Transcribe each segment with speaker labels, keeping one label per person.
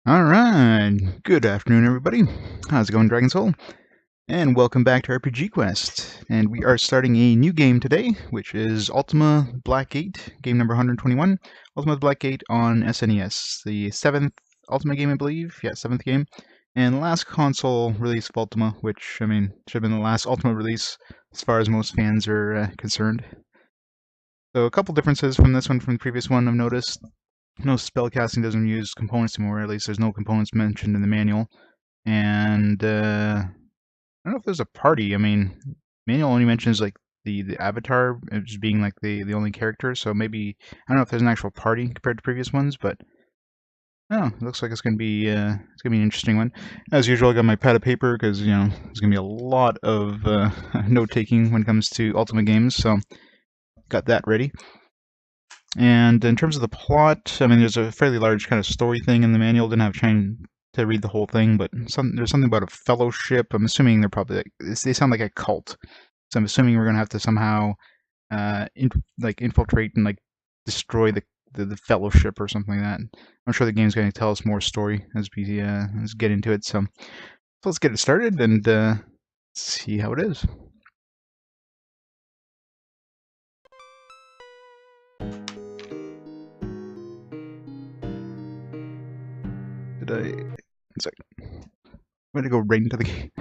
Speaker 1: Alright, good afternoon everybody. How's it going, Dragon Soul? And welcome back to RPG Quest. And we are starting a new game today, which is Ultima Blackgate, game number 121. Ultima Blackgate on SNES, the 7th Ultima game, I believe. Yeah, 7th game. And last console release of Ultima, which, I mean, should have been the last Ultima release as far as most fans are concerned. So a couple differences from this one from the previous one I've noticed. No, spellcasting doesn't use components anymore, at least there's no components mentioned in the manual. And I don't know if there's a party. I mean, manual only mentions like the avatar as being like the only character, so maybe I don't know if there's an actual party compared to previous ones, but oh, it looks like it's gonna be an interesting one. As usual, I got my pad of paper because there's gonna be a lot of note taking when it comes to Ultimate games, so got that ready. And in terms of the plot, I mean, there's a fairly large kind of story thing in the manual. Didn't have time to read the whole thing, but there's something about a fellowship. I'm assuming they're probably they sound like a cult, so I'm assuming we're gonna have to somehow infiltrate and like destroy the fellowship or something like that. I'm sure the game's going to tell us more story as we get into it. So let's get it started and see how it is. One second. I'm gonna go right into the game.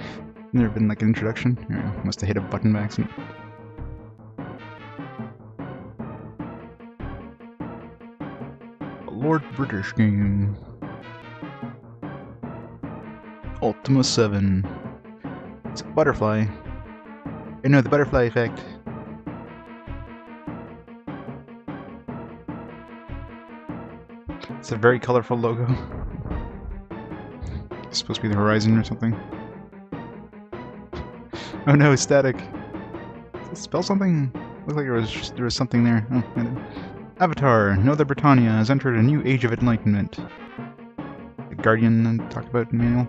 Speaker 1: Never been like an introduction. Must have hit a button by accident. A Lord British game. Ultima VII. It's a butterfly. I know the butterfly effect. It's a very colorful logo. It's supposed to be the horizon or something. Oh no, it's static. Does it spell something? Looked like there was something there. Oh, I didn't. Avatar, know that Britannia has entered a new age of enlightenment. The Guardian talked about in the manual.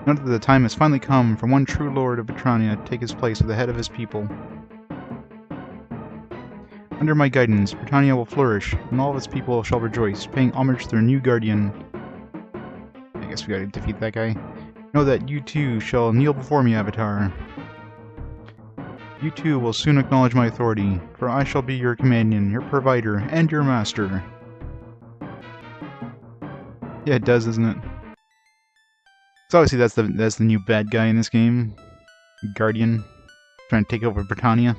Speaker 1: Know that the time has finally come for one true lord of Britannia to take his place at the head of his people. Under my guidance, Britannia will flourish, and all of its people shall rejoice, paying homage to their new guardian. I guess we gotta defeat that guy. Know that you too shall kneel before me, Avatar. You too will soon acknowledge my authority, for I shall be your companion, your provider, and your master. Yeah, it does, doesn't it? So obviously that's the new bad guy in this game. Guardian. Trying to take over Britannia.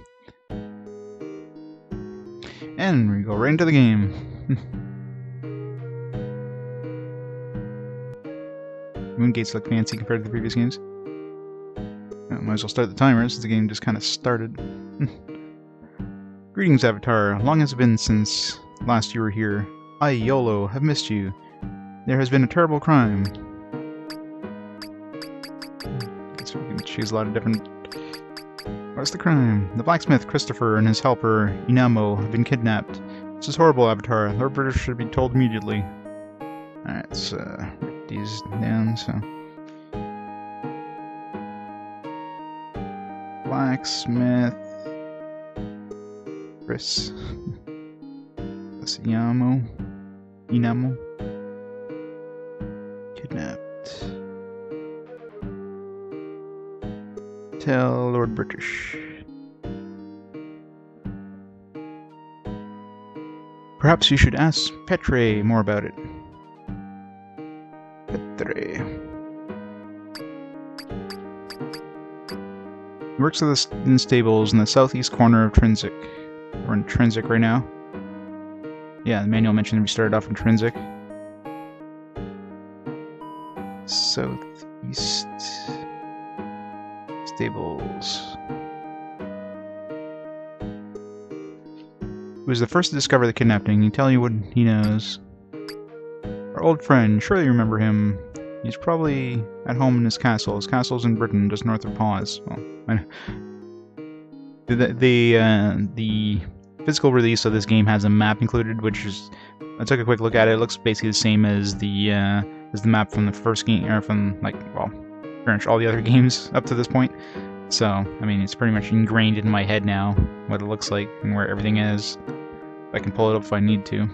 Speaker 1: And we go right into the game. Moongates look fancy compared to the previous games. Might as well start the timer since the game just kind of started. Greetings, Avatar. Long has it been since last you were here. I, YOLO, have missed you. There has been a terrible crime. Guess we can choose a lot of different... What's the crime? The blacksmith, Christopher, and his helper, Inamo, have been kidnapped. This is horrible, Avatar. Lord British should be told immediately. Alright, let's write these down, so... Blacksmith... Chris... That's Inamo... Kidnapped... Tell Lord British. Perhaps you should ask Petre more about it. Petre. He works in the stables in the southeast corner of Trinsic. We're in Trinsic right now. Yeah, the manual mentioned we started off in Trinsic. Southeast stables. He was the first to discover the kidnapping. He tell you what he knows. Our old friend, surely you remember him. He's probably at home in his castle. His castle's in Britain, just north of Pause. Well, the physical release of this game has a map included, which is... I took a quick look at it. It looks basically the same as the map from the first game, or from, like, well, pretty much all the other games up to this point. So, I mean, it's pretty much ingrained in my head now, what it looks like and where everything is. I can pull it up if I need to.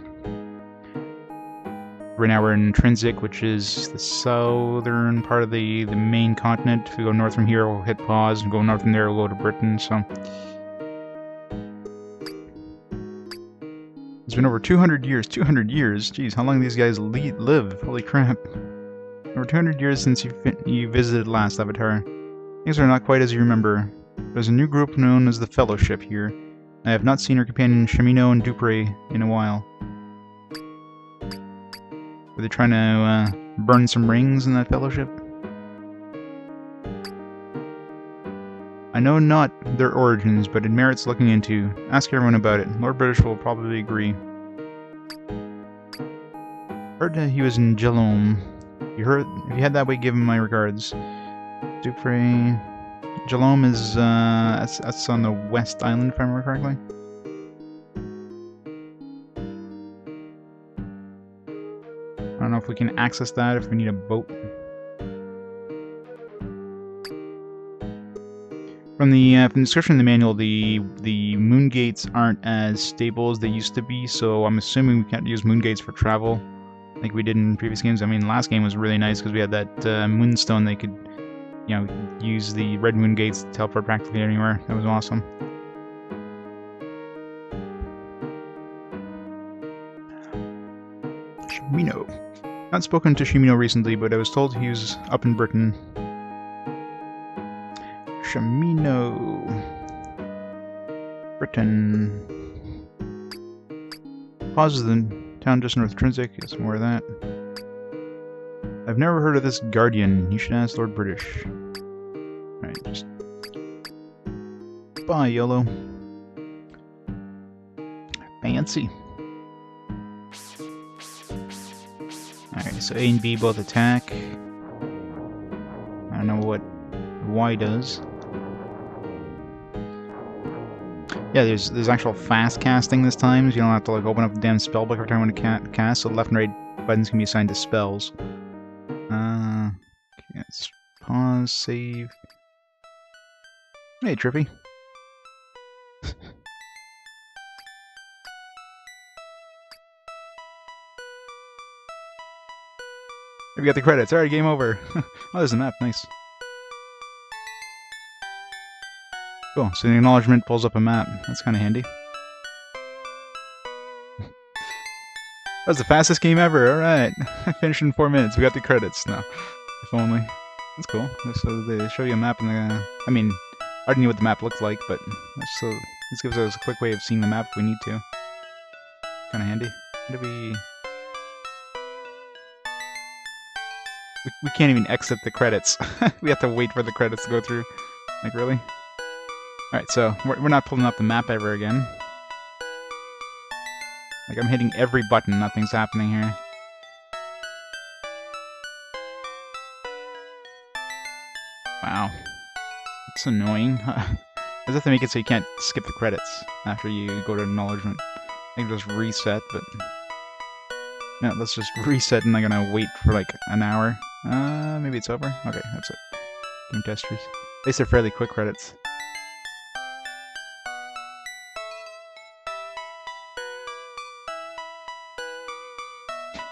Speaker 1: Right now we're in Trinsic, which is the southern part of the main continent. If we go north from here, we'll hit pause, and go north from there, we'll go to Britain, so... It's been over 200 years. 200 years? Jeez, how long do these guys live? Holy crap. Over 200 years since you visited last, Avatar. Things are not quite as you remember. There's a new group known as the Fellowship here. I have not seen her companion Chamino and Dupre in a while. Are they trying to burn some rings in that Fellowship? I know not their origins, but it merits looking into. Ask everyone about it. Lord British will probably agree. Heard that he was in Jalome. If you head that way, give him my regards. Dupre... Jalome is, that's on the West Island, if I remember correctly. I don't know if we can access that, if we need a boat. From the description in the manual, the moon gates aren't as stable as they used to be, so I'm assuming we can't use moon gates for travel like we did in previous games. I mean, last game was really nice because we had that moonstone they could, you know, use the red moon gates to teleport practically anywhere. That was awesome. Shimino. Not spoken to Shimino recently, but I was told he was up in Britain. Shimino. Britain. Pauses the town just north of Trinsic. Yes, more of that. I've never heard of this Guardian. You should ask Lord British. Alright, just... Bye, YOLO. Fancy. Alright, so A and B both attack. I don't know what Y does. Yeah, there's actual fast casting this time, so you don't have to like open up the damn spellbook every time you want to cast, so left and right buttons can be assigned to spells. Okay, let's pause, save. Hey, Trippy. We got the credits. Alright, game over. Oh, there's a map. Nice. Cool. So the acknowledgement pulls up a map. That's kind of handy. That was the fastest game ever. Alright. I finished in 4 minutes. We got the credits now. If only. That's cool. So they show you a map in the... I mean, I already knew what the map looked like, but so this gives us a quick way of seeing the map if we need to. Kind of handy. How do we... We can't even exit the credits. We have to wait for the credits to go through. Like, really? Alright, so we're not pulling up the map ever again. Like, I'm hitting every button, nothing's happening here. Wow. That's annoying. I just have to make it so you can't skip the credits after you go to acknowledgement. I can just reset, but... No, let's just reset and I'm gonna wait for like an hour. Maybe it's over? Okay, that's it. Game testers. At least they're fairly quick credits.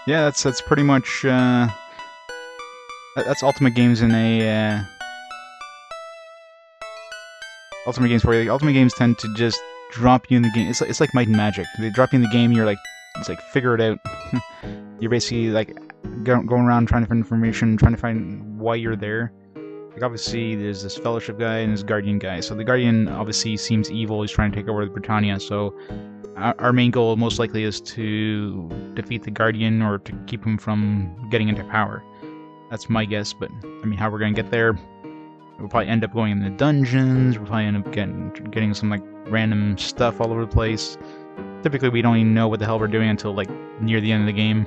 Speaker 1: Yeah, that's pretty much, that's Ultimate Games in a, Ultimate Games for you. Like, Ultimate Games tend to just drop you in the game. It's like Might and Magic. They drop you in the game, you're like, it's like, figure it out. You're basically, like, going around trying to find information, trying to find why you're there. Like, obviously, there's this Fellowship guy and this Guardian guy. So the Guardian, obviously, seems evil. He's trying to take over the Britannia, so... Our main goal, most likely, is to defeat the Guardian or to keep him from getting into power. That's my guess, but, I mean, how we're gonna get there... We'll probably end up going in the dungeons, we'll probably end up getting some, like, random stuff all over the place. Typically, we don't even know what the hell we're doing until, like, near the end of the game.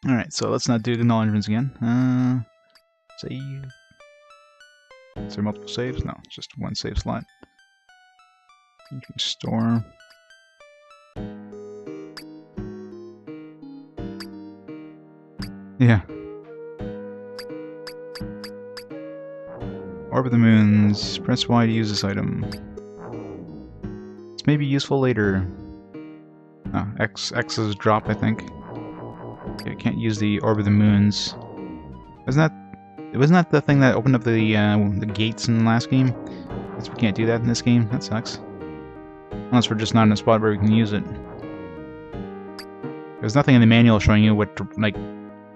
Speaker 1: Alright, so let's not do the acknowledgements again. Save. Is there multiple saves? No, it's just one save slot. Restore. Yeah. Orb of the Moons. Press Y to use this item. This may be useful later. Oh, X's drop, I think. Okay, I can't use the Orb of the Moons. Wasn't that the thing that opened up the gates in the last game? Guess we can't do that in this game. That sucks. Unless we're just not in a spot where we can use it. There's nothing in the manual showing you what, like,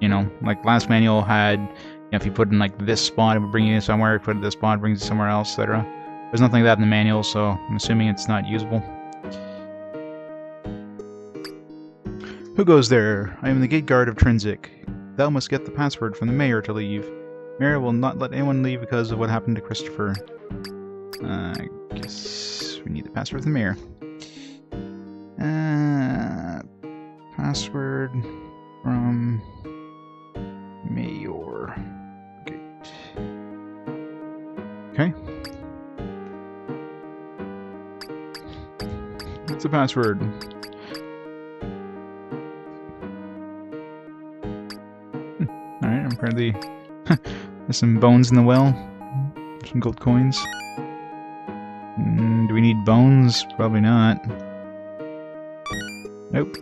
Speaker 1: you know, like last manual had, you know, if you put in like this spot, it would bring you somewhere. If you put it in this spot, it brings you somewhere else, etc. There's nothing like that in the manual, so I'm assuming it's not usable. Who goes there? I am the gate guard of Trinsic. Thou must get the password from the mayor to leave. Mayor will not let anyone leave because of what happened to Christopher. I guess we need the password from the mayor. Password from mayor gate. Okay. What's the password? Alright, apparently there's some bones in the well. Some gold coins. Do we need bones? Probably not. Nope.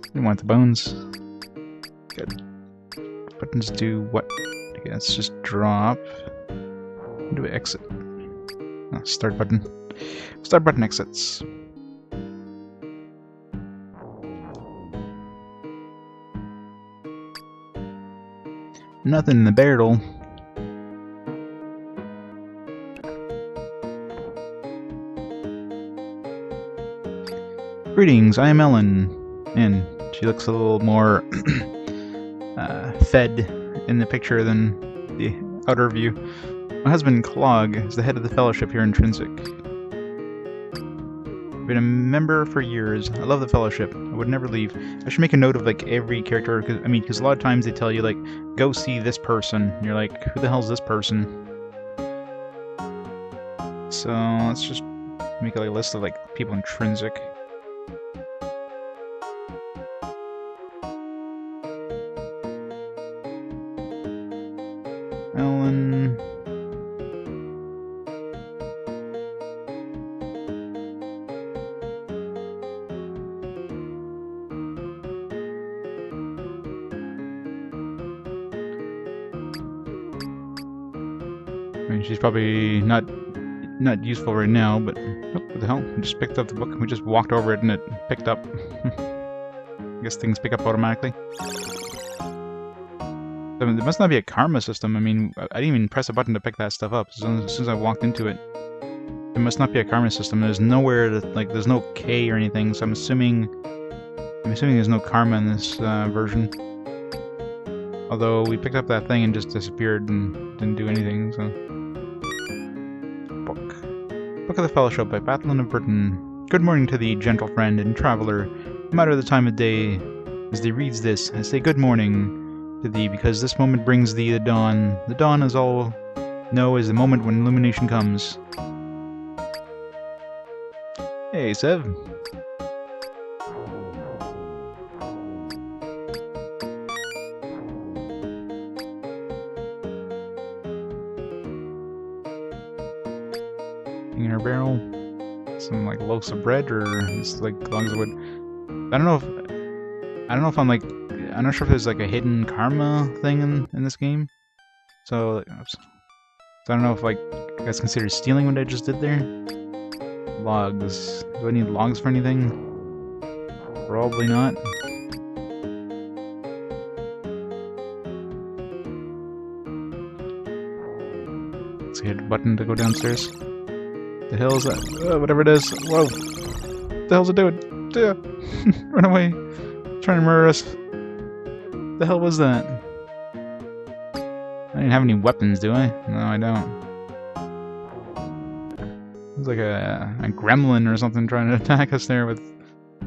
Speaker 1: Didn't want the bones. Good. Buttons do what? Okay, let's just drop. How do we exit? Oh, start button. Start button exits. Nothing in the barrel. Greetings, I am Ellen. And she looks a little more fed in the picture than the outer view. My husband, Clog, is the head of the fellowship here in Trinsic. I've been a member for years. I love the fellowship. I would never leave. I should make a note of like every character, because a lot of times they tell you like, go see this person. And you're like, who the hell's this person? So let's just make like a list of like people in Trinsic. Ellen. I mean, she's probably not useful right now, but oh, what the hell? We just picked up the book and we just walked over it and it picked up. I guess things pick up automatically. I mean, there must not be a karma system. I mean, I didn't even press a button to pick that stuff up. As soon as I walked into it, there must not be a karma system. There's nowhere to, like, there's no K or anything. So I'm assuming there's no karma in this version. Although we picked up that thing and just disappeared and didn't do anything. So, Book of the Fellowship by Bathlin of Britain. Good morning to thee, gentle friend and traveler. No matter the time of day, as thee reads this, I say good morning to thee, because this moment brings thee the dawn. The dawn, as all know, is the moment when illumination comes. Hey, Sev. In her barrel. Some like loaves of bread, or just like logs of wood. I don't know if I'm like, I'm not sure if there's like a hidden karma thing in this game. So I don't know if like that's considered stealing what I just did there. Logs. Do I need logs for anything? Probably not. Let's hit a button to go downstairs. The hell is that? Whatever it is. Whoa. What the hell's it doing? Run away. Trying to murder us. What the hell was that? I didn't have any weapons, do I? No, I don't. It was like a gremlin or something trying to attack us there with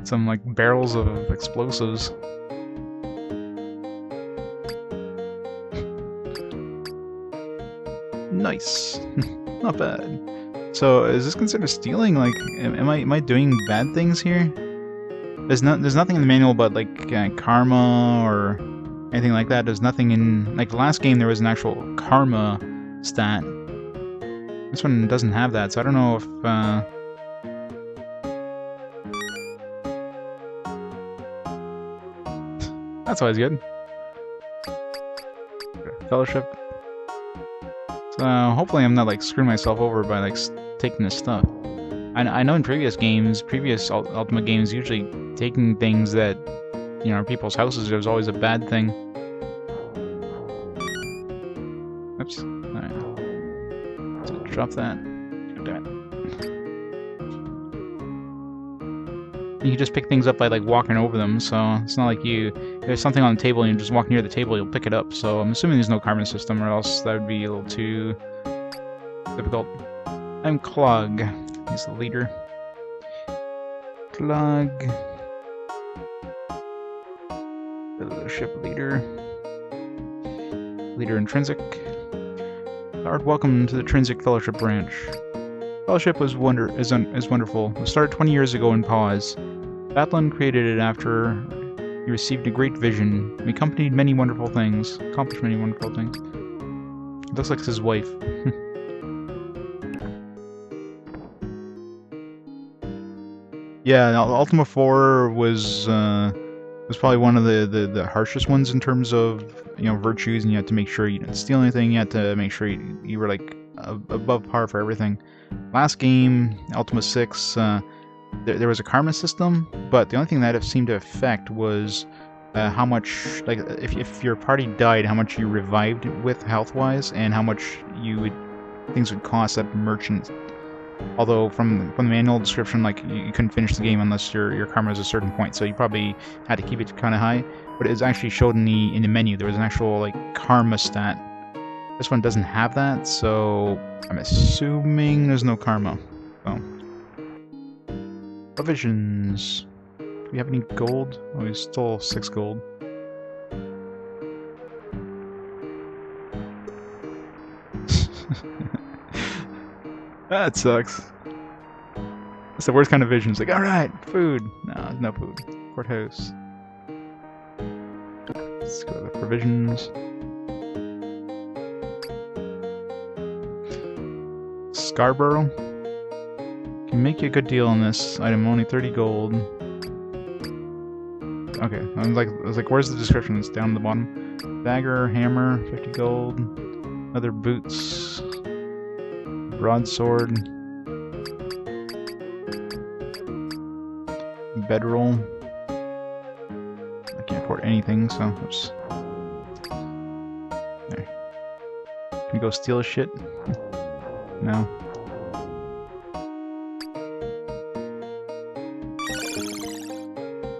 Speaker 1: some like barrels of explosives. Nice. Not bad. So is this considered stealing? Like, am I doing bad things here? There's nothing in the manual about like karma or anything like that. There's nothing in like the last game. There was an actual karma stat. This one doesn't have that, so I don't know if That's always good. Fellowship. So hopefully I'm not like screwing myself over by like taking this stuff. I know in previous games, previous Ultima games, usually taking things that, you know, people's houses was always a bad thing. Oops. Alright. So drop that. God damn it. You can just pick things up by like walking over them, so it's not like there's something on the table and you just walk near the table, you'll pick it up. So I'm assuming there's no karma system, or else that would be a little too difficult. I'm Clog. He's the leader. Clog. Fellowship leader. Leader in Trinsic. Welcome to the Trinsic Fellowship branch. Fellowship is wonderful. It started 20 years ago in Pause. Batlin created it after he received a great vision. We accomplished many wonderful things. It looks like it's his wife. Yeah, Ultima 4 was probably one of the harshest ones in terms of, you know, virtues, and you had to make sure you didn't steal anything. You had to make sure you were like above par for everything. Last game, Ultima VI, there was a karma system, but the only thing that seemed to affect was how much, like, if your party died, how much you revived with health-wise, and how much things would cost at merchant. Although from the manual description, like, you couldn't finish the game unless your karma was a certain point, so you probably had to keep it kind of high. But it was actually showed in the menu. There was an actual like karma stat. This one doesn't have that, so I'm assuming there's no karma. So provisions. Do we have any gold? Oh, we stole 6 gold. That sucks. That's the worst kind of vision. It's like, alright, food. No, no food. Courthouse. Let's go to the provisions. Scarborough. Can make you a good deal on this item, only 30 gold. Okay, I was like, where's the description? It's down at the bottom. Dagger, hammer, 50 gold. Other boots. Broadsword. Bedroll. I can't afford anything, so oops. There. Can we go steal shit? No.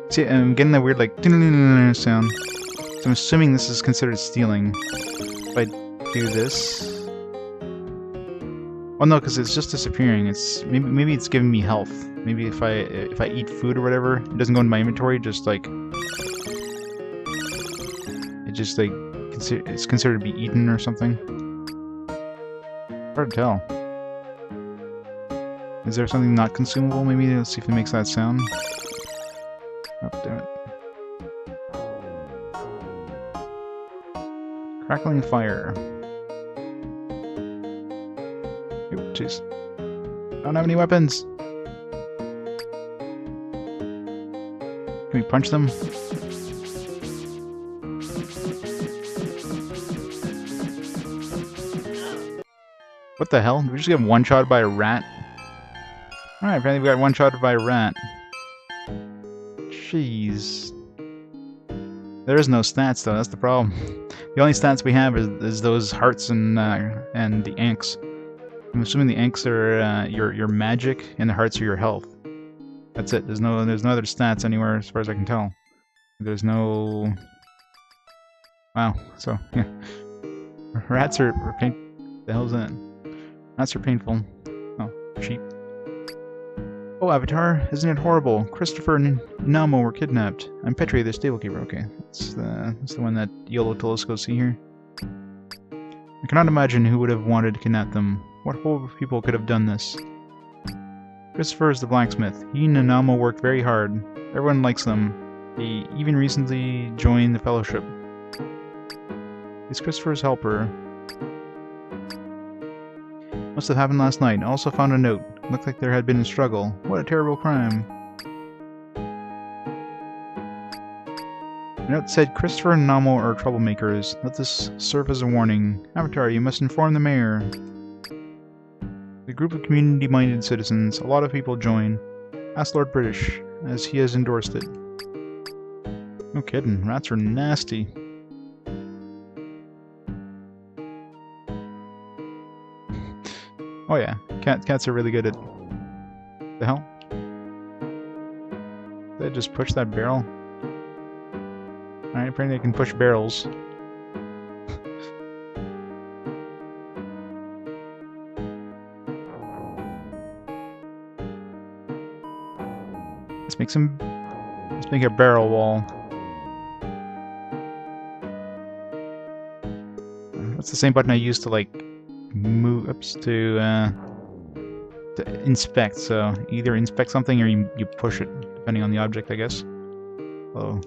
Speaker 1: See, I'm getting that weird like sound. So I'm assuming this is considered stealing. If I do this. Oh no, because it's just disappearing. It's maybe it's giving me health. Maybe if I eat food or whatever, it doesn't go into my inventory. Just like it just like it's considered to be eaten or something. Hard to tell. Is there something not consumable? Maybe let's see if it makes that sound. Oh damn it! Crackling fire. Jeez. Don't have any weapons. Can we punch them? What the hell? Did we just get one-shot by a rat? Alright, apparently we got one-shot by a rat. Jeez. There is no stats though, that's the problem. The only stats we have is those hearts and the anks. I'm assuming the anks are your magic, and the hearts are your health. That's it. There's no other stats anywhere as far as I can tell. There's no. Wow. So yeah, rats are pain. The hell's that? Rats are painful. Oh, sheep. Oh, Avatar, isn't it horrible? Christopher and Namo were kidnapped. I'm Petri, the stablekeeper. Okay, that's the one that Yolo told us to go see here. I cannot imagine who would have wanted to kidnap them. What horrible people could have done this? Christopher is the blacksmith. He and Namo worked very hard. Everyone likes them. He even recently joined the fellowship. He's Christopher's helper. Must have happened last night. I also found a note. Looked like there had been a struggle. What a terrible crime. The note said Christopher and Namo are troublemakers. Let this serve as a warning. Avatar, you must inform the mayor. The group of community-minded citizens. A lot of people join. Ask Lord British, as he has endorsed it. No kidding, rats are nasty. Oh yeah, cats are really good at... The hell? Did I just push that barrel? Alright, apparently I can push barrels. Let's make a barrel wall. What's the same button I used to like move to inspect? So either inspect something or you push it, depending on the object, I guess. Oh.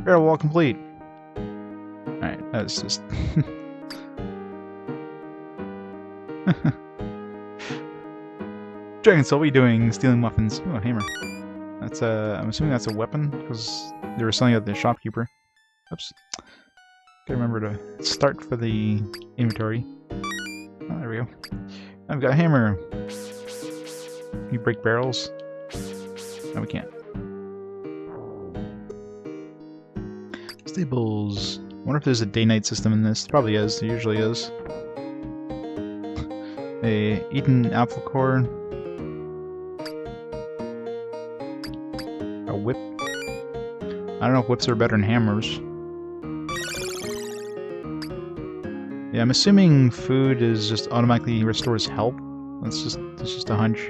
Speaker 1: Barrel wall complete. Alright, that's just... Dragon Soul, what are you doing? Stealing muffins. Oh, a hammer. That's a... I'm assuming that's a weapon, because they were selling it at the shopkeeper. Oops. Gotta remember to start for the inventory. Oh, there we go. I've got a hammer. Can you break barrels? No, we can't. Stables. I wonder if there's a day-night system in this. Probably is. There usually is. A eaten apple core. A whip. I don't know if whips are better than hammers. Yeah, I'm assuming food is just automatically restores health. That's just a hunch.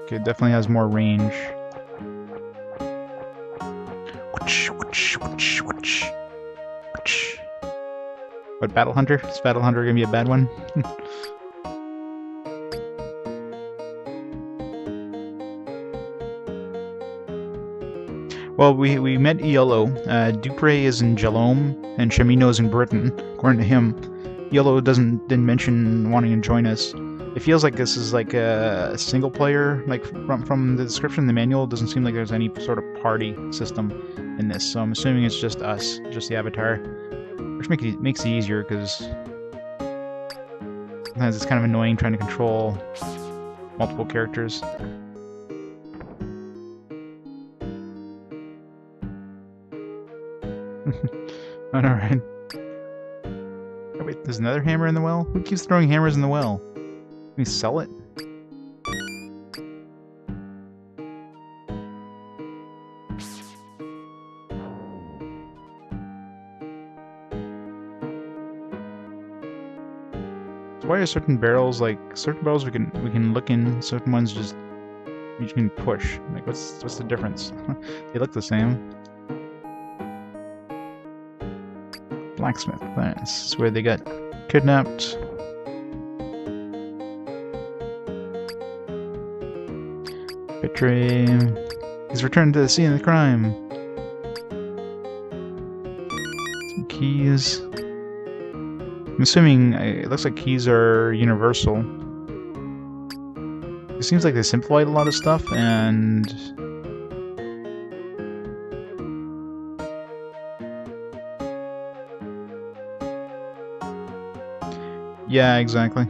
Speaker 1: Okay, it definitely has more range. What, Battle Hunter? Is Battle Hunter gonna be a bad one? Well, we met Iolo. Dupre is in Jalome, and Shamino is in Britain, according to him. Iolo didn't mention wanting to join us. It feels like this is like a single player, like from the description in the manual, it doesn't seem like there's any sort of party system in this, so I'm assuming it's just us, just the Avatar. Which makes it easier, because sometimes it's kind of annoying trying to control multiple characters. Alright. Oh wait, there's another hammer in the well? Who keeps throwing hammers in the well? Can we sell it? So why are certain barrels we can look in, certain ones just you can push? Like what's the difference? They look the same. Blacksmith. This is where they got kidnapped. Betray. He's returned to the scene of the crime. Some keys. I'm assuming it looks like keys are universal. It seems like they simplified a lot of stuff, and yeah, exactly.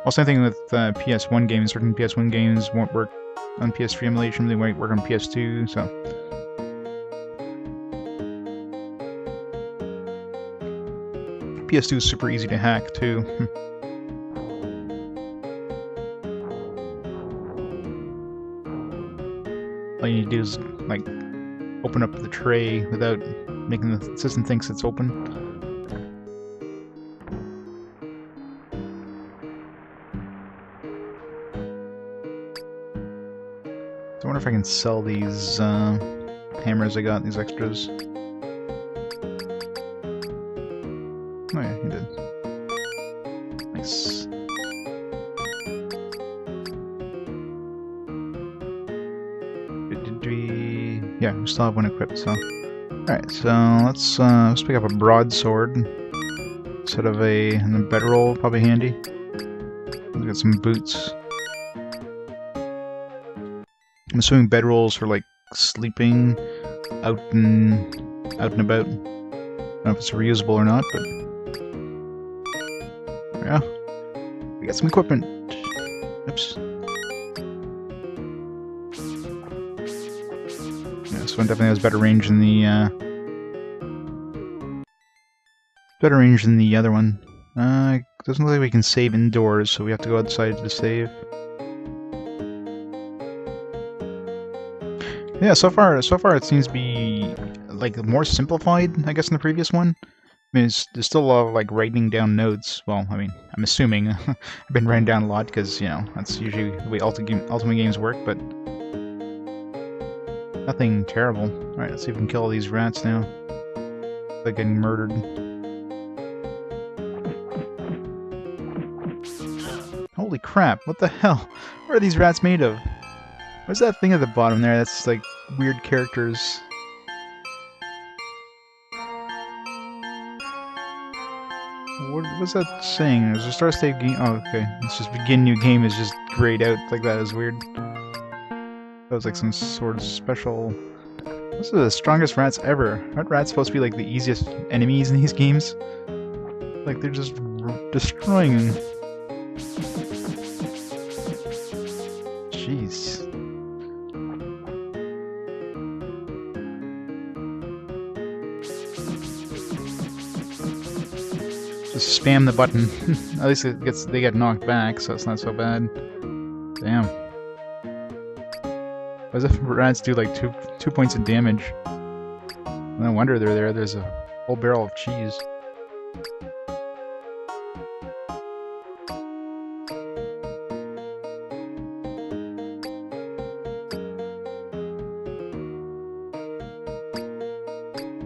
Speaker 1: Well, same thing with PS1 games. Certain PS1 games won't work on PS3 emulation, they might work on PS2, so... PS2 is super easy to hack, too. All you need to do is, like, open up the tray without making the system thinks it's open. I wonder if I can sell these hammers I got, these extras. Oh yeah, he did. Nice. Did we... Yeah, we still have one equipped, so... Alright, so let's pick up a broadsword instead of a bedroll, probably handy. Let's get some boots. I'm assuming bedrolls for like sleeping out and about. I don't know if it's reusable or not, but yeah, we got some equipment. Oops. Yeah, this one definitely has better range than the other one. Doesn't look like we can save indoors, so we have to go outside to save. Yeah, so far it seems to be like more simplified, I guess, than the previous one. I mean, there's still a lot of like writing down notes. Well, I mean, I'm assuming I've been writing down a lot because you know that's usually the way Ultimate games work, but nothing terrible. All right, let's see if we can kill all these rats now. They're getting murdered. Holy crap! What the hell? What are these rats made of? What's that thing at the bottom there? That's like weird characters. What's that saying? There's a start save game. Oh, okay. It's just begin new game is just grayed out like that. Is weird. That was like some sort of special. Those are the strongest rats ever. Aren't rats supposed to be like the easiest enemies in these games? Like they're just destroying them. Jeez. Just spam the button. At least they get knocked back, so it's not so bad. Damn. As if rats do like two points of damage. No wonder they're there. There's a whole barrel of cheese.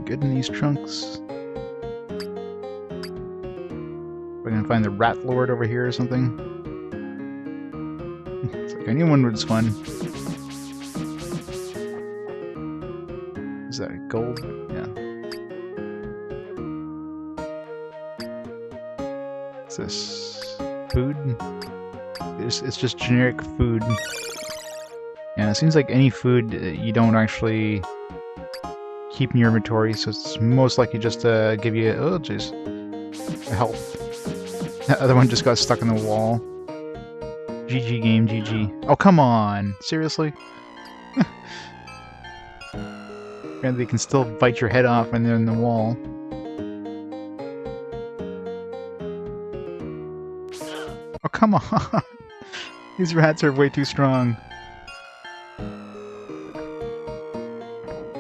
Speaker 1: Good in these trunks. We're gonna find the Rat Lord over here or something. It's like anyone was fun. Is that gold? Yeah. What's this? Food? It's just generic food. Yeah, it seems like any food you don't actually keep in your inventory, so it's most likely just to give you, oh jeez, health. That other one just got stuck in the wall. GG game, GG. Oh, come on! Seriously? Apparently they can still bite your head off when they're in the wall. Oh, come on! These rats are way too strong.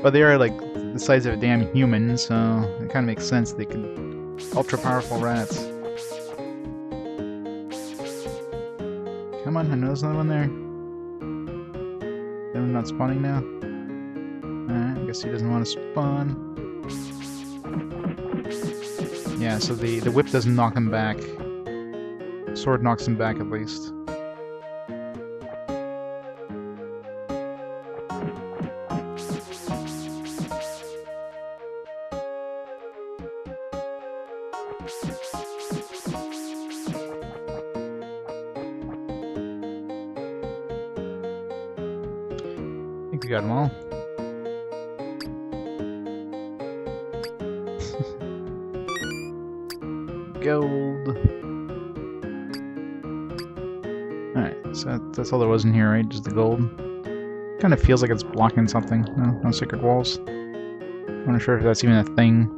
Speaker 1: But they are like the size of a damn human, so it kind of makes sense they could ultra powerful rats. Come on, I know there's another one there. They're not spawning now. Alright, I guess he doesn't want to spawn. Yeah, so the whip doesn't knock him back. Sword knocks him back at least. I think we got them all. Gold. Alright, so that's all there was in here, right? Just the gold. Kind of feels like it's blocking something. No sacred walls. I'm not sure if that's even a thing.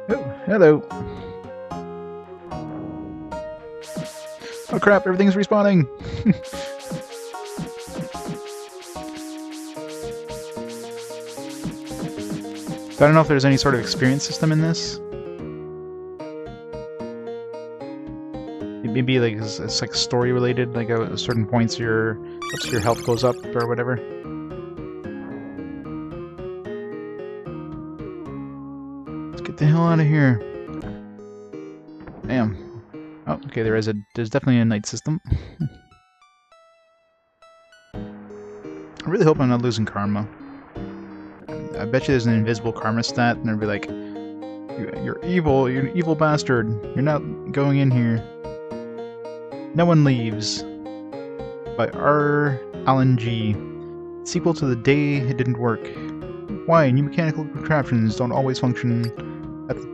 Speaker 1: Oh, hello. Oh crap, everything's respawning! I don't know if there's any sort of experience system in this. Maybe like it's like story related, like at certain points your health goes up or whatever. Let's get the hell out of here. Damn. Oh, okay, there's definitely a night system. I really hope I'm not losing karma. I bet you there's an invisible karma stat, and they'll be like, "You're evil. You're an evil bastard. You're not going in here." No One Leaves by R. Allen G. Sequel to The Day It Didn't Work. Why new mechanical contraptions don't always function at the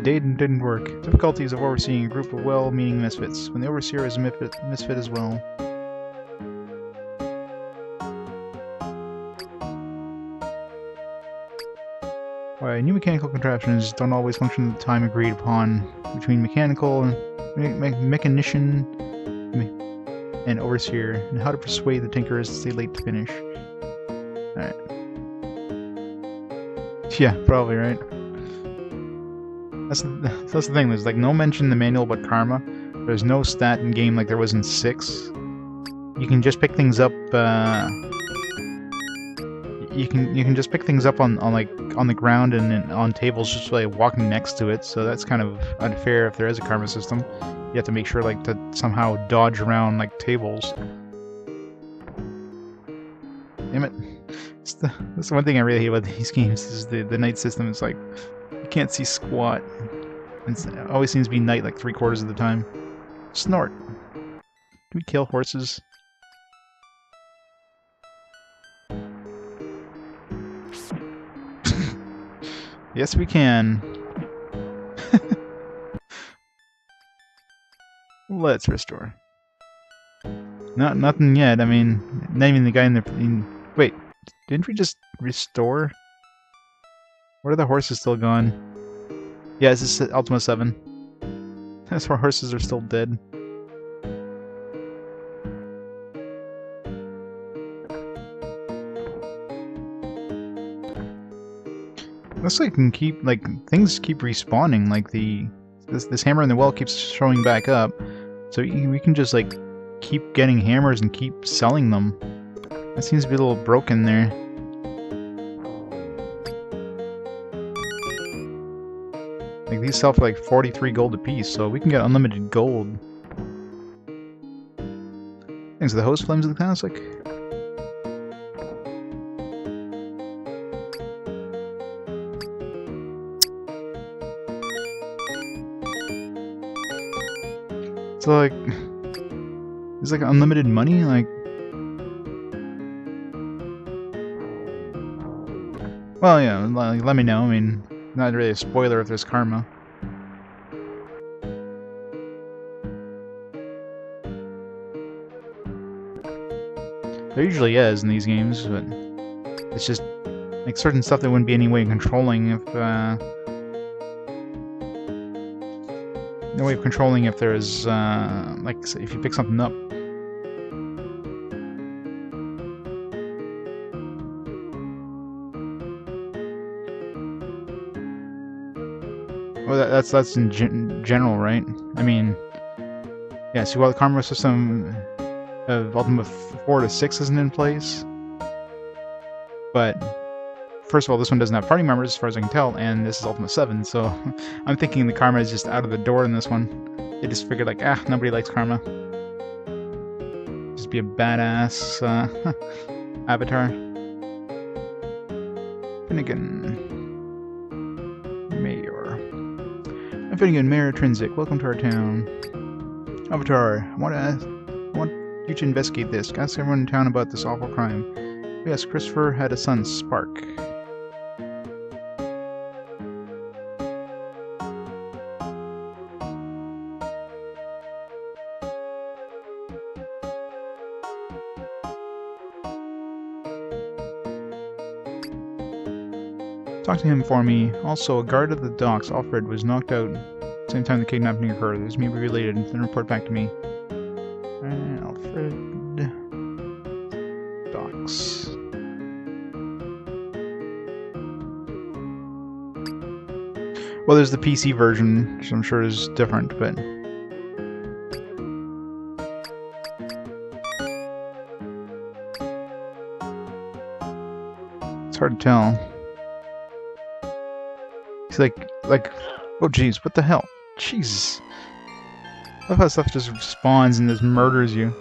Speaker 1: day it didn't work. Difficulties of overseeing a group of well-meaning misfits, when the overseer is a misfit as well. Why new mechanical contraptions don't always function at the time agreed upon between mechanical and mechanician and overseer, and how to persuade the tinkerers to stay late to finish. Alright. Yeah, probably, right? That's the thing, there's like no mention in the manual about karma. There's no stat in game like there was in 6. You can just pick things up, you can just pick things up on the ground and on tables just by walking next to it, so that's kind of unfair if there is a karma system. You have to make sure like to somehow dodge around like tables. Damn it. That's the one thing I really hate about these games is the night system. It's like you can't see squat. It always seems to be night like 3/4 of the time. Snort. Can we kill horses? Yes, we can. Let's restore. Nothing yet. I mean, not even the guy in the. Wait, didn't we just restore? What are the horses still gone? Yeah, this is Ultima VII. That's where horses are still dead. Looks like can keep things keep respawning. Like this hammer in the well keeps showing back up, so we can just like keep getting hammers and keep selling them. That seems to be a little broken there. Like these sell for like 43 gold a piece, so we can get unlimited gold. Thanks to the host flames of the classic. So like, it's like unlimited money, like. Well, yeah, like, let me know. I mean, not really a spoiler if there's karma. There usually is in these games, but it's just like certain stuff that wouldn't be any way of controlling if no way of controlling if there's like if you pick something up. Well, that's in general, right? I mean, yeah. See, while the karma system of Ultima 4 to 6 isn't in place, but first of all, this one doesn't have party members, as far as I can tell, and this is Ultima 7, so I'm thinking the karma is just out of the door in this one. They just figured like, nobody likes karma. Just be a badass avatar. Finnegan. Mayor. I'm Finnegan, Mayor Trinsic. Welcome to our town. Avatar, I want you to investigate this. Ask everyone in town about this awful crime. Yes, Christopher had a son, Spark. Talk to him for me. Also, a guard at the docks, Alfred, was knocked out at the same time the kidnapping occurred. This may be related, then report back to me. Alfred... docks. Well, there's the PC version, which I'm sure is different, but... it's hard to tell. He's like, oh jeez, what the hell? Jesus. I love how stuff just spawns and just murders you.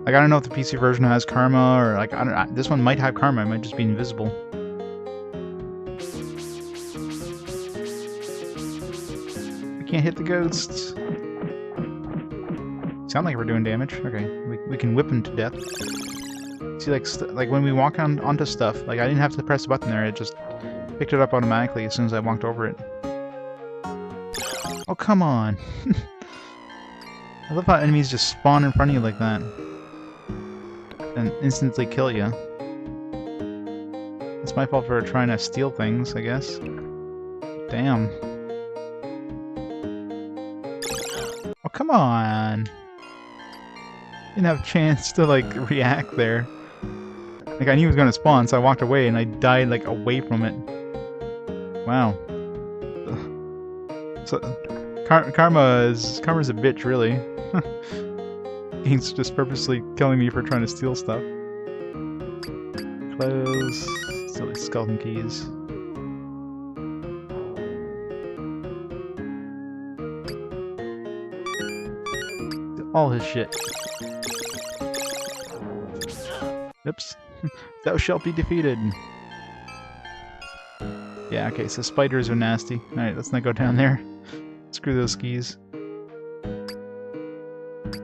Speaker 1: Like, I don't know if the PC version has karma, or like, I don't. This one might have karma. It might just be invisible. We can't hit the ghosts. Sound like we're doing damage. Okay, we can whip him to death. See, like when we walk onto stuff, like I didn't have to press the button there. It just picked it up automatically as soon as I walked over it. Oh, come on. I love how enemies just spawn in front of you like that and instantly kill you. It's my fault for trying to steal things, I guess. Damn. Oh, come on. Didn't have a chance to, like, react there. Like, I knew he was gonna spawn, so I walked away and I died, like, away from it. Wow. So, karma's a bitch, really. He's just purposely killing me for trying to steal stuff. Close. Silly skeleton keys. All his shit. Oops. Thou shalt be defeated. Yeah, okay, so spiders are nasty. Alright, let's not go down there. Screw those skis.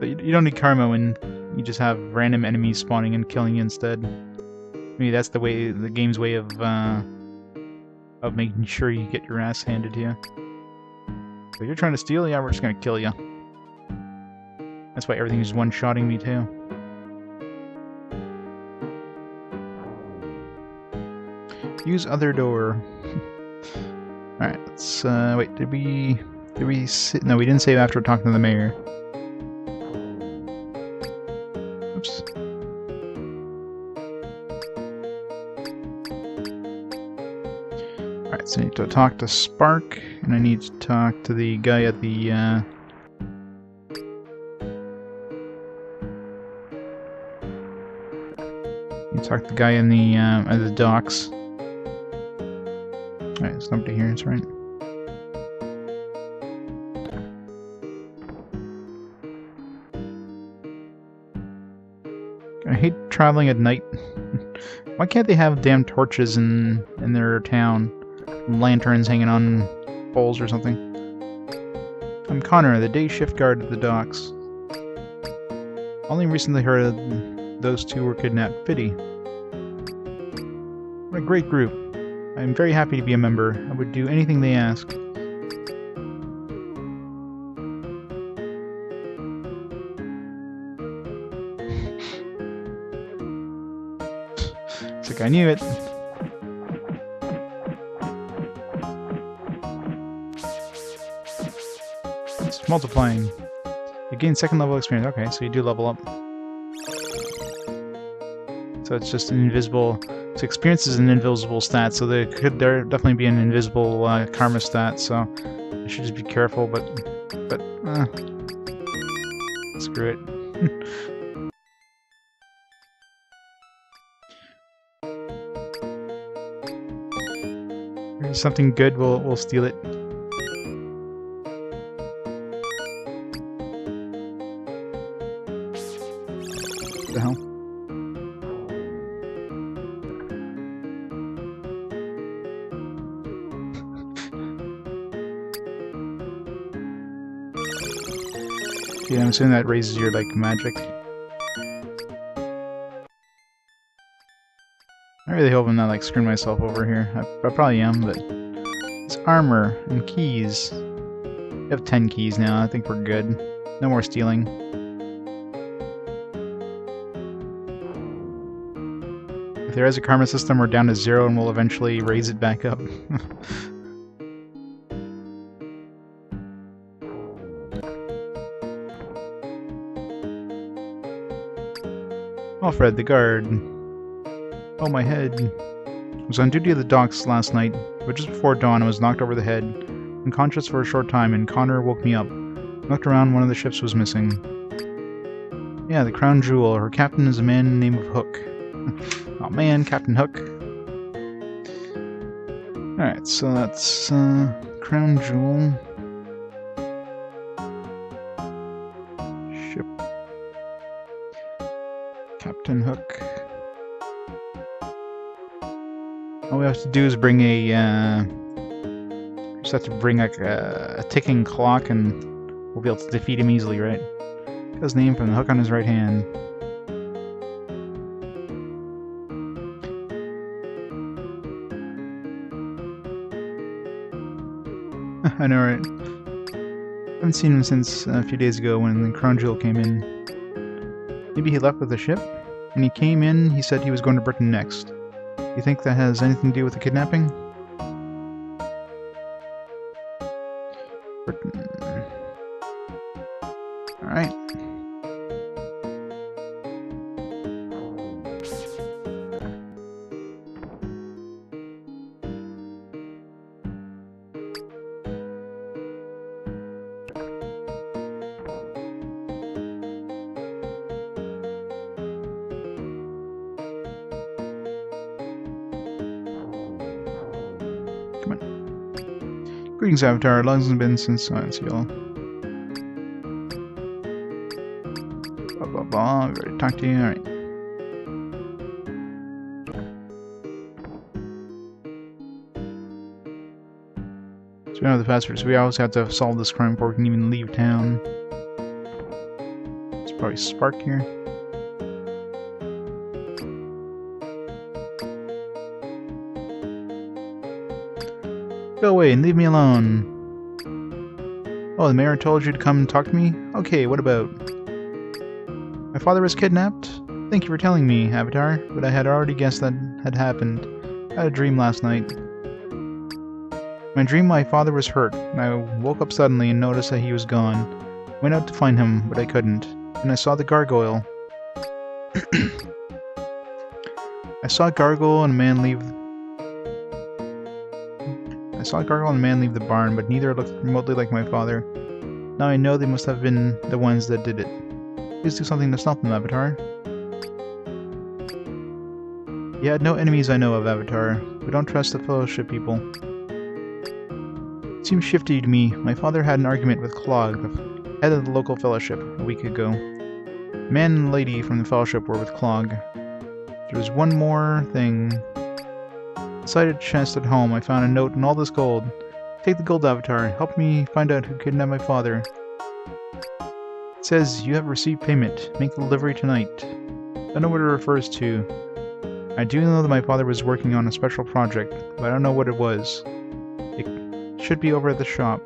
Speaker 1: But you don't need karma when you just have random enemies spawning and killing you instead. Maybe that's the game's way of making sure you get your ass handed to you. So you're trying to steal? Yeah, we're just gonna kill you. That's why everything is one-shotting me too. Use other door. Alright, let's wait, did we no, we didn't save after talking to the mayor. Oops. Alright, so I need to talk to Spark, and I need to talk to the guy at the talk to the guy in the at the docks. Alright, there's nobody here, that's right. I hate traveling at night. Why can't they have damn torches in their town? Lanterns hanging on poles or something. I'm Connor, the day shift guard at the docks. Only recently heard those two were kidnapped. Pity. What a great group. I am very happy to be a member. I would do anything they ask. It's like I knew it. It's multiplying. You gain second level experience. Okay, so you do level up. So it's just an invisible. So experience is an invisible stat, so there definitely be an invisible karma stat. So I should just be careful, but screw it. There's something good, we'll steal it. What the hell? Yeah, I'm assuming that raises your, like, magic. I really hope I'm not, like, screwing myself over here. I probably am, but... It's armor and keys. We have 10 keys now, I think we're good. No more stealing. If there is a karma system, we're down to 0 and we'll eventually raise it back up. Alfred, the guard. Oh, my head. I was on duty at the docks last night, but just before dawn I was knocked over the head, unconscious for a short time, and Connor woke me up. Looked around, one of the ships was missing. Yeah, the Crown Jewel. Her captain is a man named Hook. Oh man, Captain Hook. Alright, so that's Crown Jewel. Ship. and hook. All we have to do is bring a, just have to bring like a ticking clock and we'll be able to defeat him easily, right? Got his name from the hook on his right hand. I know, right? I haven't seen him since a few days ago when the crown jewel came in. Maybe he left with the ship? When he came in, he said he was going to Britain next. You think that has anything to do with the kidnapping? Britain. Alright. Come on. Greetings, Avatar. How long has it been since I see y'all? Blah blah blah. Ready to talk to you. Alright. So we know the password, so we always have to solve this crime before we can even leave town. There's probably Spark here. Go away and leave me alone. Oh, the mayor told you to come and talk to me? Okay, what about? My father was kidnapped? Thank you for telling me, Avatar, but I had already guessed that had happened. I had a dream last night. In my dream, my father was hurt, and I woke up suddenly and noticed that he was gone. Went out to find him, but I couldn't. And I saw the gargoyle. I saw a gargoyle and a man leave the barn, but neither looked remotely like my father. Now I know they must have been the ones that did it. Please do something to stop them, Avatar. You had no enemies I know of, Avatar. We don't trust the Fellowship people. It seems shifty to me. My father had an argument with Clog, the head of the local Fellowship, a week ago. The man and lady from the Fellowship were with Clog. There was one more thing. Inside a chest at home, I found a note and all this gold. Take the gold, Avatar. Help me find out who kidnapped my father. It says, you have received payment. Make the delivery tonight. I don't know what it refers to. I do know that my father was working on a special project, but I don't know what it was. It should be over at the shop.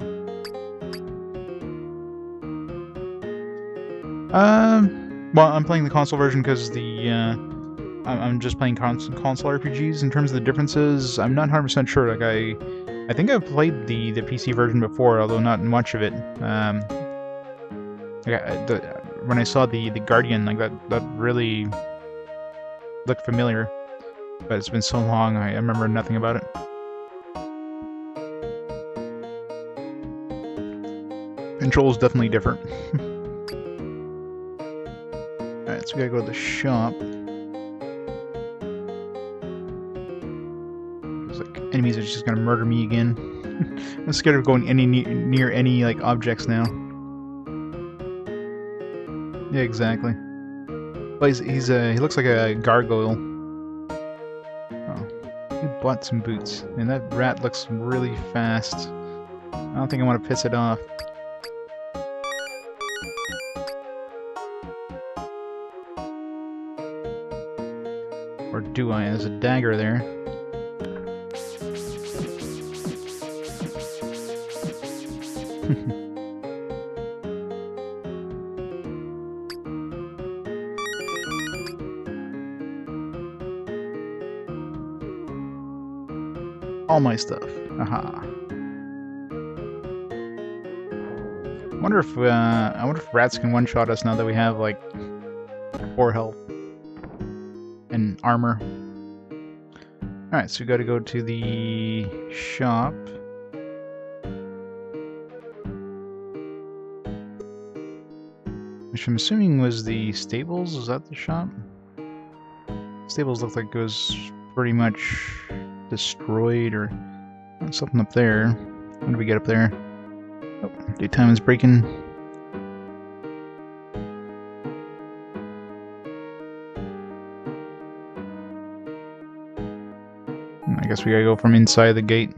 Speaker 1: Well, I'm playing the console version because I'm just playing console RPGs. In terms of the differences, I'm not 100% sure. Like I think I've played the PC version before, although not much of it. When I saw the Guardian, like that really looked familiar, but it's been so long, I remember nothing about it. Control's definitely different. Alright, so we gotta go to the shop. Enemies are just gonna murder me again. I'm scared of going near any like objects now. Yeah, exactly. Well, he looks like a gargoyle. Oh, he bought some boots, and that rat looks really fast. I don't think I want to piss it off. Or do I? There's a dagger there. All my stuff. Aha. I wonder if rats can one-shot us now that we have like 4 health and armor. Alright, so we gotta go to the shop. Which I'm assuming was the stables. Is that the shop? Stables looked like it was pretty much destroyed, or something up there. How do we get up there? Oh, daytime is breaking. guess we gotta go from inside the gate.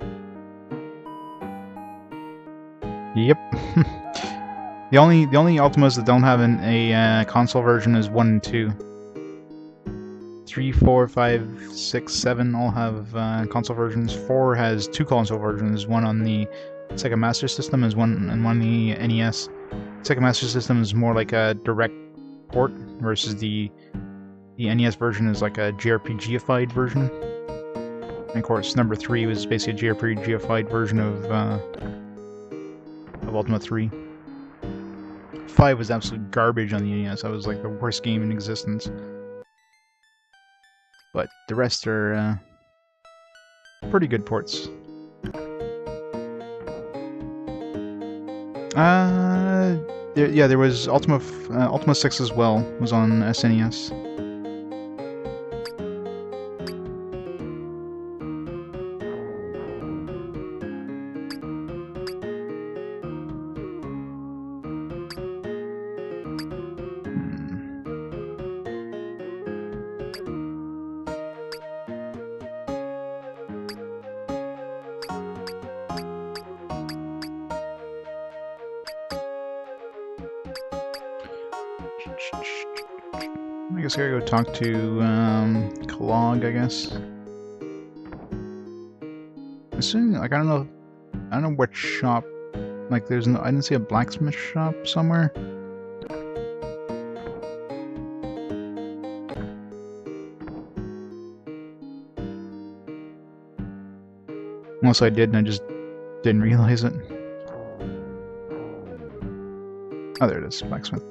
Speaker 1: Yep. The only Ultimas that don't have a console version is 1 and 2. 3, 4, 5, 6, 7 all have console versions. 4 has 2 console versions, one on the Sega Master System and one on the NES. Sega Master System is more like a direct port, versus the NES version is like a JRPG-ified version. And of course, number 3 was basically a JRPG-ified version of Ultima 3. 5 was absolute garbage on the NES. That was like the worst game in existence. But the rest are pretty good ports. There was Ultima 6 as well, was on SNES. I guess I gotta go talk to Clog, I guess. Assuming, like, I don't know what shop. Like, I didn't see a blacksmith shop somewhere. Unless I did and I just didn't realize it. Oh, there it is, blacksmith.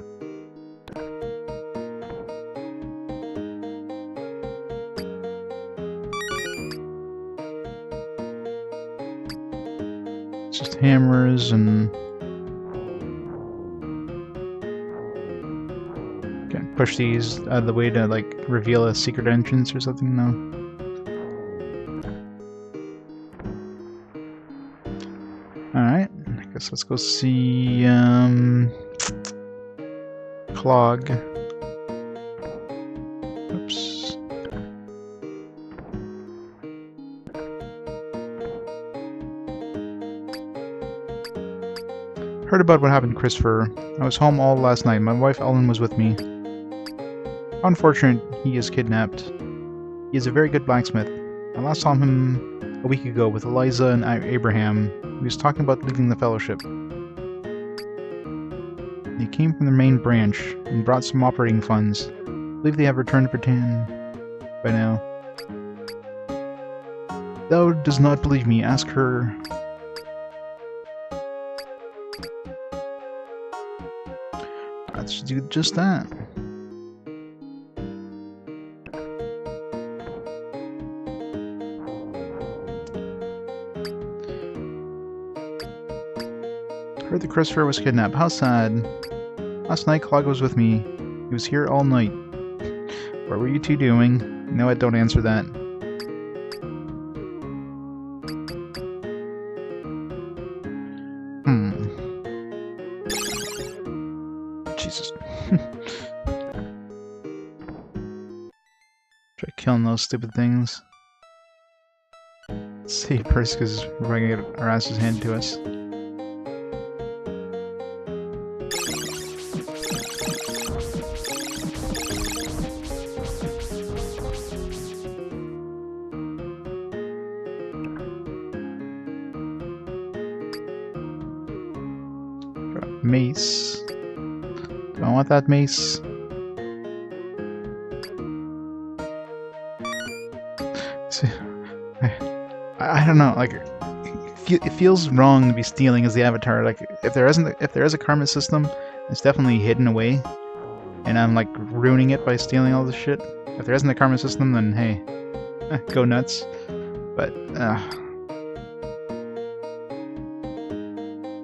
Speaker 1: Just hammers and can't push these out of the way to like reveal a secret entrance or something. No. All right, I guess let's go see Clog. Oops. Heard about what happened to Christopher. I was home all last night. My wife Ellen was with me. How unfortunate he is kidnapped. He is a very good blacksmith. I last saw him a week ago with Eliza and Abraham. He was talking about leaving the fellowship. They came from their main branch and brought some operating funds. I believe they have returned to Britannia by now. Thou does not believe me. Ask her. Let's do just that. Heard that Christopher was kidnapped. How sad. Last night Clog was with me. He was here all night. What were you two doing? No, I don't answer that. Jesus. Try killing those stupid things. Save first because we're gonna get our asses handed to us. Mace. Do I want that mace? See, I don't know. Like, it feels wrong to be stealing as the avatar. Like, if there is a karma system, it's definitely hidden away, and I'm like ruining it by stealing all this shit. If there isn't a karma system, then hey, go nuts. But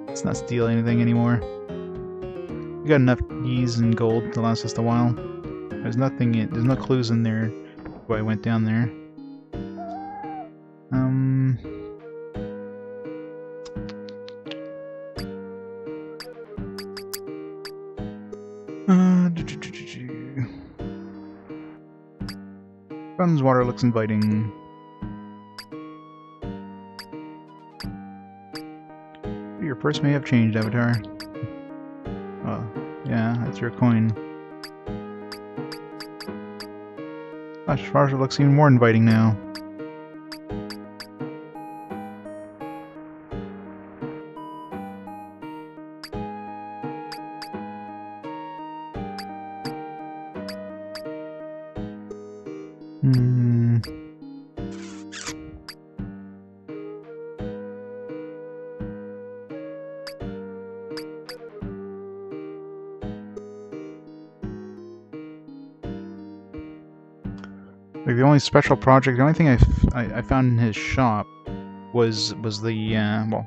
Speaker 1: let's not steal anything anymore. We got enough keys and gold to last us a while. There's no clues in there why I went down there. Fountain's water looks inviting. Your purse may have changed, Avatar. Oh, yeah, that's your coin. Gosh, Farza looks even more inviting now. Like the only special project, the only thing I found in his shop was the well,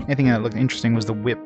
Speaker 1: anything that looked interesting was the whip.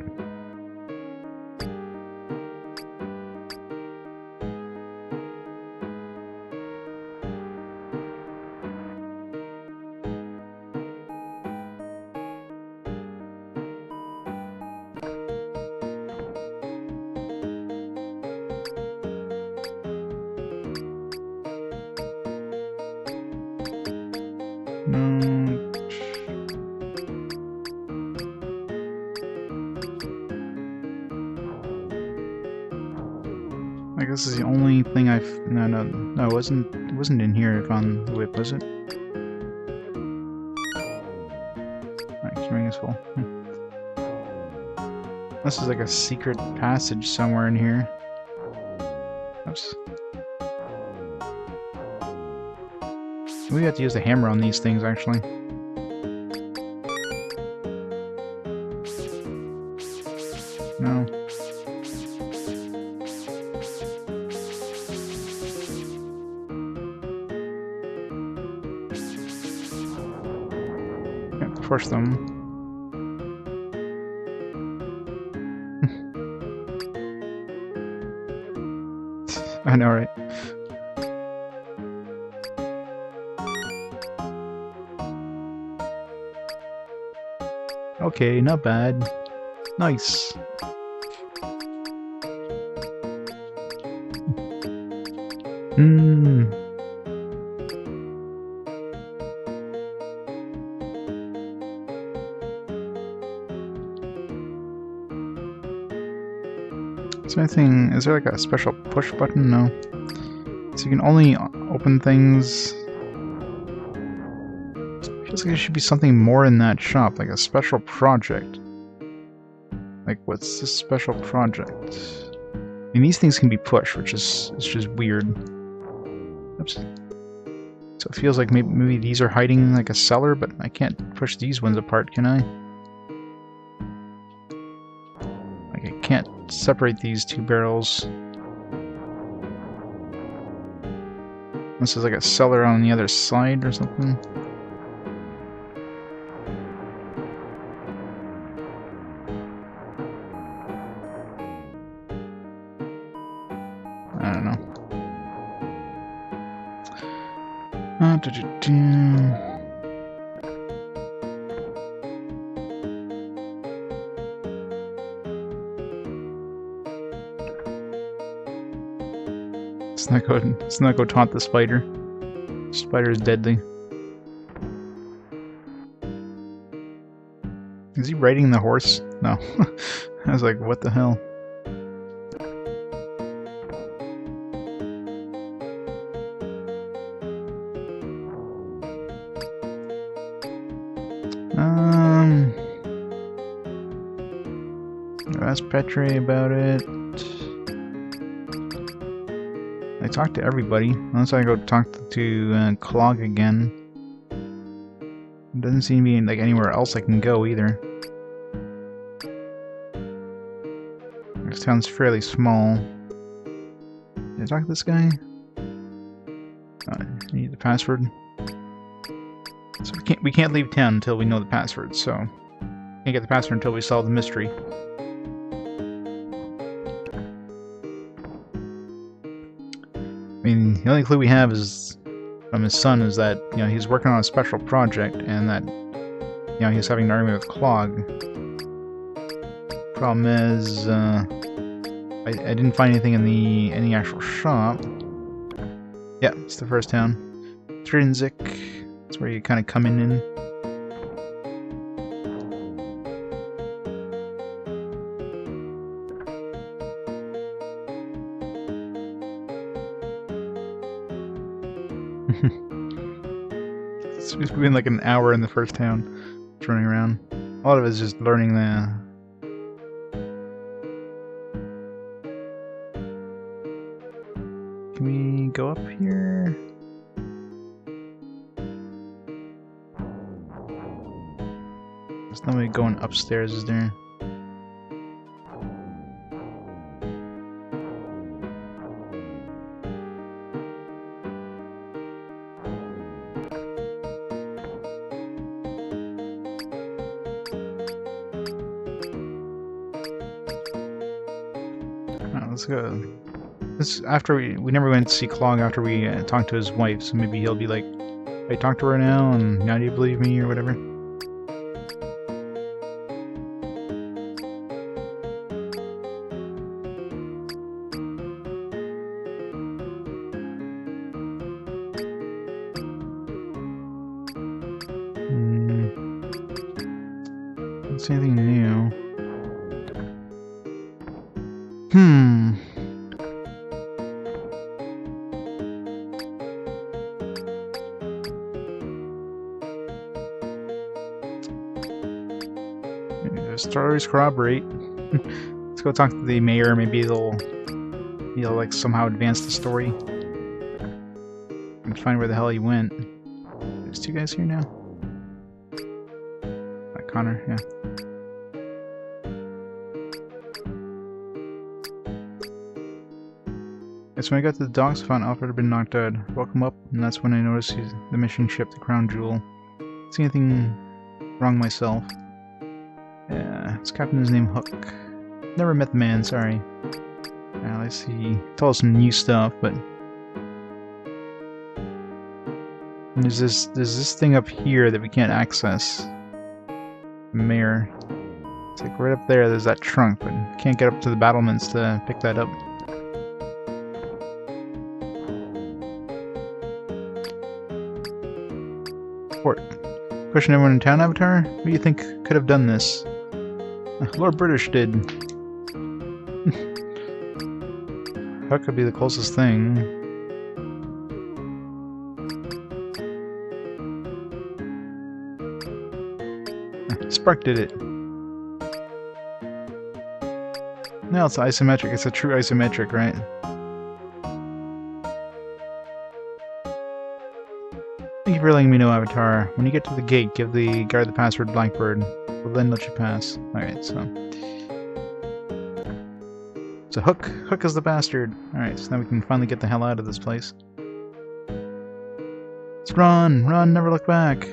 Speaker 1: I guess this is the only thing no, it wasn't in here. I found the whip, was it? Alright, ring is full. This is like a secret passage somewhere in here. Oops. We have to use the hammer on these things, actually. No. Can't push them. I know, right? Okay, not bad. Nice. Is there like a special push button? No. So you can only open things. Feels like there should be something more in that shop, like a special project. Like, what's this special project? I mean, these things can be pushed, which is just weird. Oops. So it feels like maybe these are hiding like a cellar, but I can't push these ones apart, can I? Like, I can't separate these two barrels. This is like a cellar on the other side or something. I don't know. Let's not go taunt the spider. The spider is deadly. Is he riding the horse? No. I was like, what the hell? Ask Petre about it. I talked to everybody, unless I go talk to Clog again. It doesn't seem to be like anywhere else I can go either. This town's fairly small. Did I talk to this guy? I need the password. So we can't leave town until we know the password. So can't get the password until we solve the mystery. I mean, the only clue we have is from his son is that, you know, he's working on a special project and that, you know, he's having an argument with Clog. Problem is, I didn't find anything in the actual shop. Yeah, it's the first town. Trinsic. That's where you kind of come in. It's been like an hour in the first town, just running around. A lot of it is just learning the... Can we go up here? There's nobody going upstairs, is there? Let's go. This after we never went to see Clog after we talked to his wife, so maybe he'll be like, I talked to her now, and now do you believe me, or whatever. Don't see anything new. The stories corroborate. Let's go talk to the mayor. Maybe he'll like somehow advance the story and find where the hell he went. There's two guys here now. Connor, yeah. That's when I got to the docks, found Alfred had been knocked out. Woke him up, and that's when I noticed the mission ship, the Crown Jewel. See anything wrong myself? Yeah, his captain is named Hook. Never met the man, sorry. Well, I see. He told us some new stuff, but there's this thing up here that we can't access. The mayor. It's like right up there. There's that trunk, but can't get up to the battlements to pick that up. Port. Question everyone in town, Avatar? Who do you think could have done this? Lord British did. That could be the closest thing. Spark did it. No, it's isometric. It's a true isometric, right? Thank you for letting me know, Avatar. When you get to the gate, give the guard the password Blackbird. We'll then let you pass. Alright, so Hook. Hook is the bastard. Alright, so now we can finally get the hell out of this place. Let's run! Run, never look back!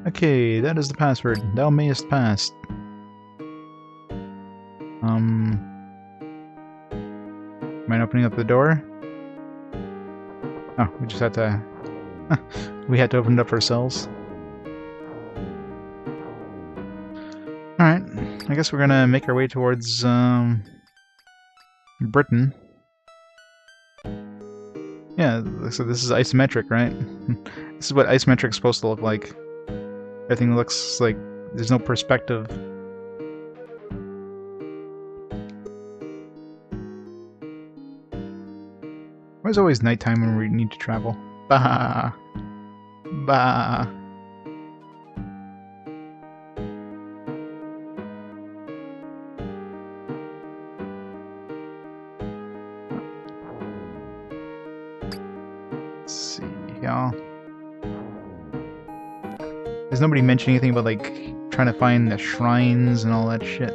Speaker 1: Okay, that is the password. Thou mayest pass. Mind opening up the door? Oh, we just had to... we had to open it up ourselves. Alright, I guess we're gonna make our way towards, Britain. Yeah, so this is isometric, right? This is what isometric is supposed to look like. Everything looks like there's no perspective. Why is it always nighttime when we need to travel? Bah! Bah! Let's see, y'all. There's nobody mentioning anything about, like, trying to find the shrines and all that shit.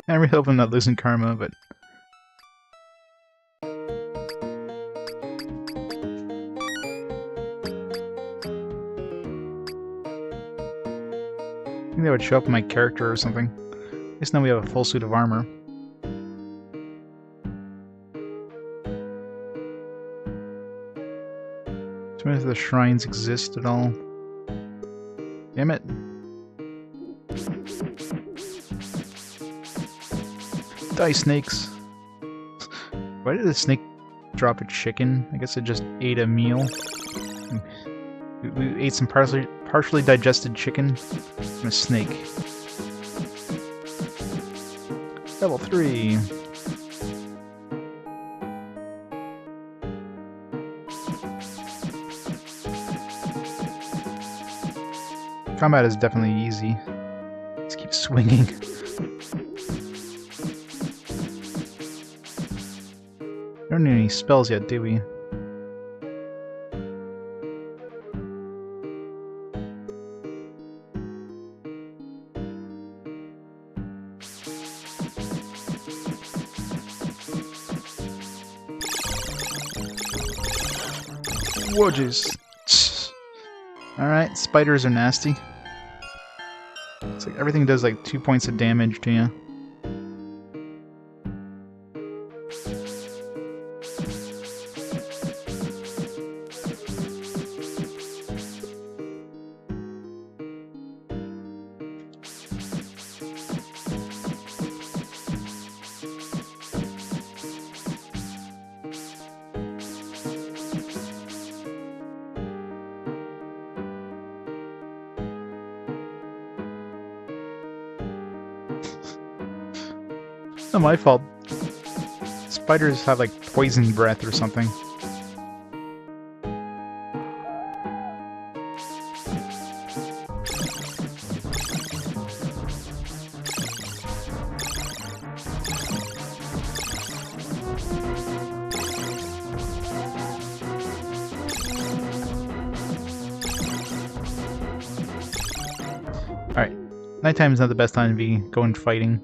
Speaker 1: I really hope I'm not losing karma, but... I think that would show up in my character or something. At least now we have a full suit of armor. So if the shrines exist at all. Damn it. Die, snakes! Why did the snake drop a chicken? I guess it just ate a meal. We ate some partially digested chicken from a snake. Level 3. Combat is definitely easy. Just keep swinging. We don't need any spells yet, do we? Whoa, jeez. Alright, spiders are nasty. It's like everything does like 2 points of damage to you. Not my fault. Spiders have like poison breath or something. Alright, nighttime is not the best time to be going fighting.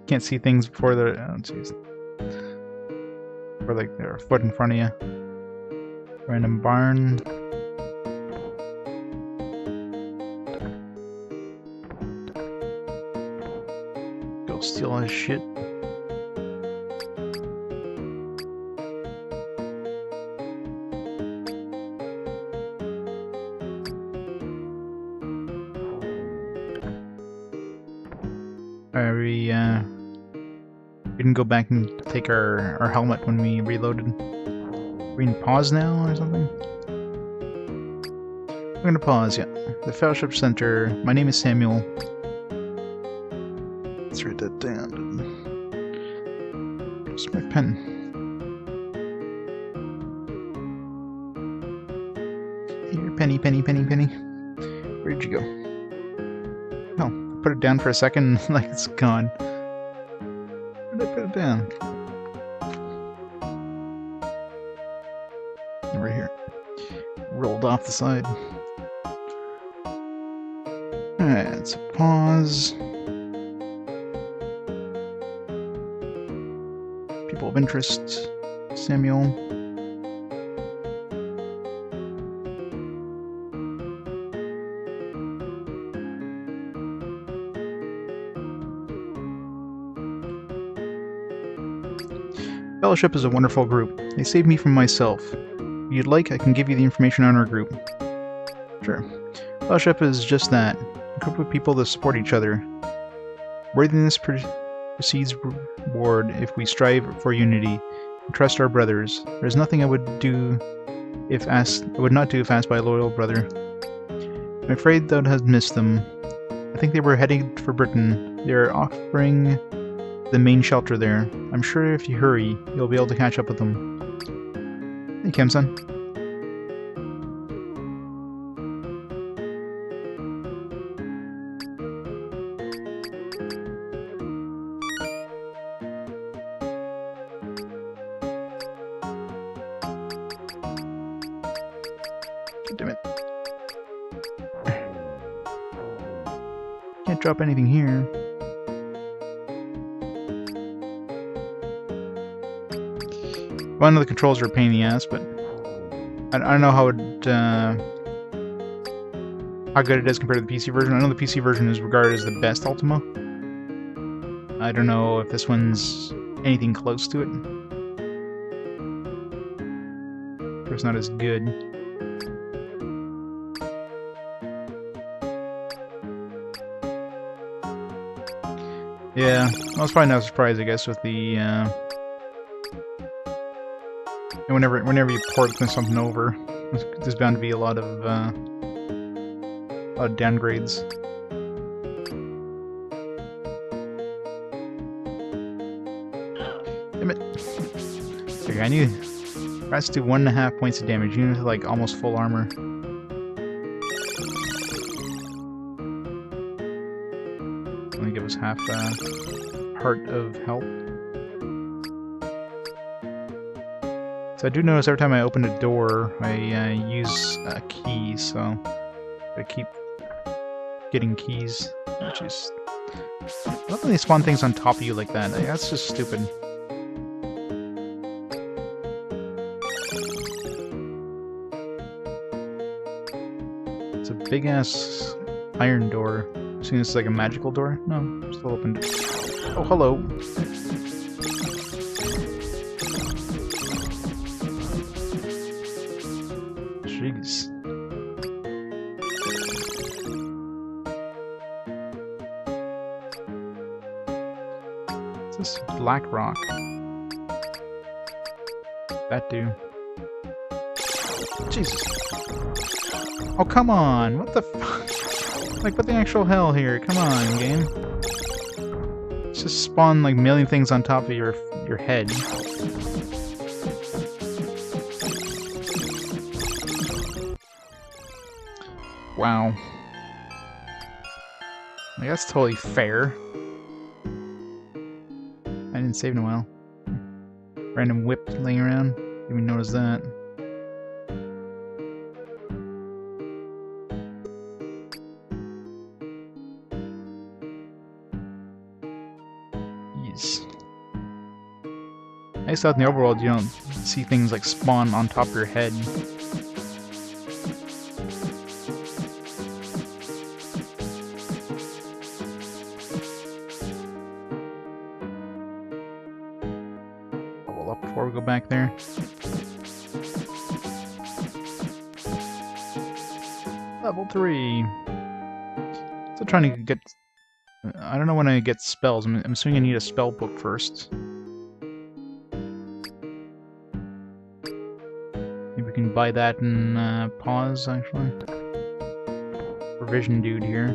Speaker 1: Can't see things before they're, oh jeez, or like they're a foot in front of you. Random barn. Go steal his shit. We didn't go back and take our helmet when we reloaded. We can pause now or something? We're gonna pause, yeah. The Fellowship Center. My name is Samuel. Let's write that down. Where's my pen? Here, penny, penny, penny, penny. Where'd you go? Oh, put it down for a second, like it's gone. Where'd I put it down? Right here. Rolled off the side. Alright, let's pause. People of interest. Samuel. Fellowship is a wonderful group. They saved me from myself. If you'd like, I can give you the information on our group. Sure. Fellowship is just that. A group of people that support each other. Worthiness precedes reward if we strive for unity and trust our brothers. There's nothing I would not do if asked by a loyal brother. I'm afraid thou hast missed them. I think they were heading for Britain. They are offering the main shelter there. I'm sure if you hurry, you'll be able to catch up with them. Hey, Kim-san. Damn it. Can't drop anything here. Well, I know the controls are a pain in the ass, but I don't know how good it is compared to the PC version. I know the PC version is regarded as the best Ultima. I don't know if this one's anything close to it. Or it's not as good. Yeah, well, it's probably not a surprise, I guess, with the whenever you port something over. There's bound to be a lot of downgrades. Damn it! Okay, I need rats do 1.5 points of damage, even with like almost full armor. Only give us half heart of health. So I do notice every time I open a door, I use a key, so I keep getting keys, which is... I love when they spawn things on top of you like that. That's just stupid. It's a big-ass iron door. Assuming this is like a magical door? No, still open. Oh, hello! Jeez. What's this black rock? That do. Jesus. Oh, come on! What the f- Like, what the actual hell here? Come on, game. Let's just spawn like a million things on top of your head. Wow. Like, that's totally fair. I didn't save in a while. Random whip laying around. Didn't even notice that. Jeez. I thought in the overworld you don't see things like spawn on top of your head. Before we go back there. Level 3. Still trying to get... I don't know when I get spells. I'm assuming I need a spell book first. Maybe we can buy that and pause, actually. Provision dude here.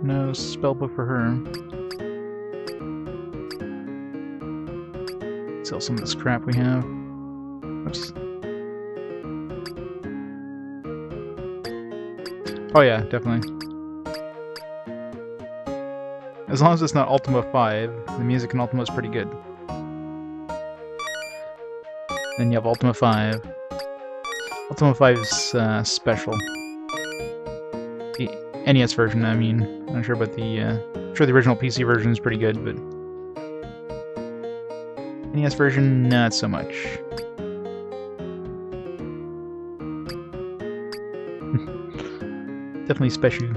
Speaker 1: No spellbook for her. Sell some of this crap we have. Oops. Oh yeah, definitely. As long as it's not Ultima 5, the music in Ultima is pretty good. Then you have Ultima 5. Ultima 5 is special. The NES version, I mean. I'm not sure about the... I'm sure the original PC version is pretty good, but... NES version, not so much. Definitely special.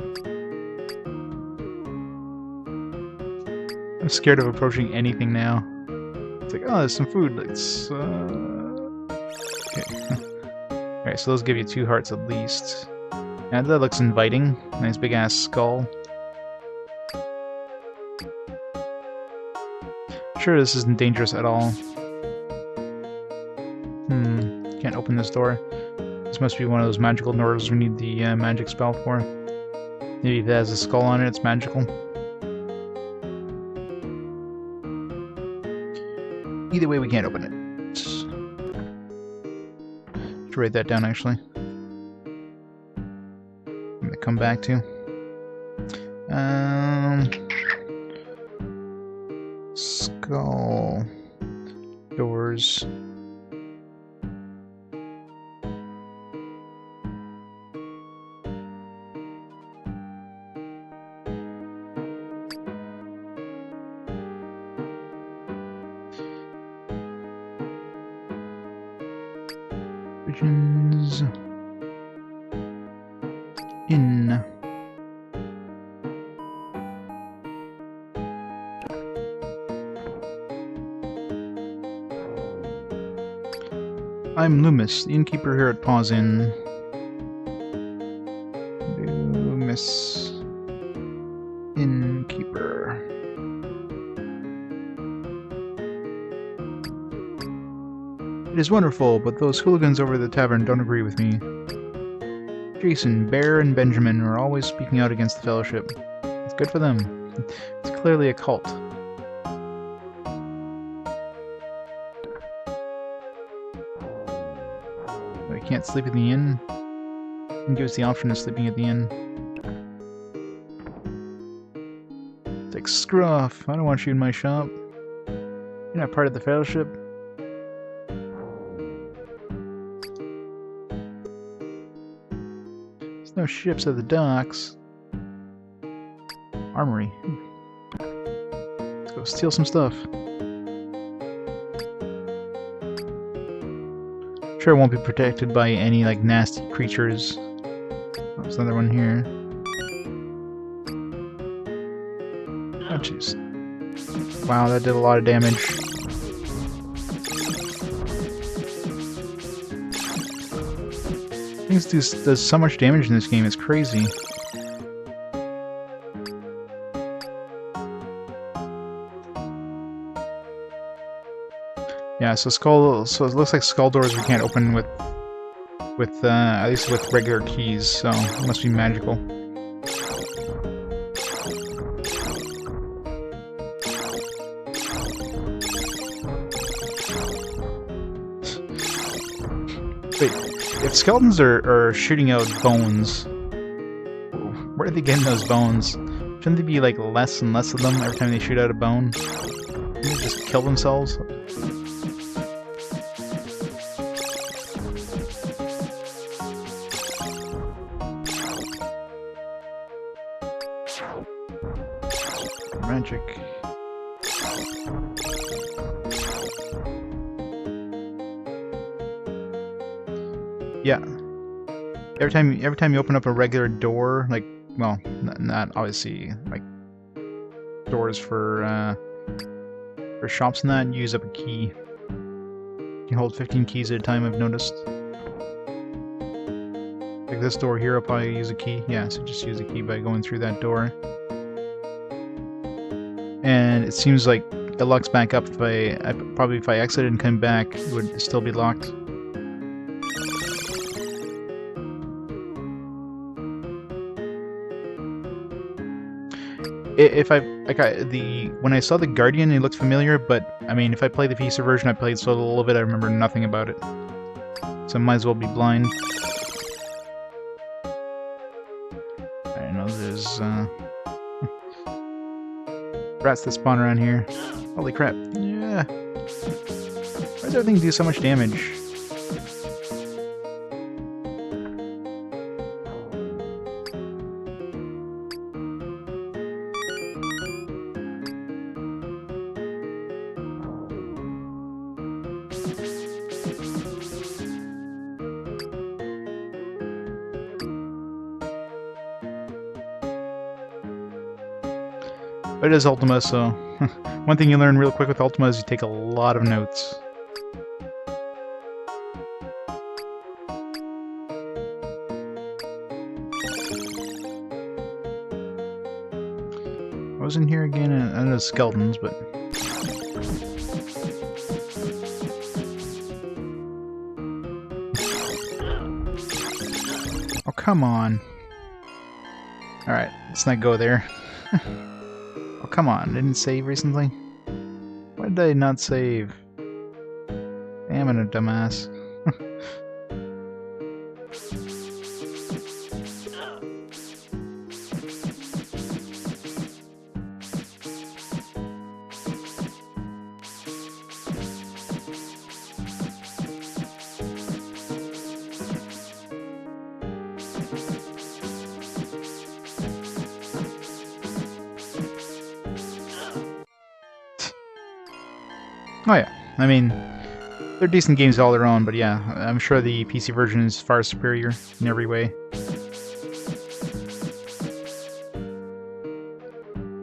Speaker 1: I'm scared of approaching anything now. It's like, oh, there's some food. Let's... Okay. Alright, so those give you 2 hearts at least. Yeah, that looks inviting. Nice big ass skull. Sure, this isn't dangerous at all. Can't open this door. This must be one of those magical doors we need the magic spell for. Maybe if it has a skull on it, it's magical. Either way, we can't open it. Should write that down, actually. I'm gonna come back to. Skull. Doors. Regions. In. I'm Loomis, the innkeeper here at Paws Inn. Loomis. Innkeeper. It is wonderful, but those hooligans over at the tavern don't agree with me. Jason, Bear, and Benjamin are always speaking out against the Fellowship. It's good for them. It's clearly a cult. I can't sleep in the inn. It gives us the option of sleeping at the inn. It's like, screw off. I don't want you in my shop. You're not part of the Fellowship. There's no ships at the docks. Armory. Let's go steal some stuff. Sure, it won't be protected by any like nasty creatures. There's another one here. Oh jeez! Wow, that did a lot of damage. Things does so much damage in this game. It's crazy. Yeah, so it looks like skull doors we can't open with at least with regular keys, so it must be magical. Wait, if skeletons are shooting out bones, where are they getting those bones? Shouldn't there be like less and less of them every time they shoot out a bone? Shouldn't they just kill themselves? Magic. Yeah. Every time you open up a regular door, like, well, not obviously like doors for shops and that, you use up a key. You can hold 15 keys at a time, I've noticed. Like this door here, I'll probably use a key. Yeah, so just use a key by going through that door. And it seems like it locks back up if if I exit and come back, it would still be locked. When I saw the Guardian, it looked familiar, but I mean, if I play the PC version, I played so little of it, I remember nothing about it. So I might as well be blind. I know there's rats that spawn around here. Holy crap! Yeah. Why does everything do so much damage? But it is Ultima, so one thing you learn real quick with Ultima is you take a lot of notes. I was in here again, and I know skeletons, but... Oh, come on. Alright, let's not go there. Oh, come on, I didn't save recently? Why did I not save? Damn it, a dumbass. Oh yeah, I mean, they're decent games all their own, but yeah, I'm sure the PC version is far superior in every way.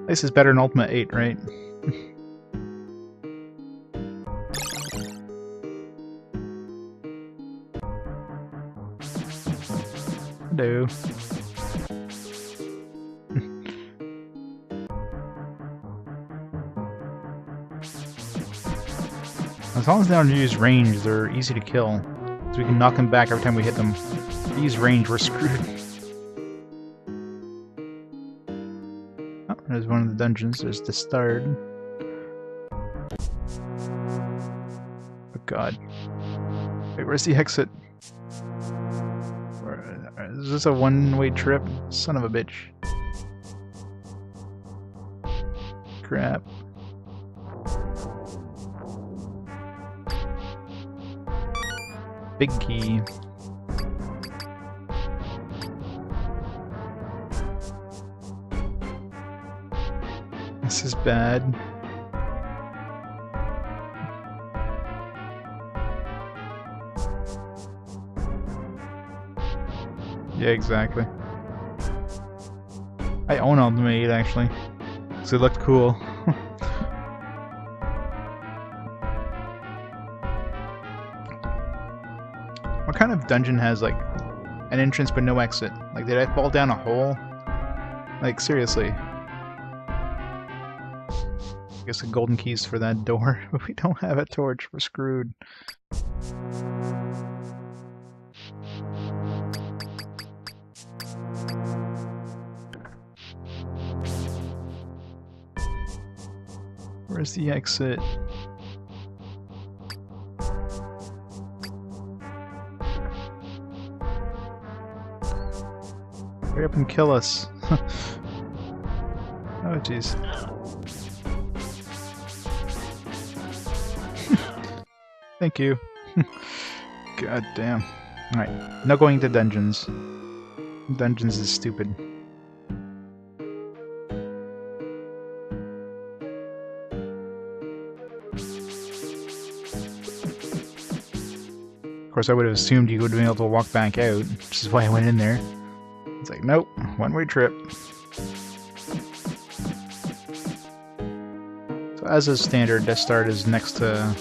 Speaker 1: This is better than Ultima 8, right? Hello. As long as they don't use range, they're easy to kill. So we can knock them back every time we hit them. If they use range, we're screwed. Oh, there's one of the dungeons. There's the start. Oh god. Wait, where's the exit? Is this a one-way trip? Son of a bitch. Crap. Big key. This is bad. Yeah, exactly. I own Ultima VIII actually, so it looked cool. What kind of dungeon has like an entrance but no exit? Like, did I fall down a hole? Like, seriously. I guess the golden keys for that door, but we don't have a torch. We're screwed. Where's the exit? Hurry up and kill us. Oh jeez. Thank you. God damn. Alright, no going to dungeons. Dungeons is stupid. Of course, I would have assumed you would have been able to walk back out, which is why I went in there. It's like, nope, one-way trip. So as is standard, Death Start is next to...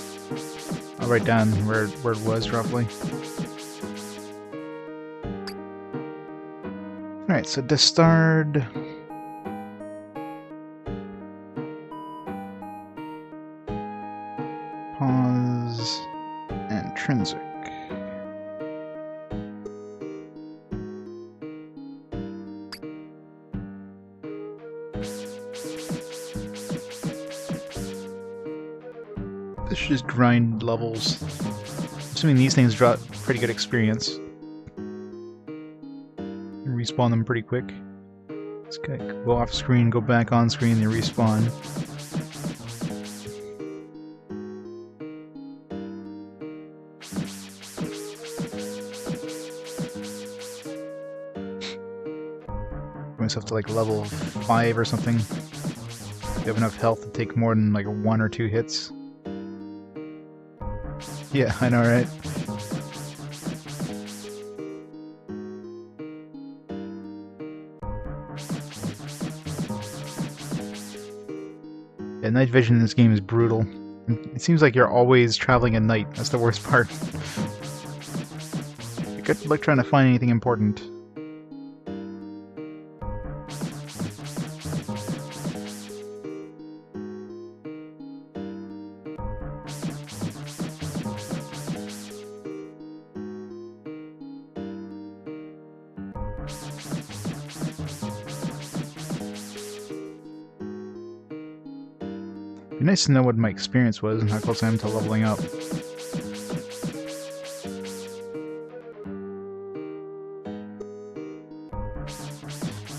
Speaker 1: I'll write down where it was, roughly. Alright, so Death Start... Pause... and Trinsic. This should just grind levels. Assuming these things drop pretty good experience. You respawn them pretty quick. Let's go off screen, go back on screen, they respawn. Myself to like level 5 or something. You have enough health to take more than like 1 or 2 hits. Yeah, I know, right? Yeah, night vision in this game is brutal. It seems like you're always traveling at night. That's the worst part. Good luck trying to find anything important. It'd be nice to know what my experience was and how close I am to leveling up.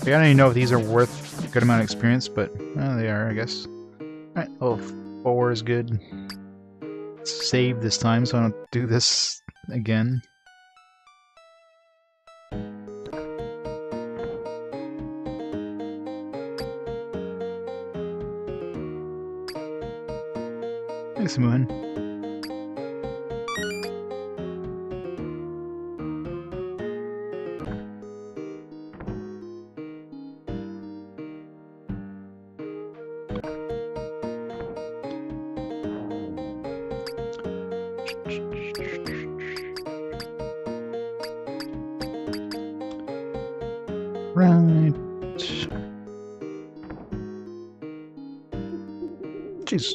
Speaker 1: I don't even know if these are worth a good amount of experience, but they are, I guess. Alright, level 4 is good. Let's save this time so I don't do this again. Thanks, Moon. Right. Jeez.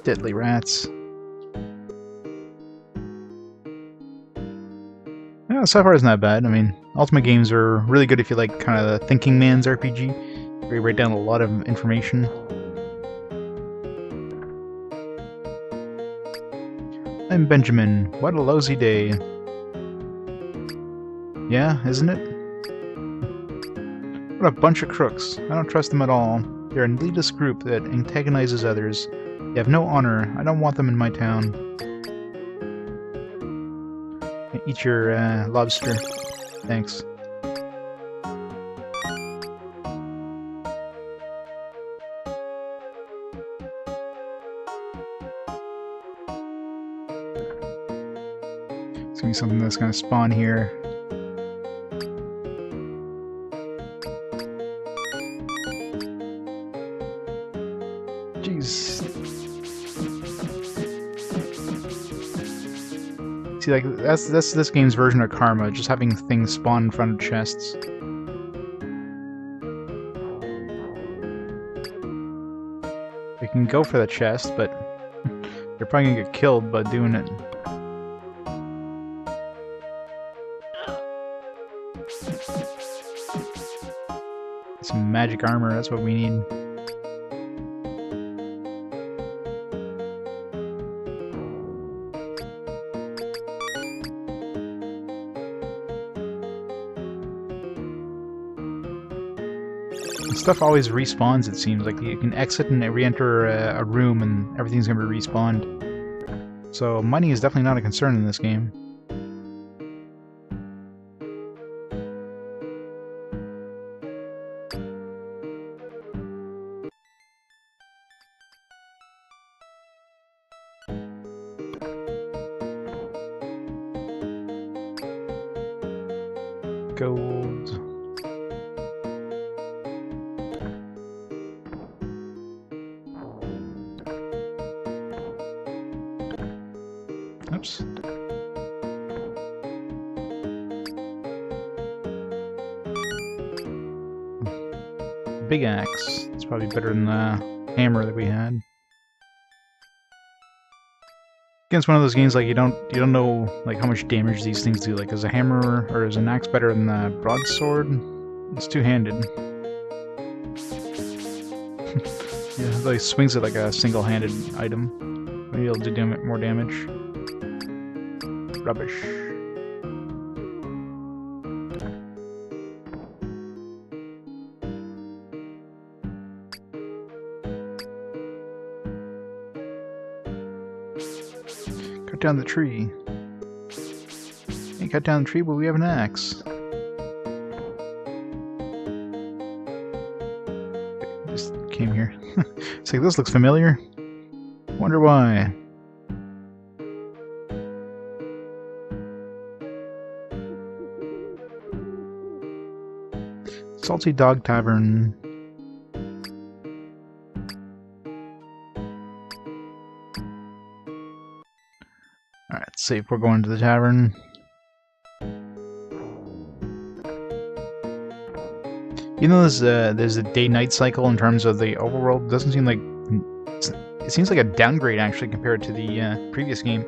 Speaker 1: Deadly rats. Yeah, so far isn't that bad. I mean, Ultima games are really good if you like kind of the thinking man's RPG, where you write down a lot of information. I'm Benjamin. What a lousy day. Yeah, isn't it? What a bunch of crooks. I don't trust them at all. They're an elitist group that antagonizes others. They have no honor. I don't want them in my town. Eat your lobster. Thanks. It's gonna be something that's gonna spawn here. Jeez. See, like that's this game's version of karma, just having things spawn in front of chests. They can go for the chest, but they're probably gonna get killed by doing it. Some magic armor, that's what we need. Stuff always respawns, it seems. Like you can exit and re-enter a room and everything's gonna be respawned. So mining is definitely not a concern in this game. Gold. Oops. Big axe. It's probably better than the hammer that we had. Again, it's one of those games like you don't know like how much damage these things do. Like, is a hammer or is an axe better than the broadsword? It's two-handed. Yeah, though he swings it like a single-handed item. Maybe it'll do more damage. Rubbish. Cut down the tree. Can't cut down the tree, but we have an axe. Just came here. It's like, this looks familiar. Wonder why. Salty Dog Tavern. Alright, let's see if we're going to the tavern. You know, there's a day-night cycle in terms of the overworld. It doesn't seem like... It seems like a downgrade, actually, compared to the previous game.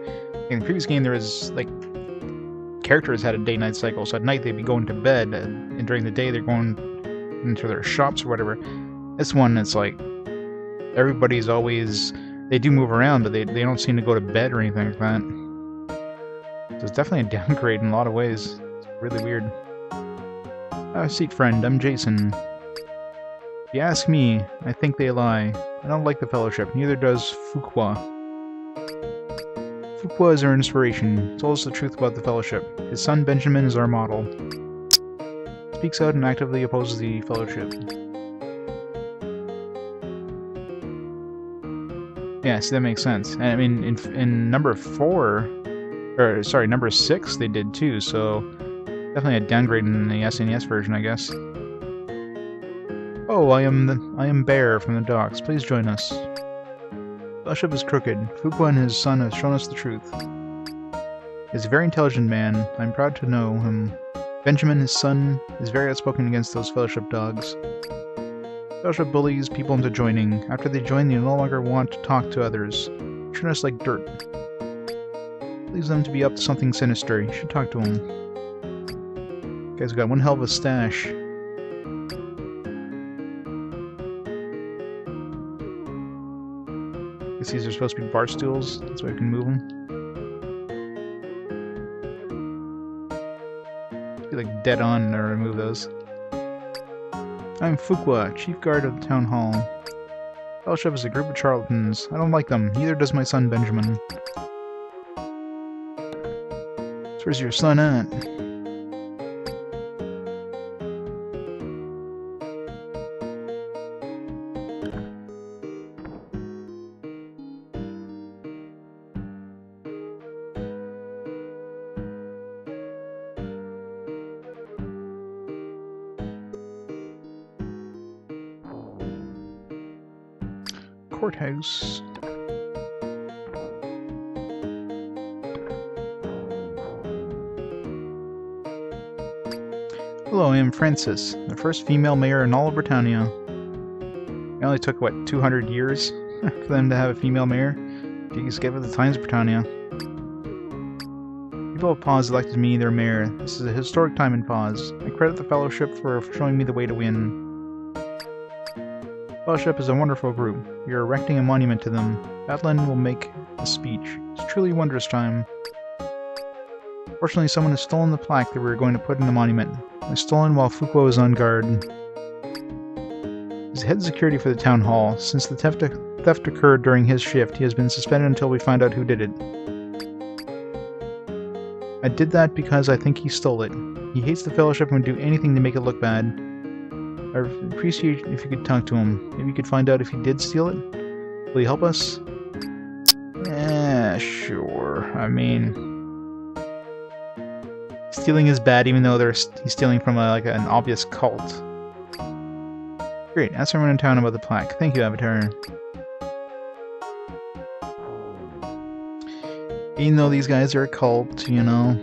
Speaker 1: In the previous game, there was, like... Characters had a day-night cycle, so at night they'd be going to bed, and during the day they're going into their shops or whatever. This one, it's like... Everybody's always... They do move around, but they don't seem to go to bed or anything like that. So it's definitely a downgrade in a lot of ways. It's really weird. Seat friend, I'm Jason. If you ask me, I think they lie. I don't like the Fellowship, neither does Fuqua. Fuqua is our inspiration, told us the truth about the Fellowship. His son Benjamin is our model. Speaks out and actively opposes the Fellowship. Yeah, see, that makes sense. And I mean, in number 6 they did too, so definitely a downgrade in the SNES version, I guess. Oh, I am Bear from the docks. Please join us. The Fellowship is crooked. Fuqua and his son have shown us the truth. He's a very intelligent man. I'm proud to know him. Benjamin, his son, is very outspoken against those Fellowship dogs. Fellowship bullies people into joining. After they join, they no longer want to talk to others. Treat us like dirt. Leaves them to be up to something sinister. You should talk to them. Guys, we got one hell of a stash. I guess these are supposed to be bar stools. That's why we can move them. Be like dead on to remove those. I'm Fuqua, Chief Guard of the Town Hall. Fellowship is a group of charlatans. I don't like them. Neither does my son Benjamin. So where's your son at? Courthouse. Hello, I am Francis, the first female mayor in all of Britannia. It only took, what, 200 years for them to have a female mayor? Jeez, give it the times, Britannia. People of Pause elected me their mayor. This is a historic time in Pause. I credit the Fellowship for showing me the way to win. Fellowship is a wonderful group. We are erecting a monument to them. Batlin will make a speech. It's truly a wondrous time. Fortunately, someone has stolen the plaque that we were going to put in the monument. It was stolen while Fuqua was on guard. He's head security for the town hall. Since the theft occurred during his shift, he has been suspended until we find out who did it. I did that because I think he stole it. He hates the Fellowship and would do anything to make it look bad. I appreciate if you could talk to him. Maybe you could find out if he did steal it? Will you help us? Yeah, sure. I mean... stealing is bad even though he's stealing from an obvious cult. Great, ask everyone in town about the plaque. Thank you, Avatar. Even though these guys are a cult, you know,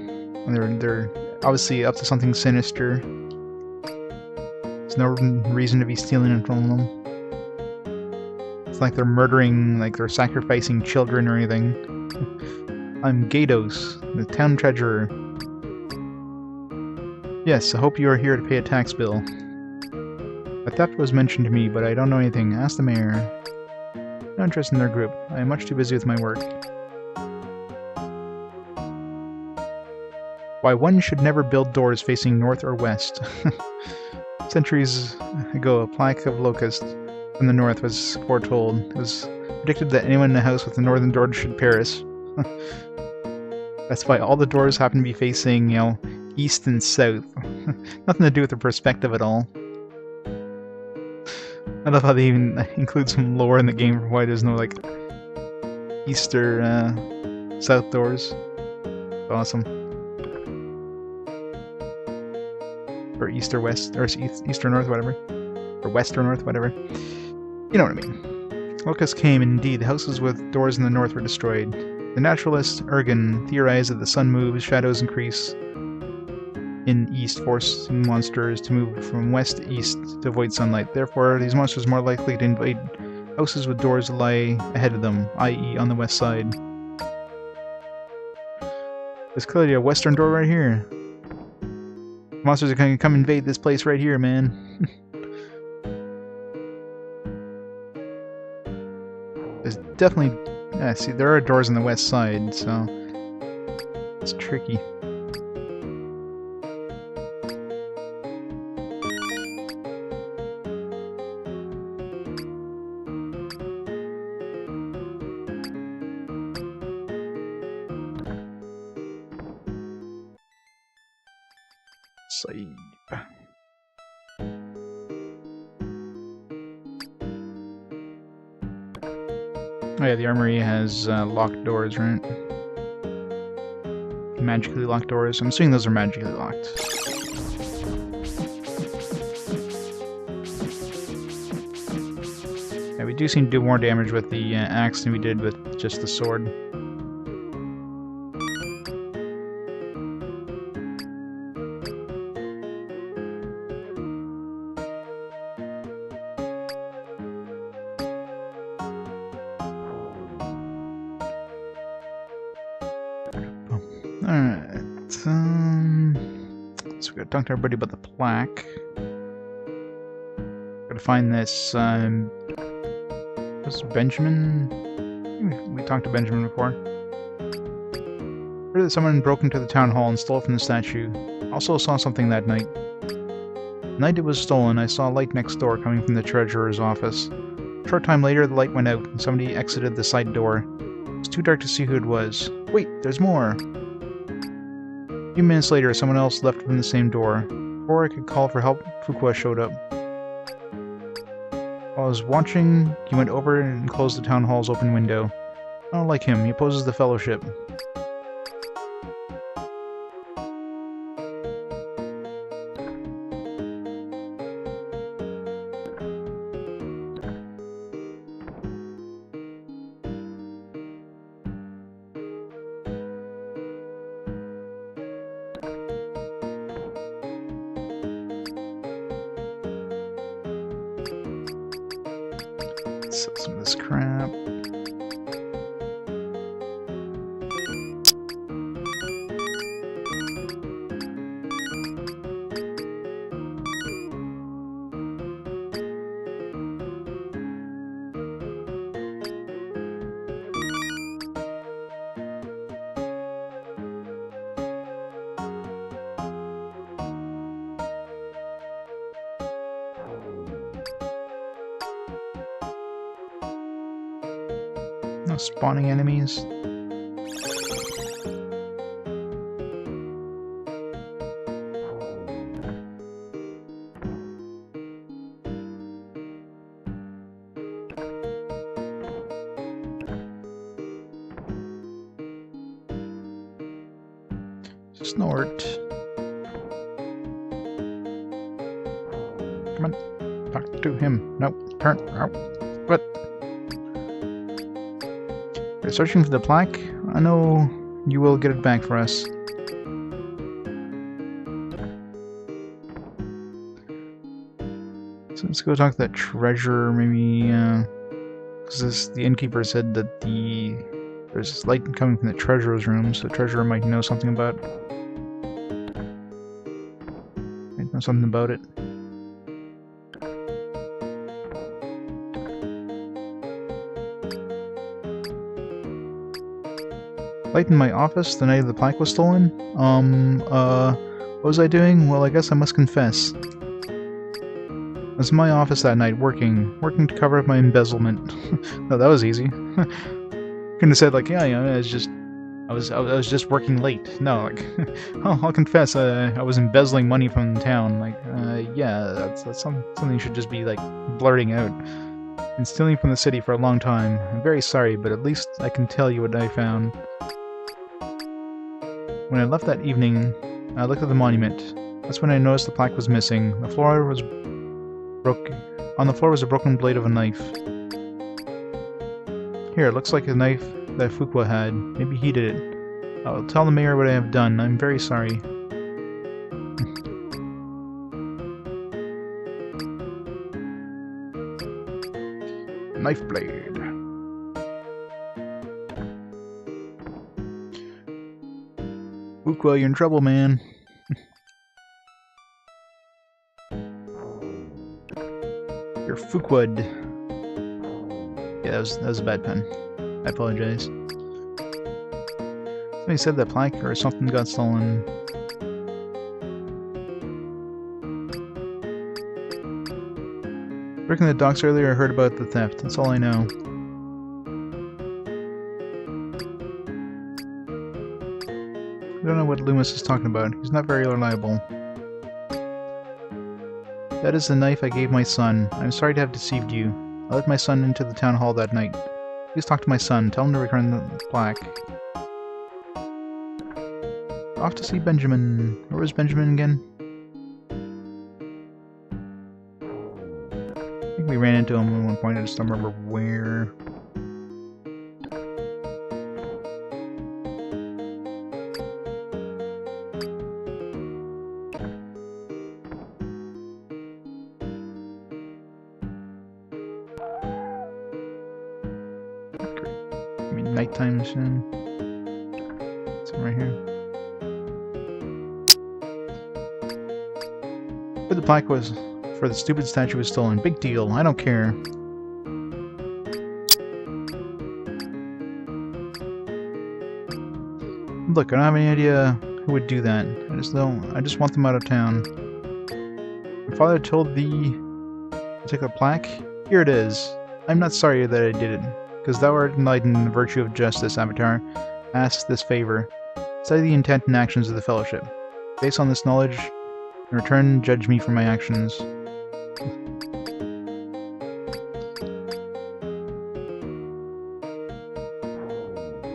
Speaker 1: they're obviously up to something sinister. There's no reason to be stealing it from them. It's like they're murdering, like they're sacrificing children or anything. I'm Gatos, the town treasurer. Yes, I hope you are here to pay a tax bill. A theft was mentioned to me, but I don't know anything. Ask the mayor. No interest in their group. I am much too busy with my work. Why one should never build doors facing north or west. Centuries ago, a plaque of locust from the north was foretold. It was predicted that anyone in a house with a northern door should perish. That's why all the doors happen to be facing, you know, east and south. Nothing to do with the perspective at all. I love how they even include some lore in the game for why there's no, like, east or south doors. It's awesome. Or east or west, or east or north, whatever. Or west or north, whatever. You know what I mean. Locusts came, and indeed, the houses with doors in the north were destroyed. The naturalist, Ergen, theorized that the sun moves, shadows increase in east, forcing monsters to move from west to east to avoid sunlight. Therefore, these monsters are more likely to invade houses with doors that lie ahead of them, i.e. on the west side. There's clearly a western door right here. Monsters are going to come invade this place right here, man. There's definitely... yeah, see, there are doors on the west side, so... it's tricky. Save. Oh yeah, the armory has locked doors, right? Magically locked doors. I'm assuming those are magically locked. Yeah, we do seem to do more damage with the axe than we did with just the sword. Alright, so we gotta talk to everybody about the plaque. Gotta find this, this Benjamin? We talked to Benjamin before. Heard that someone broke into the town hall and stole from the statue. Also saw something that night. The night it was stolen, I saw a light next door coming from the treasurer's office. A short time later, the light went out, and somebody exited the side door. It was too dark to see who it was. Wait, there's more! A few minutes later, someone else left from the same door. Before I could call for help, Fuqua showed up. While I was watching, he went over and closed the town hall's open window. I don't like him, he opposes the fellowship. Sell some of this crap. No spawning enemies. Snort. Come on. Talk to him. No. Turn. Oh. What? We're searching for the plaque. I know you will get it back for us. So let's go talk to that treasurer, maybe, because the innkeeper said that there's this light coming from the treasurer's room, so the treasurer might know something about it. Might know something about it. Light in my office the night the plaque was stolen? What was I doing? Well, I guess I must confess. I was in my office that night, working to cover up my embezzlement. No, that was easy. Couldn't have said like, yeah, I was just working late. No, like, oh, I'll confess, I was embezzling money from the town. Like, yeah, that's something you should just be like blurting out. Been stealing from the city for a long time. I'm very sorry, but at least I can tell you what I found. When I left that evening, I looked at the monument. That's when I noticed the plaque was missing. On the floor was a broken blade of a knife. Here, it looks like a knife that Fuqua had. Maybe he did it. I'll tell the mayor what I have done. I'm very sorry. Knife blade. Fuqua, you're in trouble, man. You're Fuqua. Yeah, that was a bad pun. I apologize. Somebody said that plaque or something got stolen. Working the docks earlier, I heard about the theft. That's all I know. I don't know what Loomis is talking about. He's not very reliable. That is the knife I gave my son. I'm sorry to have deceived you. I let my son into the town hall that night. Please talk to my son. Tell him to return the plaque. Off to see Benjamin. Where was Benjamin again? I think we ran into him at one point. I just don't remember where. Nighttime soon. It's right here. But the plaque was for the stupid statue was stolen. Big deal. I don't care. Look, I don't have any idea who would do that. I just want them out of town. My father told thee to take the plaque. Here it is. I'm not sorry that I did it, because thou art enlightened in the virtue of justice, Avatar. Ask this favor. Study the intent and actions of the Fellowship. Based on this knowledge, in return, judge me for my actions.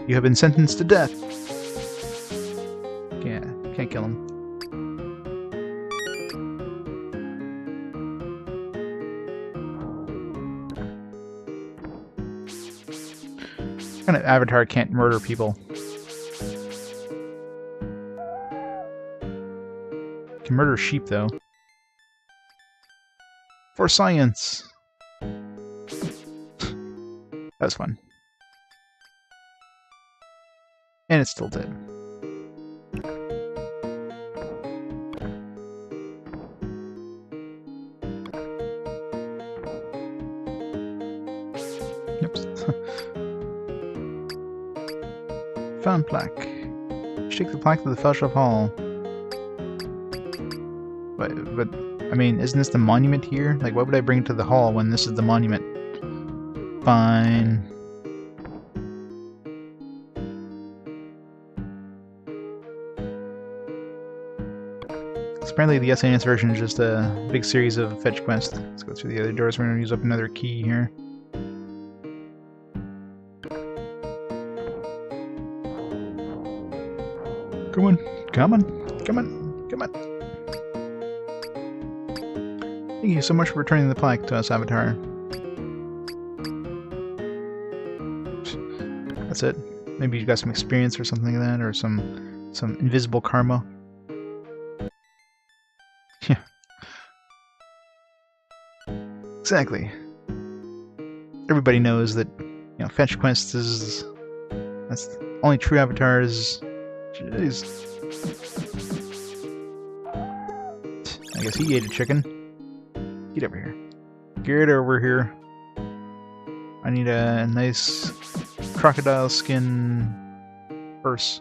Speaker 1: You have been sentenced to death. Yeah, can't kill him. What kind of avatar can't murder people? Can murder sheep, though. For science! That was fun. And it's still dead. Found plaque. Take the plaque to the Fellowship Hall. But, I mean, isn't this the monument here? Like, why would I bring it to the hall when this is the monument? Fine. Apparently the SNES version is just a big series of fetch quests. Let's go through the other doors. We're going to use up another key here. Come on, come on, come on, come on. Thank you so much for returning the plaque to us, Avatar. That's it. Maybe you got some experience or something like that, or some invisible karma. Yeah. Exactly. Everybody knows that, you know, fetch quests is... that's the only true avatars. Jeez. I guess he ate a chicken. Get over here. Get over here. I need a nice crocodile skin purse.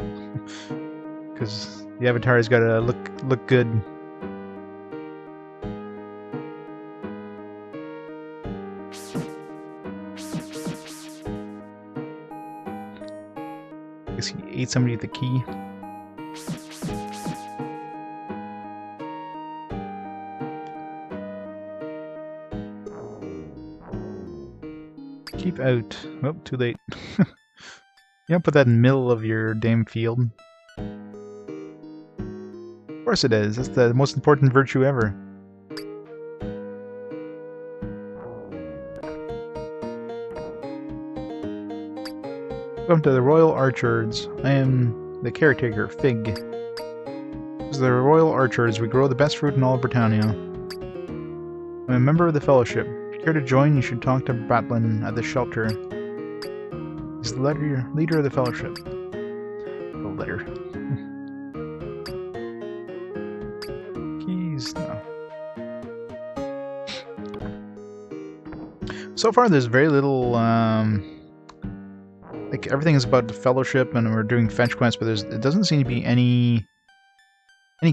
Speaker 1: Because the avatar's gotta look good. I guess he ate somebody with the key. Keep out. Oh, too late. You don't put that in the middle of your damn field. Of course it is. That's the most important virtue ever. Welcome to the Royal Orchards. I am the caretaker, Fig. As the Royal Orchards, we grow the best fruit in all of Britannia. I'm a member of the Fellowship. If you care to join, you should talk to Bratlin at the shelter. He's the leader of the Fellowship. The letter. Keys, no. So far, there's very little, like, everything is about the Fellowship, and we're doing fetch quests, but it doesn't seem to be any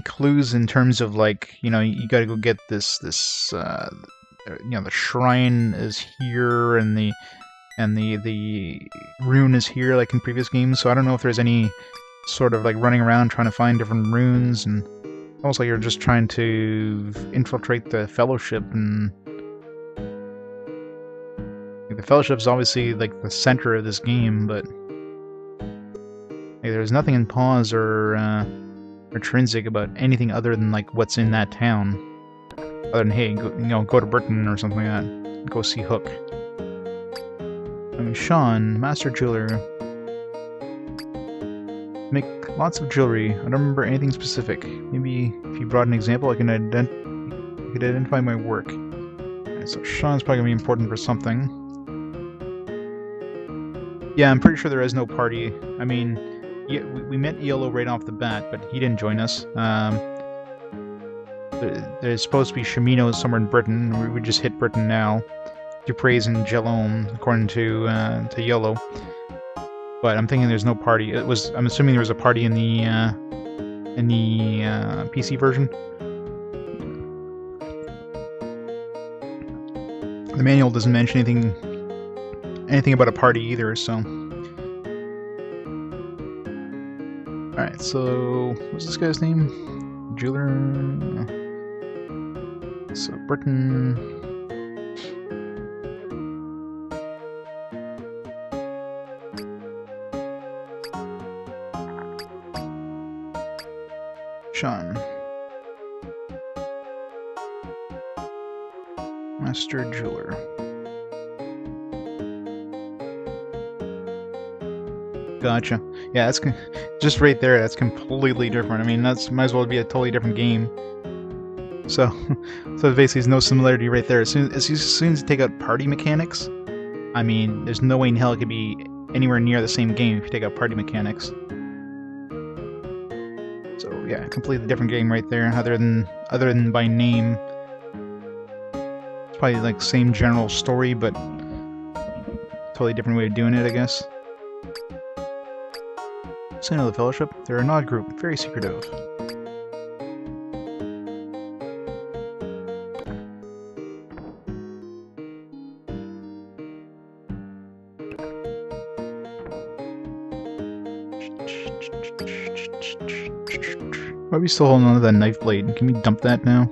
Speaker 1: clues in terms of, like, you know, you gotta go get this, you know, the shrine is here, and the rune is here, like in previous games, so I don't know if there's any sort of, like, running around trying to find different runes, and almost like you're just trying to infiltrate the Fellowship, and the Fellowship's obviously, like, the center of this game, but like, there's nothing in pause or Trinsic about anything other than, like, what's in that town. Other than, hey, go to Britain or something like that. Go see Hook. I'm Sean, Master Jeweler. Make lots of jewelry. I don't remember anything specific. Maybe if you brought an example, I can identify my work. Okay, so Sean's probably gonna be important for something. Yeah, I'm pretty sure there is no party. I mean, yeah, we met ELO right off the bat, but he didn't join us. There's supposed to be Shimino somewhere in Britain. We just hit Britain now. Dupre's in Gelome, according to Yellow. But I'm thinking there's no party. I'm assuming there was a party in the PC version. The manual doesn't mention anything about a party either, so. Alright, so what's this guy's name? Jeweler. So Britain. Sean. Master Jeweler. Gotcha. Yeah, that's just right there. That's completely different. I mean, that's might as well be a totally different game. So, so basically, there's no similarity right there. As soon as you take out party mechanics, I mean, there's no way in hell it could be anywhere near the same game if you take out party mechanics. So yeah, completely different game right there. Other than by name, it's probably like same general story, but totally different way of doing it, I guess. Sign of the Fellowship. They're an odd group, very secretive. Why are we still holding on to that knife blade? Can we dump that now?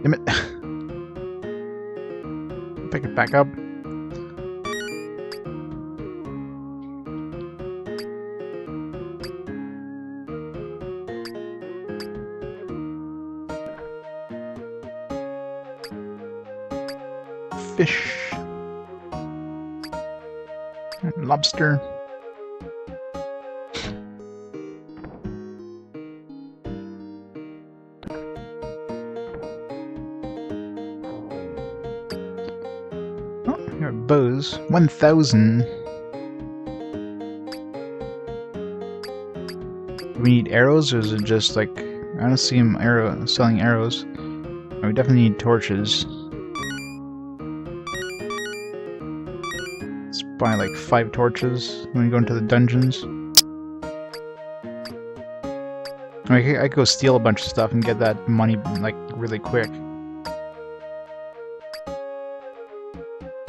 Speaker 1: Damn it. Pick it back up. Fish. Lobster. Oh, here are bows. 1,000. Do we need arrows, or is it just like... I don't see him selling arrows. Oh, we definitely need torches. Let's buy like 5 torches when we go into the dungeons. I could go steal a bunch of stuff and get that money like really quick.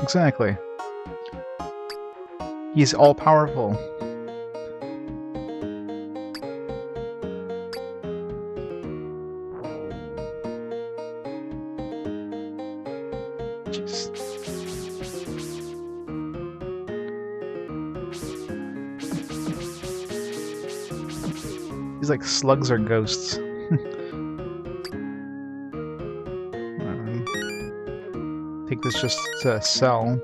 Speaker 1: Exactly. He's all powerful. Jeez. He's like slugs or ghosts. Take this just to sell.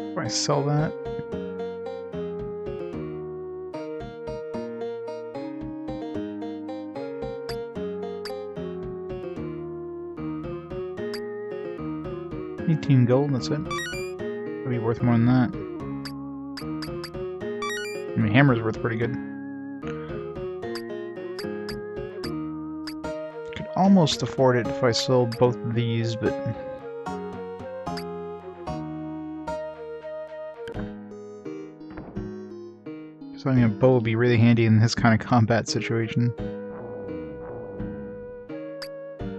Speaker 1: Before I sell that. $18 gold, that's it. It'll be worth more than that. I mean, hammer's worth pretty good. Could almost afford it if I sold both of these, but... So I mean, a bow would be really handy in this kind of combat situation.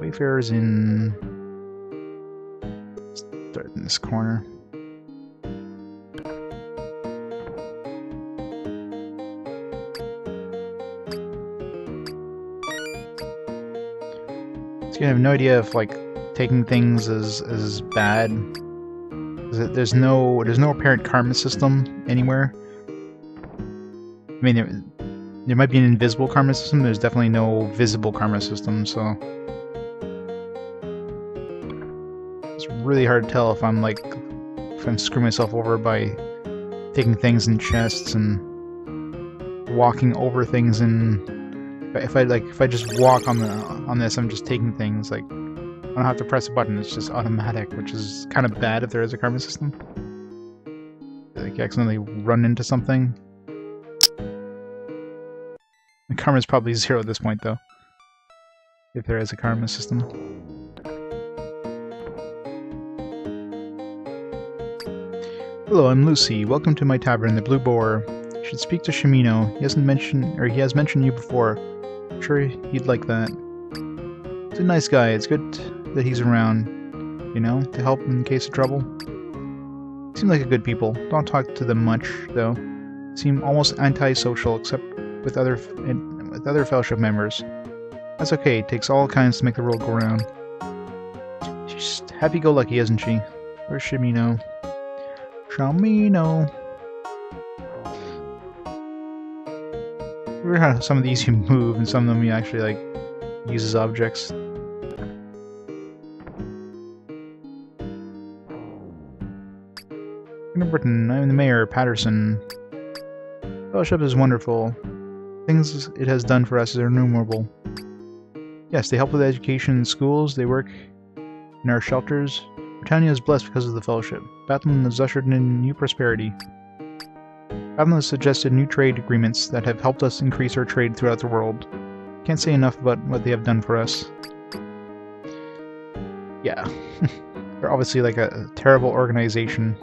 Speaker 1: Wayfarer's in... Start in this corner. I have no idea if like taking things is bad. There's no apparent karma system anywhere. I mean, there might be an invisible karma system. There's definitely no visible karma system. So it's really hard to tell if I'm screwing myself over by taking things in chests and walking over things in If I just walk on this, I'm just taking things. Like, I don't have to press a button. It's just automatic, which is kind of bad if there is a karma system. Like, you accidentally run into something. The karma is probably 0 at this point, though. If there is a karma system. Hello, I'm Lucy. Welcome to my tavern, the Blue Boar. You should speak to Shimino. He has mentioned you before. I'm sure he'd like that. He's a nice guy. It's good that he's around, you know, to help in case of trouble. Seem like a good people. Don't talk to them much, though. Seem almost antisocial, except with other fellowship members. That's okay. It takes all kinds to make the world go round. She's happy-go-lucky, isn't she? Where's Shimino? Shimino. Remember how some of these you move, and some of them you actually like use as objects. Britain, I'm the mayor, Patterson. Fellowship is wonderful. Things it has done for us are innumerable. Yes, they help with education in schools, they work in our shelters. Britannia is blessed because of the Fellowship. Battleman has ushered in new prosperity. Battleman has suggested new trade agreements that have helped us increase our trade throughout the world. Can't say enough about what they have done for us. Yeah. They're obviously like a terrible organization.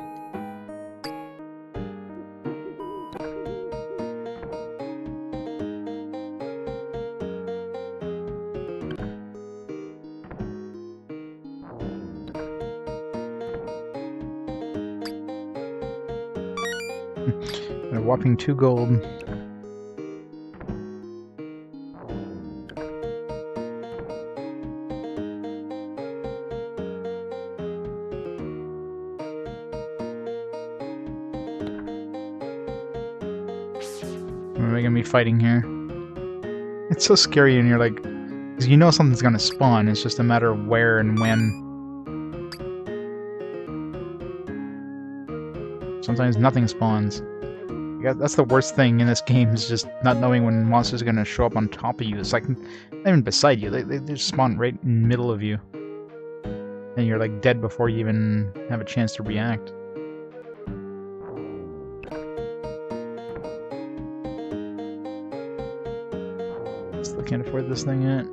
Speaker 1: A whopping 2 gold. What am I gonna be fighting here? It's so scary and you're like, because you know something's gonna spawn, it's just a matter of where and when. Sometimes nothing spawns. Yeah, that's the worst thing in this game, is just not knowing when monsters are gonna show up on top of you. It's like, not even beside you, they just spawn right in the middle of you. And you're like dead before you even have a chance to react. Still can't afford this thing yet.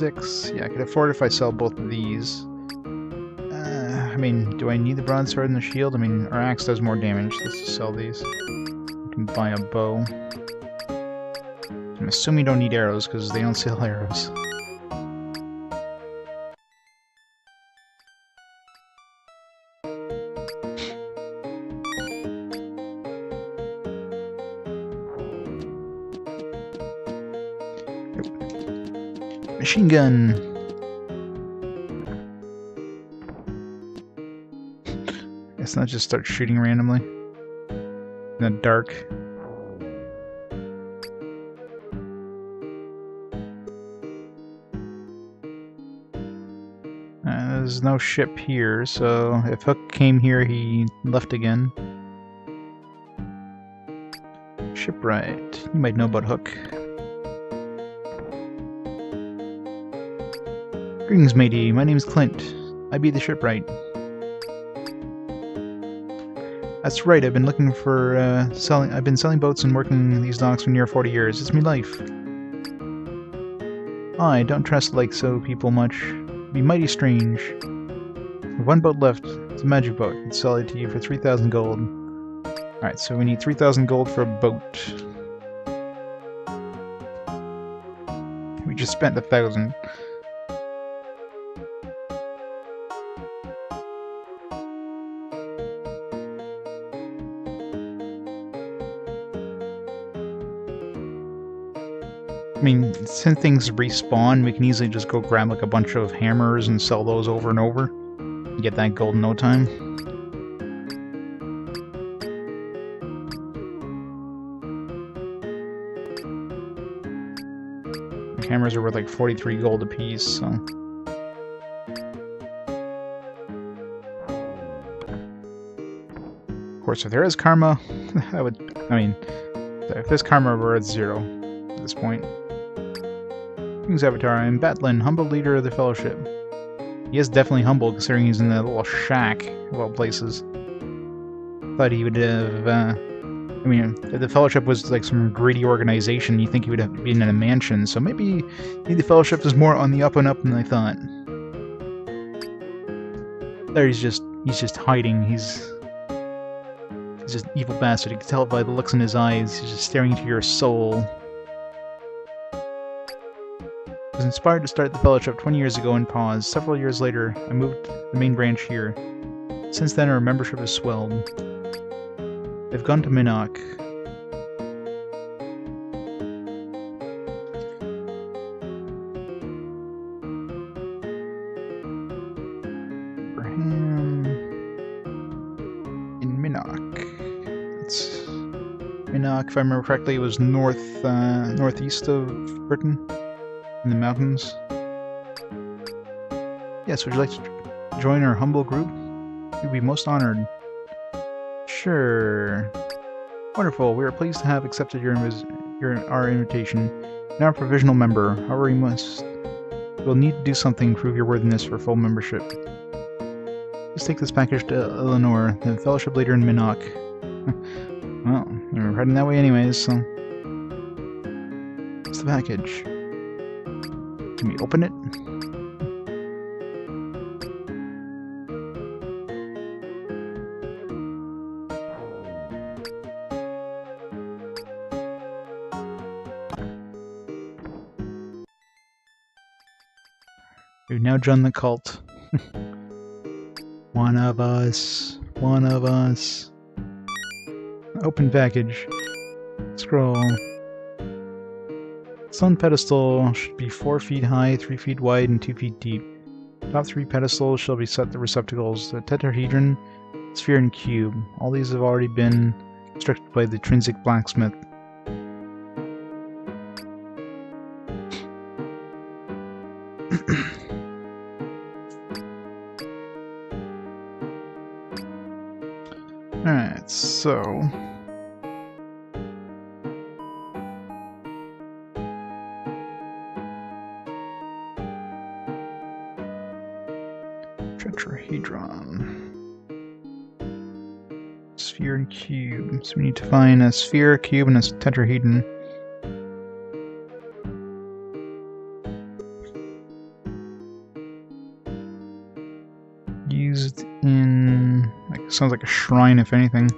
Speaker 1: Yeah, I could afford it if I sell both of these. I mean, do I need the broadsword and the shield? I mean, our axe does more damage. Let's just sell these. I can buy a bow. I'm assuming you don't need arrows, because they don't sell arrows. Machine gun! Let's not just start shooting randomly. In the dark. There's no ship here, so if Hook came here, he left again. Shipwright. You might know about Hook. Greetings, matey. My name's Clint. I be the shipwright. That's right. I've been looking for I've been selling boats and working these docks for near 40 years. It's me life. I don't trust like so people much. It'd be mighty strange. With one boat left. It's a magic boat. I'd sell it to you for 3,000 gold. All right, so we need 3,000 gold for a boat. We just spent 1,000. I mean, since things respawn, we can easily just go grab like a bunch of hammers and sell those over and over. And get that gold in no time. The hammers are worth like 43 gold apiece, so... course, if there is karma, if this karma were at 0 at this point. King's Avatar, I am Batlin, humble leader of the Fellowship. He is definitely humble, considering he's in that little shack of all places. Thought he would have, if the Fellowship was like some greedy organization, you think he would have been in a mansion, so maybe the Fellowship is more on the up and up than I thought. There he's just hiding, he's just an evil bastard, you can tell by the looks in his eyes, he's just staring into your soul. I was inspired to start the Fellowship 20 years ago and paused. Several years later, I moved the main branch here. Since then, our membership has swelled. They've gone to Minnock. Abraham in Minnock. That's Minnock, if I remember correctly, it was northeast of Britain. In the mountains. Yes, would you like to join our humble group? We'd be most honored. Sure. Wonderful. We are pleased to have accepted our invitation. Now a provisional member. However, you'll need to do something to prove your worthiness for full membership. Please take this package to Eleanor, the Fellowship leader in Minnock. Well, we're heading that way anyways, so... What's the package? Can we open it? We've now joined the cult. One of us. One of us. Open package. Scroll. Stone pedestal should be 4 feet high, 3 feet wide, and 2 feet deep. Top 3 pedestals shall be set the receptacles: the tetrahedron, sphere, and cube. All these have already been constructed by the Trinsic blacksmith. Alright, so... Tetrahedron. Sphere and cube. So we need to find a sphere, a cube, and a tetrahedron. Used in... sounds like a shrine, if anything.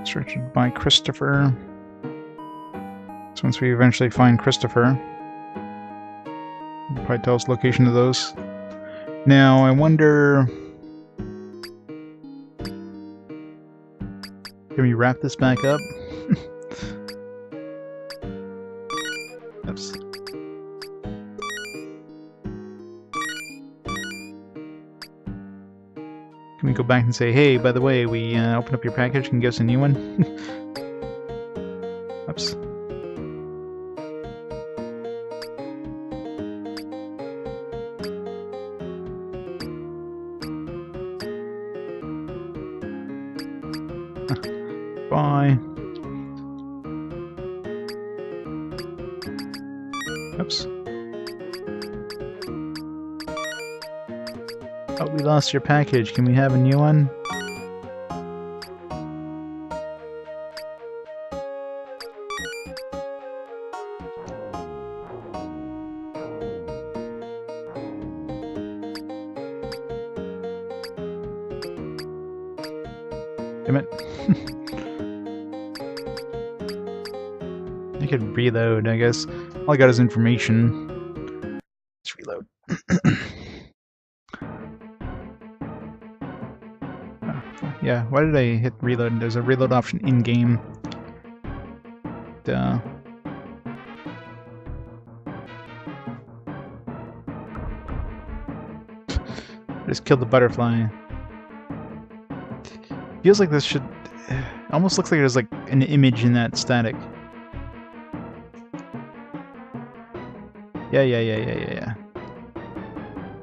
Speaker 1: Searched by Christopher. So once we eventually find Christopher, he'll probably tell us the location of those. Now, I wonder... Can we wrap this back up? Oops. Can we go back and say, hey, by the way, we opened up your package, can you give us a new one? Oops. Bye. Oops. Oh, we lost your package. Can we have a new one? Damn it. I could reload, I guess. All I got is information. Let's reload. Yeah, why did I hit reload? There's a reload option in-game. Duh. I just killed the butterfly. Feels like this should... almost looks like there's like an image in that static. Yeah.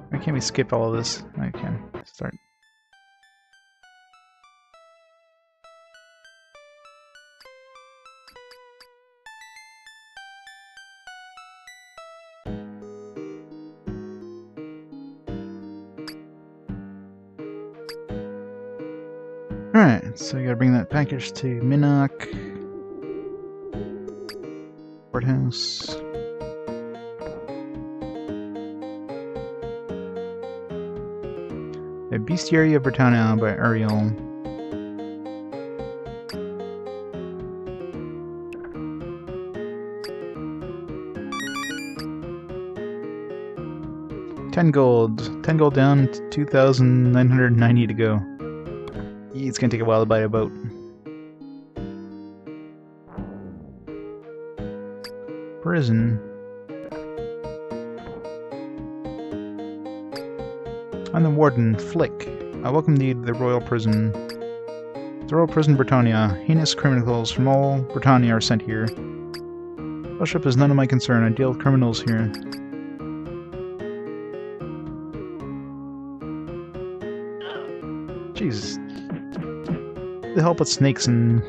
Speaker 1: Why can't we skip all of this? I can. Start. Alright, so you gotta bring that package to Minnock. Courthouse. The Bestiary of Britannia by Ariel. $10 gold. 10 gold down, 2,990 to go. It's gonna take a while to buy a boat. Prison. I'm the warden, Flick. I welcome thee to the royal prison. The royal prison, Britannia. Heinous criminals from all Britannia are sent here. Fellowship is none of my concern. I deal with criminals here. Jesus. The help with snakes and...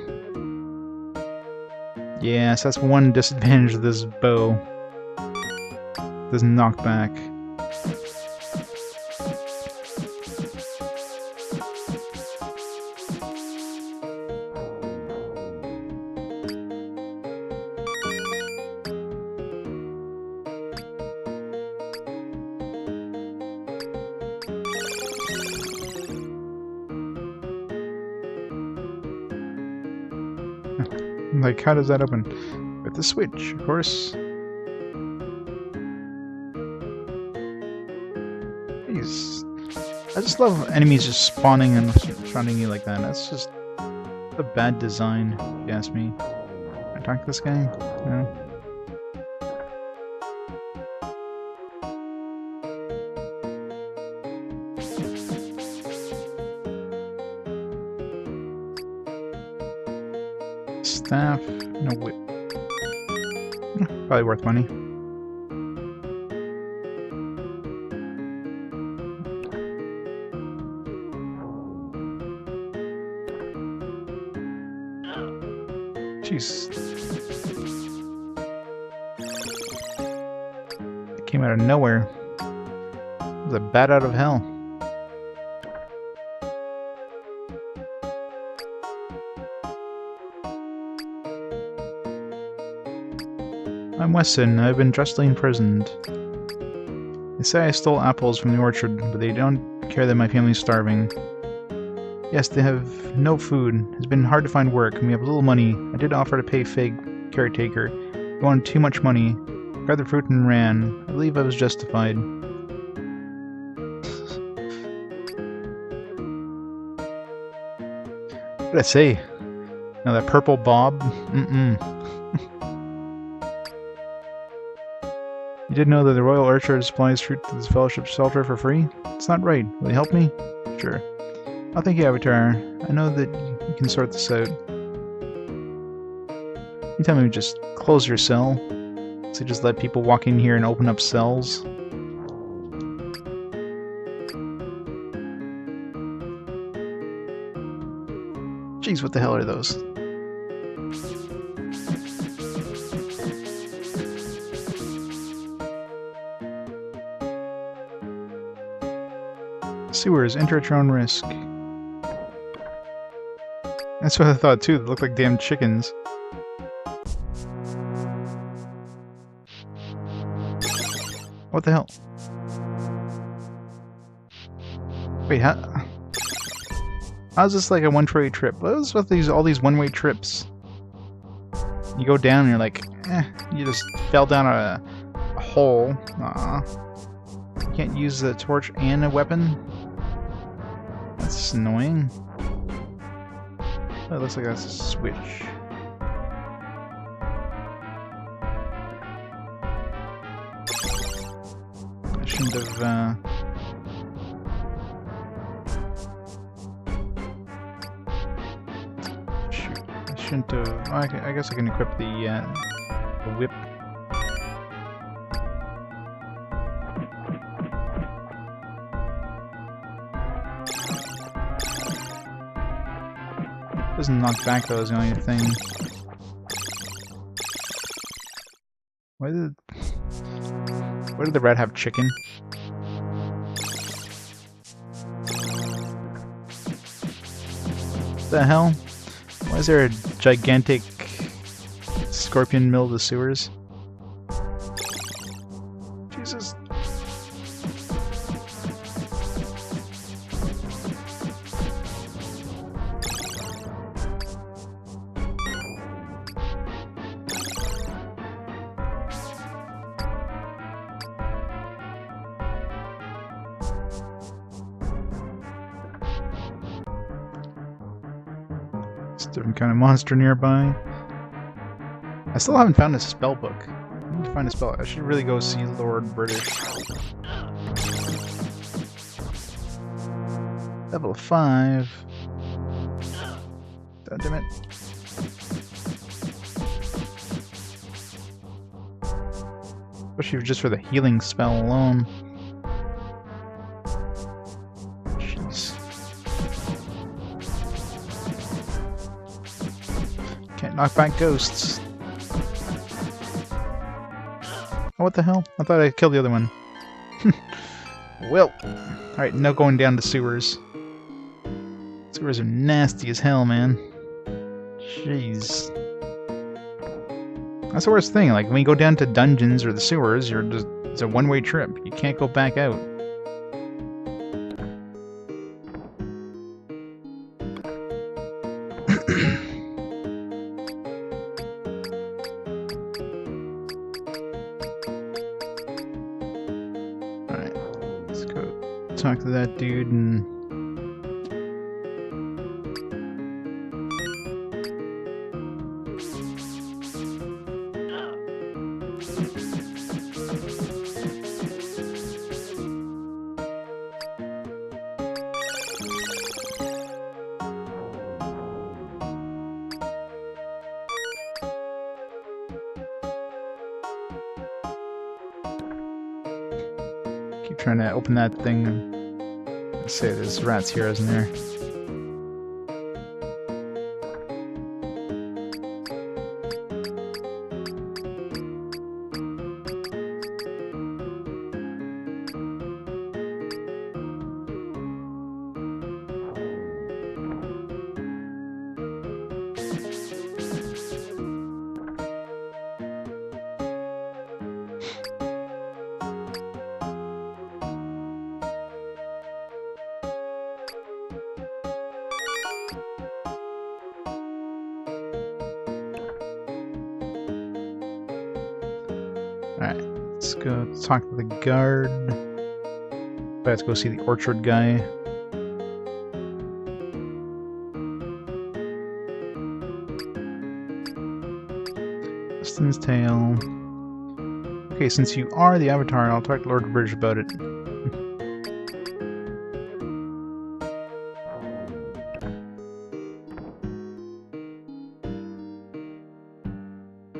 Speaker 1: Yes, that's one disadvantage of this bow. This knockback. Like, how does that open? With the switch, of course. Jeez. I just love enemies just spawning and surrounding you like that. That's just a bad design, if you ask me. Can I talk to this guy? No? Staff, no whip. Probably worth money. Jeez. It came out of nowhere. It was a bat out of hell. I'm Weston. I've been justly imprisoned. They say I stole apples from the orchard, but they don't care that my family's starving. Yes, they have no food. It's been hard to find work, and we have little money. I did offer to pay Fig, caretaker. He wanted too much money. Grabbed the fruit and ran. I believe I was justified. What did I say? Now that purple bob? You did know that the Royal Orchard supplies fruit to this fellowship shelter for free? It's not right. Will you help me? Sure. Oh, thank you, Avatar. I know that you can sort this out. You tell me to just close your cell. So just let people walk in here and open up cells. Jeez, what the hell are those? Sewers, enter at your own risk. That's what I thought too, they look like damn chickens. What the hell? Wait, how's this like a one-way trip? What's with all these one-way trips? You go down and you're like, you just fell down a hole. Aw. You can't use the torch and a weapon? That's annoying. Oh, it looks like that's a switch. I shouldn't have, sufficient to... I guess I can equip the whip. Doesn't knock back though is the only thing. Why did the rat have chicken? What the hell? Why is there a gigantic scorpion mill of the sewers? Jesus. Different kind of monster nearby. I still haven't found a spell book. I need to find a spell. I should really go see Lord British. Level 5. God damn it. Especially just for the healing spell alone. Jeez. Can't knock back ghosts. Oh, what the hell? I thought I killed the other one. Well, alright, now going down to sewers. Sewers are nasty as hell, man. Jeez. That's the worst thing, like when you go down to dungeons or the sewers, it's a one-way trip. You can't go back out. Talk to that dude and... keep trying to open that thing. Let's say there's rats here, isn't there? Alright, let's go talk to the guard. Let's go see the orchard guy. Piston's tail. Okay, since you are the Avatar, I'll talk to Lord British about it.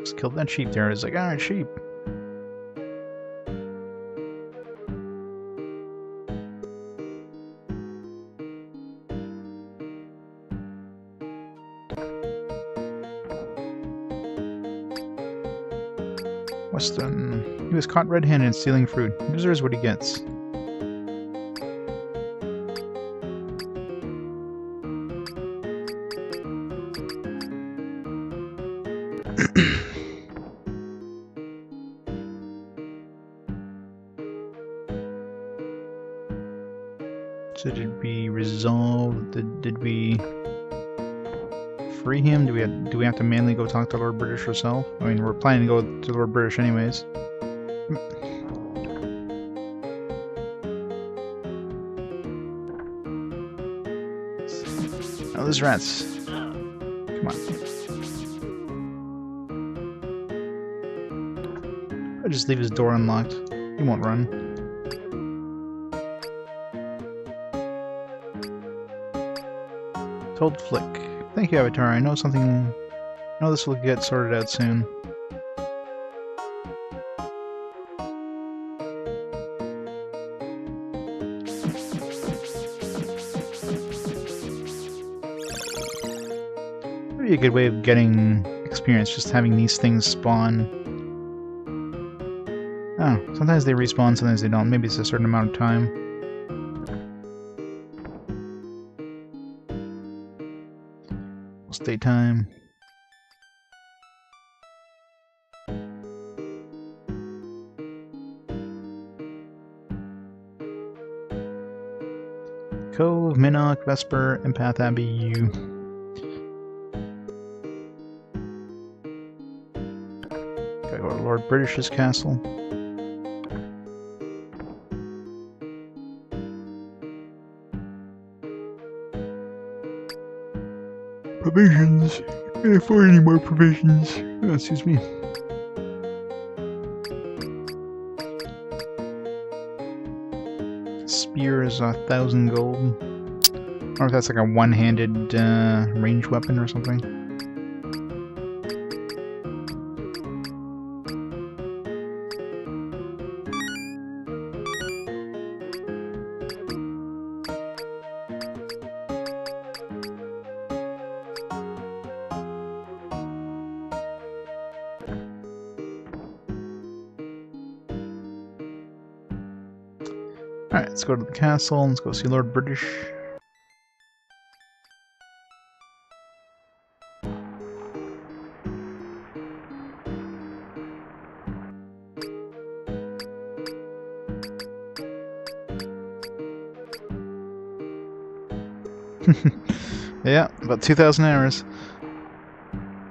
Speaker 1: Just killed that sheep there. It's like, alright, sheep. Weston. He was caught red-handed stealing fruit. He deserves what he gets. So did we resolve? Did we free him? Do we have to manually go talk to Lord British herself? I mean, we're planning to go to Lord British anyways. Oh, there's rats. Come on. I'll just leave his door unlocked. He won't run. Told Flick. Thank you, Avatar. I know something know this will get sorted out soon. Maybe a good way of getting experience, just having these things spawn. Oh, sometimes they respawn, sometimes they don't. Maybe it's a certain amount of time. Stay time. Cove, Minnock, Vesper, Empath Abbey, U. Gotta go to Lord British's castle. Provisions! Can't afford any more provisions. Oh, excuse me. Spear is 1,000 gold. I don't know if that's like a one-handed ranged weapon or something. Alright, let's go to the castle, let's go see Lord British. Yeah, about 2,000 hours.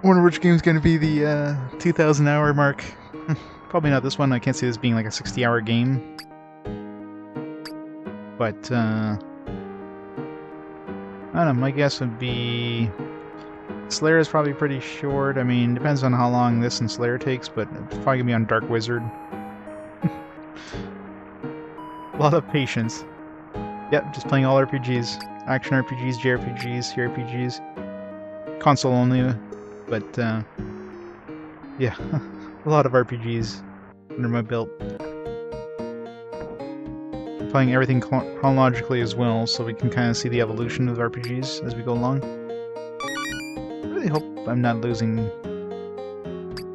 Speaker 1: Wonder which game's gonna be the 2,000 hour mark. Probably not this one, I can't see this being like a 60-hour game. But, I don't know, my guess would be... Slayer is probably pretty short. I mean, depends on how long this and Slayer takes, but it's probably gonna be on Dark Wizard. A lot of patience. Yep, just playing all RPGs. Action RPGs, JRPGs, CRPGs. Console only, but, yeah, a lot of RPGs under my belt. Playing everything chronologically as well, so we can kind of see the evolution of RPGs as we go along. I really hope I'm not losing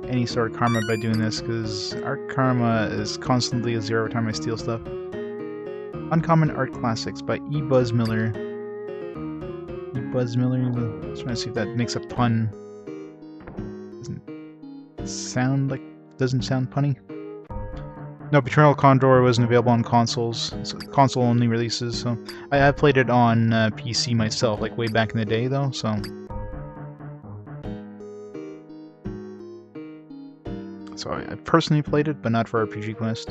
Speaker 1: any sort of karma by doing this, because art karma is constantly a 0 every time I steal stuff. Uncommon Art Classics by E. Buzz Miller. E. Buzz Miller, I'm trying to see if that makes a pun. Doesn't sound punny. No, Eternal Condor wasn't available on consoles. It's console-only releases, so... I played it on PC myself, like way back in the day, though, so... So I personally played it, but not for RPG Quest.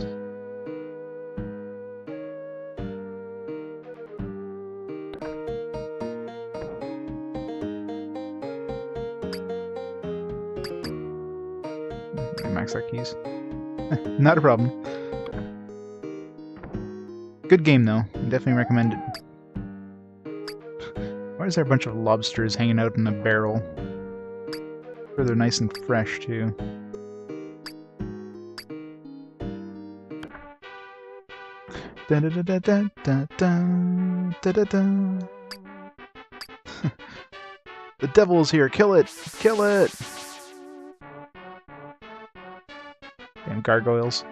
Speaker 1: Max that keys. Not a problem. Good game, though. I definitely recommend it. Why is there a bunch of lobsters hanging out in a barrel? Sure, they're nice and fresh, too. Da da da da da da da da da. The devil's here! Kill it! Kill it! Damn gargoyles.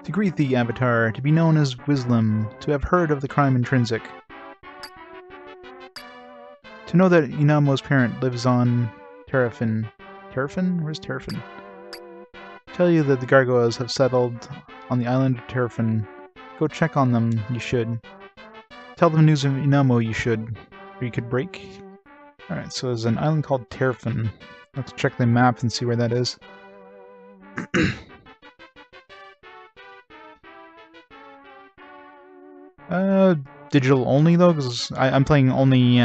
Speaker 1: To greet thee, Avatar, to be known as Wisdom, to have heard of the crime in Trinsic. To know that Inamo's parent lives on Terrafin. Terrafin? Where's Terrafin? Tell you that the gargoyles have settled on the island of Terrafin. Go check on them, you should. Tell them news of Inamo, you should. Or you could break. Alright, so there's an island called Terrafin. Let's check the map and see where that is. Digital only though, because I'm playing only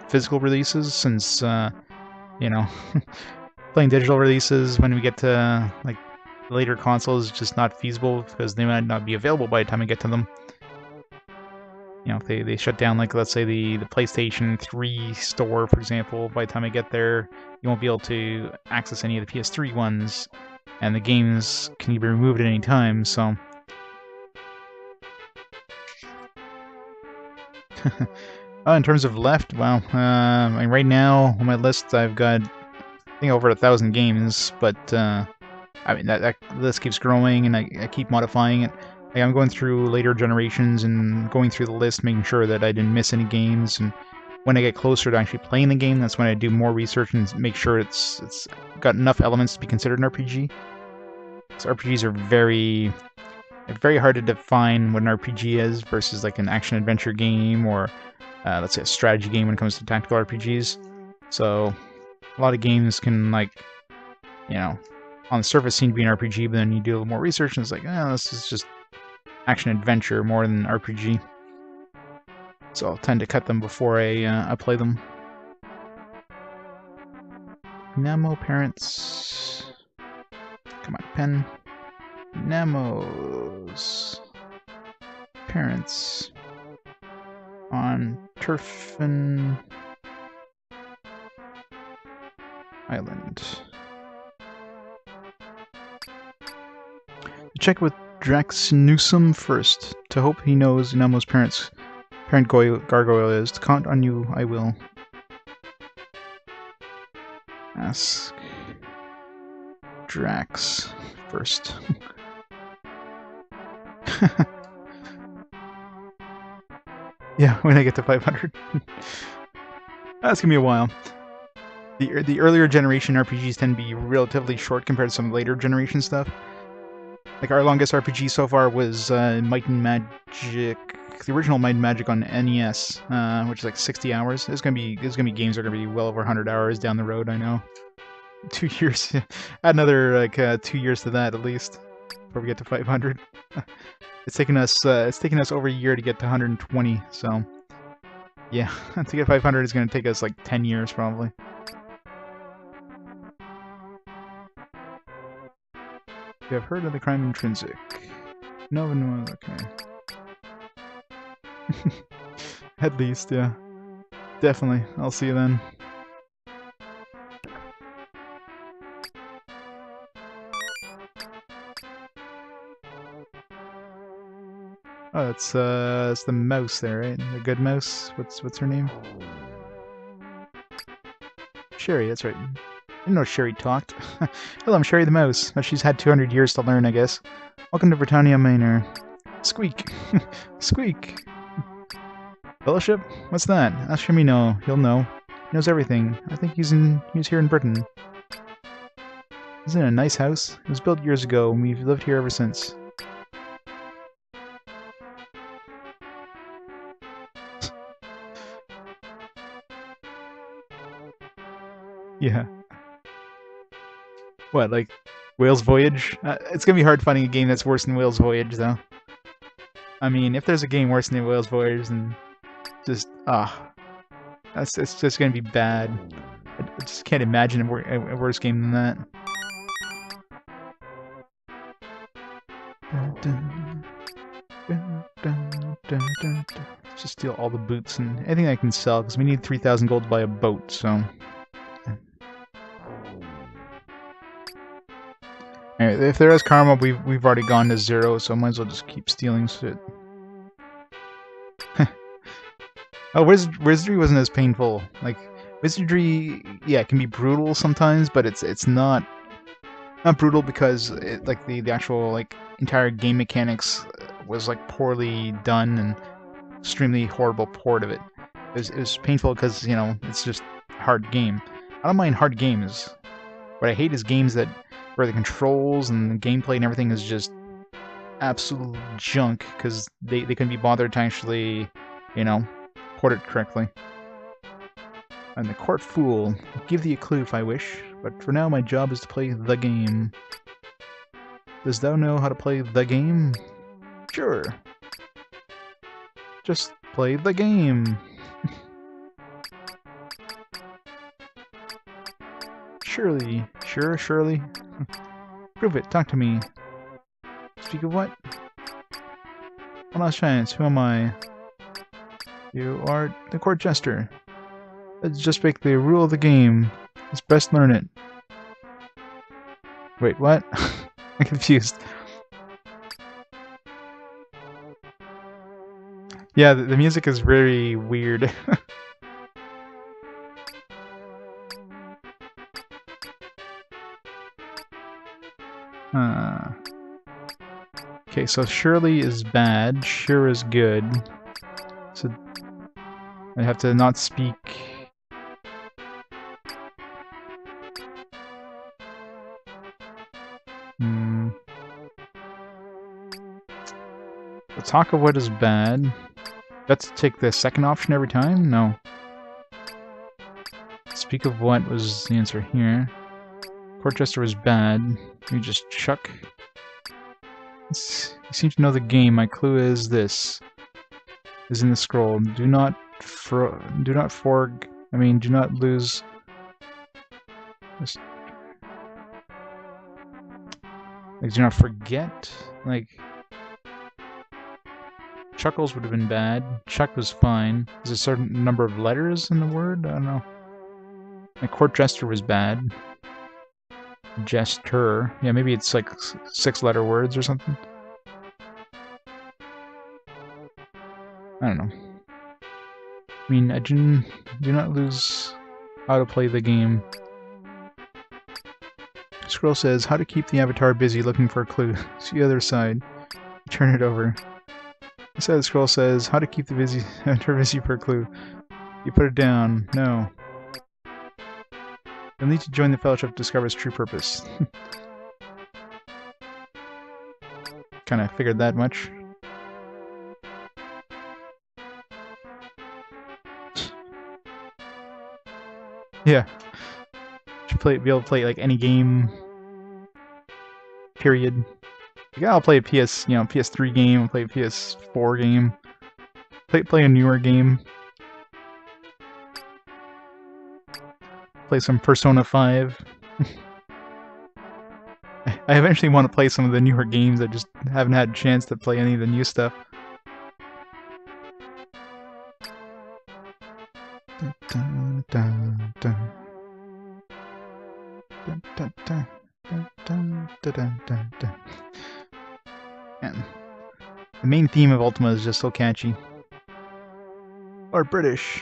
Speaker 1: physical releases since, you know, playing digital releases when we get to like later consoles is just not feasible because they might not be available by the time I get to them. you know, if they shut down, like, let's say the PlayStation 3 store, for example, by the time I get there, you won't be able to access any of the PS3 ones, and the games can be removed at any time, so... in terms of left, well, I mean, right now, on my list, I've got, I think, over 1,000 games, but, I mean, that list keeps growing, and I keep modifying it. Like, I'm going through later generations and going through the list, making sure that I didn't miss any games, and when I get closer to actually playing the game, that's when I do more research and make sure it's got enough elements to be considered an RPG. So RPGs are very hard to define what an RPG is versus like an action-adventure game or, let's say, a strategy game when it comes to tactical RPGs. So a lot of games can, like, you know, on the surface seem to be an RPG, but then you do a little more research and it's like, oh, this is just action-adventure more than RPG. So I'll tend to cut them before I play them. Namo parents. Come on, pen. Namo's parents on Turfin Island. Check with Drax Newsom first, to hope he knows Namo's parent gargoyle is. To count on you, I will. Ask Drax first. Yeah, when I get to 500. That's gonna be a while. The earlier generation RPGs tend to be relatively short compared to some later generation stuff. Like, our longest RPG so far was Might and Magic, the original Might and Magic on NES, which is like 60 hours. There's gonna be games that are gonna be well over 100 hours down the road. I know. 2 years. Add another like 2 years to that at least before we get to 500. It's taken us over a year to get to 120. So yeah, to get 500 is gonna take us like 10 years probably. You have heard of the crime in Trinsic? No, okay. At least, yeah. Definitely. I'll see you then. Oh, it's the mouse there, right? The good mouse? What's her name? Sherry, that's right. I didn't know Sherry talked. Hello, I'm Sherry the mouse. But she's had 200 years to learn, I guess. Welcome to Britannia Manor. Squeak. Squeak. Fellowship? What's that? Ask Shimmy know. He'll know. He knows everything. I think he's here in Britain. Isn't it a nice house? It was built years ago, and we've lived here ever since. Yeah. What, like Whale's Voyage? It's gonna be hard finding a game that's worse than Whale's Voyage, though. I mean, if there's a game worse than Whale's Voyage, then just it's just gonna be bad. I just can't imagine a worse game than that. Let's just steal all the boots and anything I can sell, because we need 3,000 gold to buy a boat, so... Anyway, if there is karma, we've already gone to 0, so I might as well just keep stealing shit. Oh, wizardry wasn't as painful. Like, wizardry, yeah, it can be brutal sometimes, but it's not brutal because like the actual like entire game mechanics was like poorly done and extremely horrible port of it. It was painful because, you know, it's just a hard game. I don't mind hard games. What I hate is games where the controls and the gameplay and everything is just absolute junk because they couldn't be bothered to actually, you know, port it correctly. I'm the court fool. I'll give thee a clue if I wish, but for now my job is to play the game. Does thou know how to play the game? Sure. Just play the game. Surely. Sure, surely. Prove it, talk to me. Speak of what? One last chance, who am I? You are the court jester. Let's just make the rule of the game. Let's best learn it. Wait, what? I'm confused. Yeah, the music is very weird. Okay, so Shirley is bad, Sure is good. So I have to not speak. The talk of what is bad. Let's take the second option every time? No. Speak of what was the answer here. Court jester was bad. You just chuck. You seem to know the game. My clue is this. Is in the scroll. Do not lose. Like, do not forget. Like, chuckles would have been bad. Chuck was fine. There's a certain number of letters in the word? I don't know. My court jester was bad. Jester. Yeah, maybe it's like 6-letter words or something. I don't know. I mean, I do not lose how to play the game. Scroll says how to keep the avatar busy looking for a clue. See the other side. Turn it over. Inside the scroll says how to keep the avatar busy for a clue. You put it down. No. You'll need to join the fellowship to discover its true purpose. Kinda figured that much. Yeah. Should be able to play like any game. Period. Yeah, I'll play a PS3 game, I'll play a PS4 game. Play a newer game. Play some Persona 5. I eventually want to play some of the newer games, I just haven't had a chance to play any of the new stuff. Man, the main theme of Ultima is just so catchy. Or British.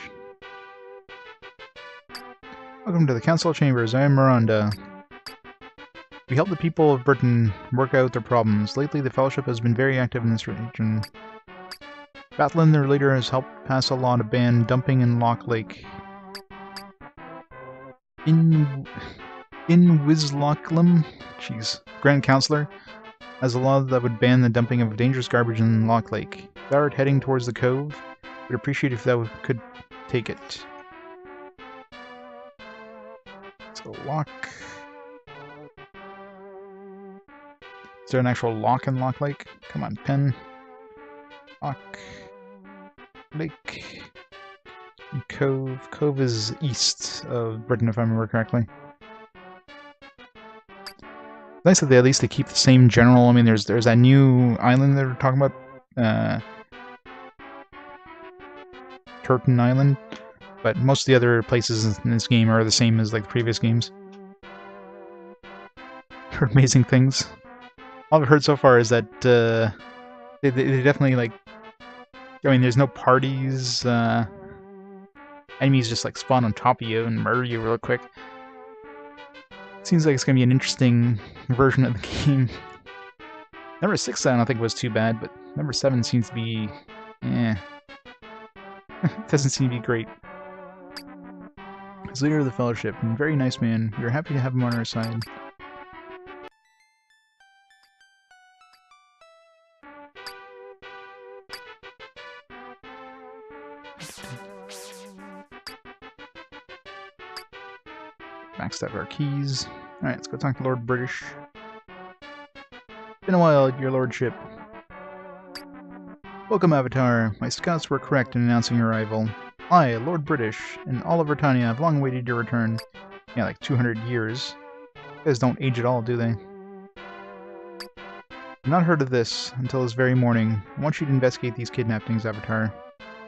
Speaker 1: Welcome to the Council Chambers, I am Miranda. We help the people of Britain work out their problems. Lately, the Fellowship has been very active in this region. Batlin, their leader, has helped pass a law to ban dumping in Loch Lake. In Wislocklum, Grand Councillor, has a law that would ban the dumping of dangerous garbage in Loch Lake. Thou art heading towards the cove. We'd appreciate if thou could take it. So, Loch... Is there an actual lock in Loch Lake? Come on, pen. Loch Lake. Cove. Cove is east of Britain, if I remember correctly. Nice that at least they keep the same general. I mean, there's that new island they're talking about, Turton Island, but most of the other places in this game are the same as like the previous games. They're amazing things. All I've heard so far is that they definitely like. I mean, there's no parties. Enemies just like spawn on top of you and murder you real quick. Seems like it's gonna be an interesting version of the game. Number 6 I don't think was too bad, but number 7 seems to be, doesn't seem to be great. As leader of the Fellowship, and very nice man, we are happy to have him on our side. Maxed out our keys. Alright, let's go talk to Lord British. Been a while, your lordship. Welcome, Avatar. My scouts were correct in announcing your arrival. I, Lord British, and all of Britannia have long awaited your return. Yeah, like 200 years. You guys don't age at all, do they? I've not heard of this until this very morning. I want you to investigate these kidnappings, Avatar.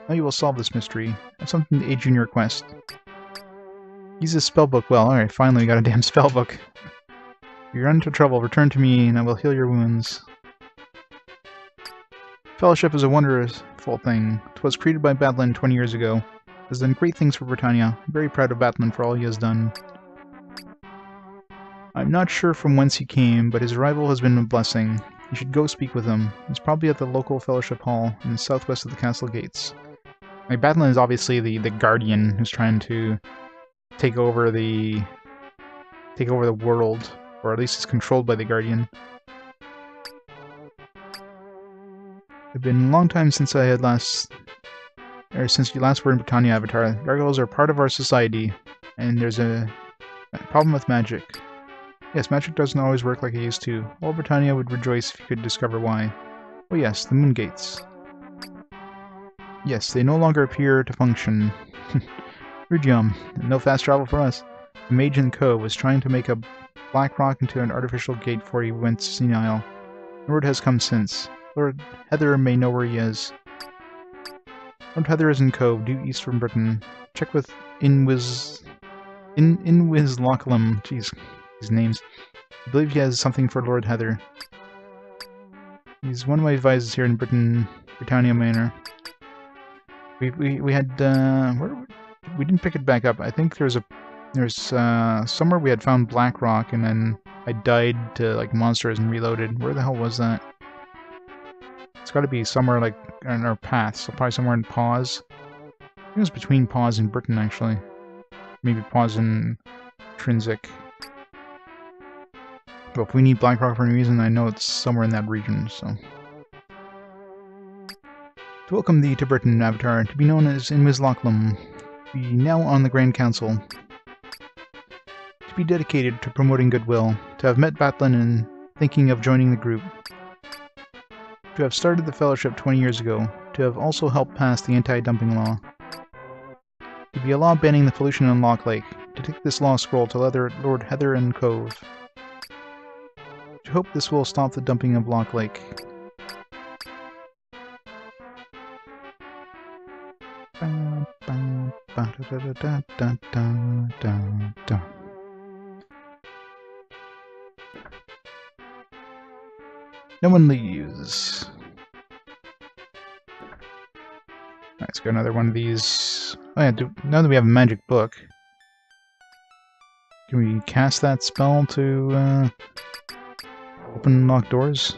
Speaker 1: Now you will solve this mystery. I have something to aid you in your quest. Use this spellbook well. Alright, finally we got a damn spellbook. If you run into trouble, return to me and I will heal your wounds. Fellowship is a wonderful thing. 'Twas created by Badland 20 years ago. It has done great things for Britannia. I'm very proud of Badland for all he has done. I'm not sure from whence he came, but his arrival has been a blessing. You should go speak with him. He's probably at the local Fellowship Hall in the southwest of the castle gates. Like, Badland is obviously the guardian who's trying to take over the world, or at least is controlled by the guardian. It's been a long time since I had since you last were in Britannia, Avatar. Gargoyles are part of our society, and there's a problem with magic. Yes, magic doesn't always work like it used to. All Britannia would rejoice if you could discover why. Oh yes, the moon gates. Yes, they no longer appear to function. Rudyum, no fast travel for us. The mage in the cove was trying to make a black rock into an artificial gate before he went senile. The word has come since. Lord Heather may know where he is. Lord Heather is in Cove, due east from Britain. Check with Inwiz Locklem. Jeez, these names. I believe he has something for Lord Heather. He's one of my advisors here in Britannia Manor. We had we didn't pick it back up. I think there's somewhere we had found black rock and then I died to like monsters and reloaded. Where the hell was that? It's got to be somewhere like in our path, so probably somewhere in Pause. I think it was between Pause and Britain actually. Maybe Pause and Trinsic. But if we need black rock for any reason, I know it's somewhere in that region, so. To welcome thee to Britain, Avatar, to be known as Inwiz Locklem, be now on the Grand Council. To be dedicated to promoting goodwill, to have met Batlin and thinking of joining the group. To have started the Fellowship 20 years ago, to have also helped pass the anti-dumping law. To be a law banning the pollution in Loch Lake, to take this law scroll to Lord Heather and Cove. To hope this will stop the dumping of Loch Lake. No one leaves. Let's go another one of these. Oh yeah, now that we have a magic book, can we cast that spell to open locked doors?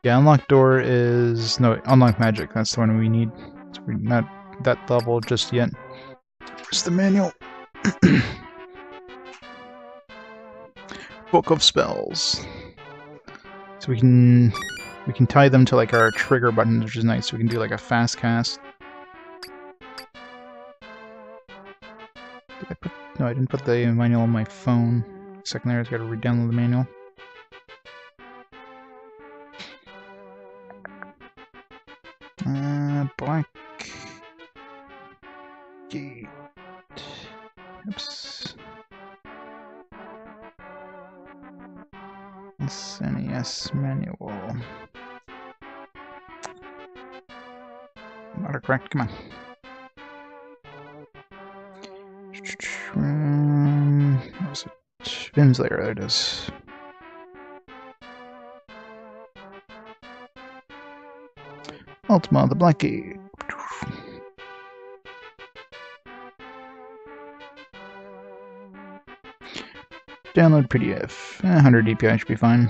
Speaker 1: Yeah, unlock door is... no, unlock magic, that's the one we need. So we're not that level just yet. Where's the manual? Book of spells. So we can tie them to like our trigger buttons, which is nice. So we can do like a fast cast. No, I didn't put the manual on my phone. Second there, I just gotta re-download the manual. Black gate. Oops. SNES manual. Autocorrect, come on. Where was it? Vim's layer, there it is. Ultima, the Black Gate. Download PDF. 100 DPI should be fine.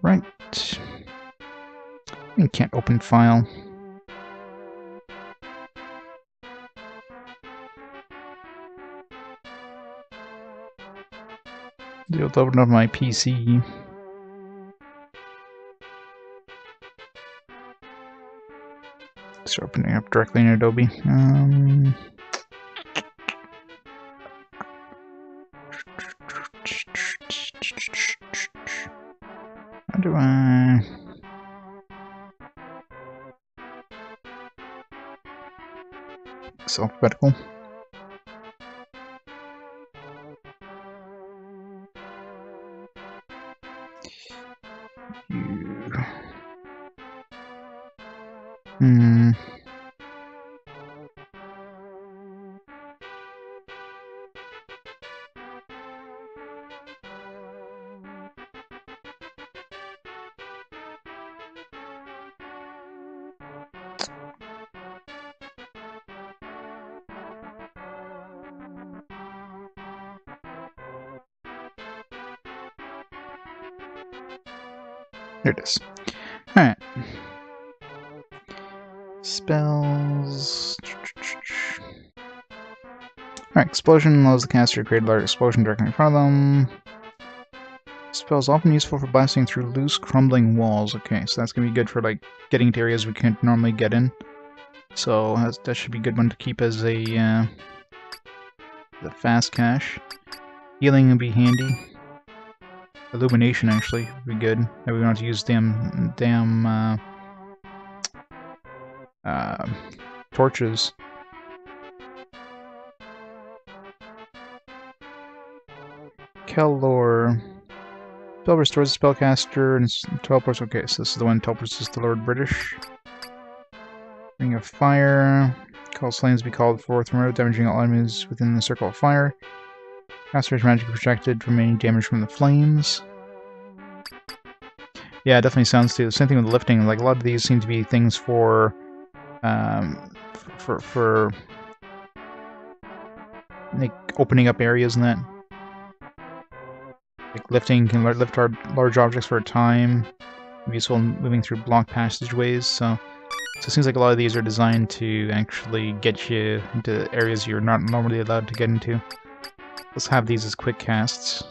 Speaker 1: Right. You can't open file. It'll open up my PC. It's opening up directly in Adobe. How do I... It's alphabetical. There it is. Alright. Spells. Alright, explosion allows the caster to create a large explosion directly in front of them. Spells often useful for blasting through loose, crumbling walls. Okay, so that's gonna be good for like getting to areas we can't normally get in. So that should be a good one to keep as a the fast cache. Healing would be handy. Illumination actually would be good. That we don't have to use damn torches. Kellor. Spell restores the spellcaster and teleports. Okay, so this is the one that teleports us to Lord British. Ring of Fire. Calls flames to be called forth from earth, damaging all enemies within the circle of fire. Caster's magic protected from any damage from the flames. Yeah, it definitely sounds too. Same thing with lifting. Like a lot of these seem to be things for like opening up areas and that. Like lifting can lift large objects for a time. Useful in moving through block passageways. So it seems like a lot of these are designed to actually get you into areas you're not normally allowed to get into. Let's have these as quick casts.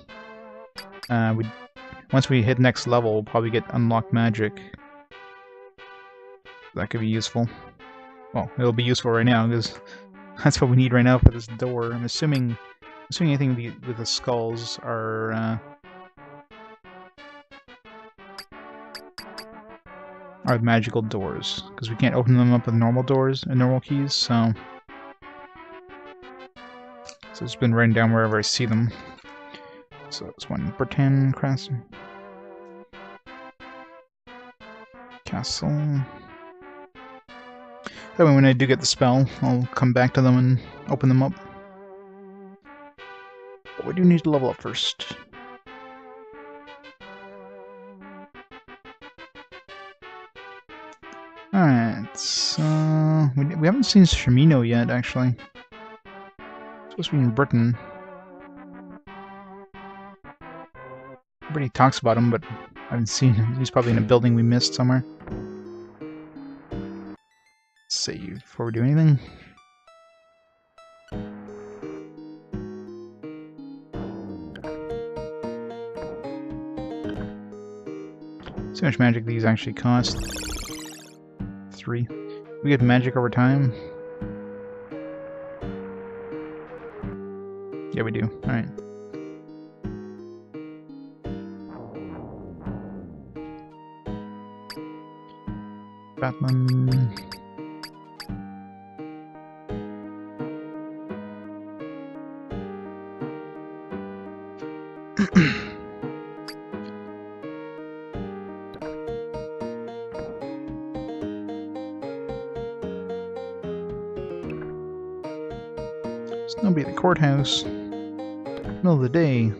Speaker 1: Once we hit next level, we'll probably get unlocked magic. That could be useful. Well, it'll be useful right now because that's what we need right now for this door. I'm assuming anything with the skulls are magical doors because we can't open them up with normal doors and normal keys. So it's been written down wherever I see them. So it's one Britannia Castle. That way when I do get the spell, I'll come back to them and open them up. But we do need to level up first. Alright, so we haven't seen Shimino yet, actually. It's supposed to be in Britain. Everybody talks about him, but I haven't seen him. He's probably in a building we missed somewhere. Save before we do anything. See how much magic these actually cost. 3. We get magic over time. Yeah, we do. Alright. Batman. There's nobody at the courthouse. Middle of the day.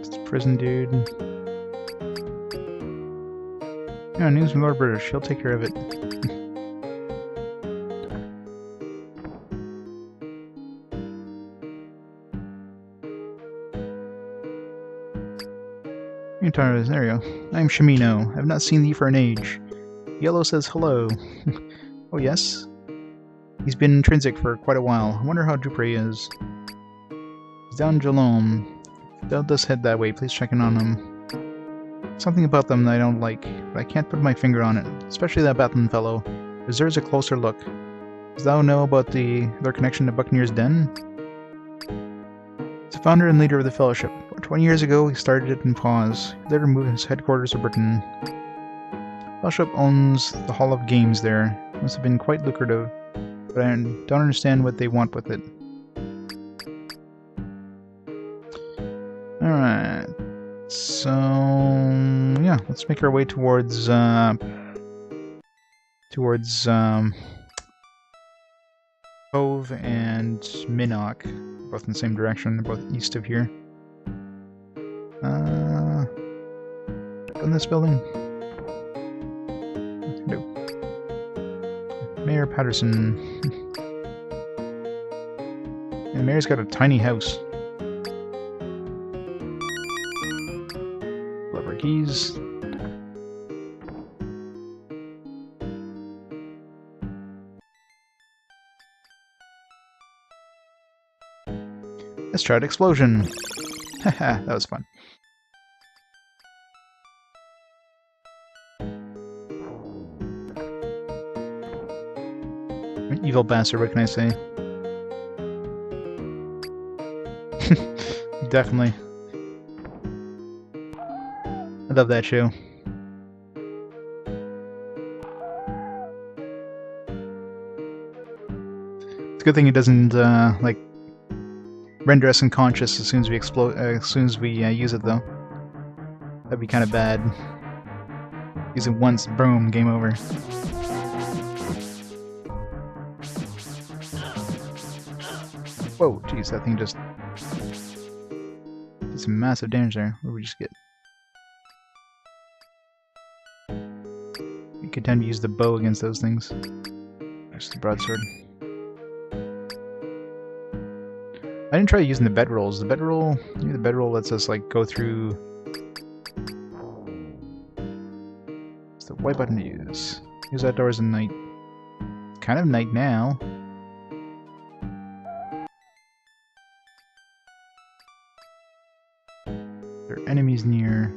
Speaker 1: It's a prison dude. Yeah, news from Lord British. He'll take care of it. There we go. I am Shimino. I have not seen thee for an age. Yellow says hello. Oh yes? He's been in Trinsic for quite a while. I wonder how Dupre is. He's down Jalom. Don't just head that way. Please check in on him. Something about them that I don't like, but I can't put my finger on it. Especially that Batten fellow. Deserves a closer look. Does thou know about their connection to Buccaneer's Den? He's the founder and leader of the Fellowship. 20 years ago, he started it in Pause. He later moved his headquarters to Britain. File shop owns the Hall of Games there. Must have been quite lucrative, but I don't understand what they want with it. Alright, so yeah, let's make our way towards Cove and Minnock, both in the same direction, both east of here. In this building? No. Mayor Patterson. And the mayor's got a tiny house. Pull our keys. Let's try an explosion. Haha, that was fun. An evil bastard, what can I say? Definitely. I love that show. It's a good thing it doesn't, like, render us unconscious as soon as we use it, though. That'd be kind of bad. Use it once, boom, game over. Whoa, jeez, that thing just did some massive damage there. What did we just get? You could tend to use the bow against those things. Just the broadsword. I didn't try using the bedrolls. Maybe the bedroll lets us like go through. What's the white button to use? Use outdoors at night. It's kind of night now. There are enemies near.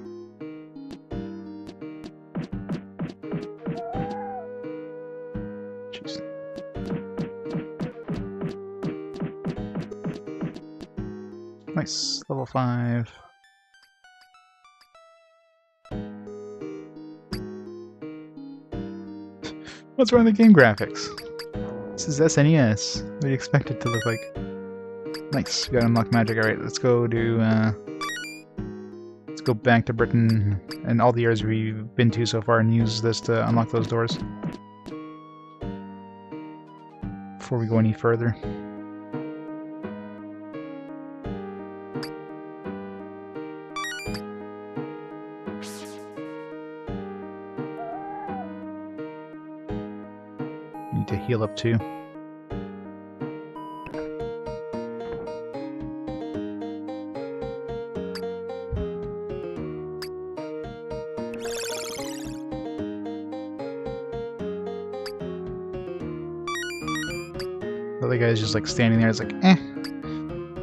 Speaker 1: Jeez. Nice, level 5. What's wrong with the game graphics? This is SNES. What do you expect it to look like? Nice, we got unlocked magic. Alright, let's go back to Britain and all the areas we've been to so far and use this to unlock those doors. Before we go any further. Need to heal up too. The other guy's just like standing there, it's like, eh.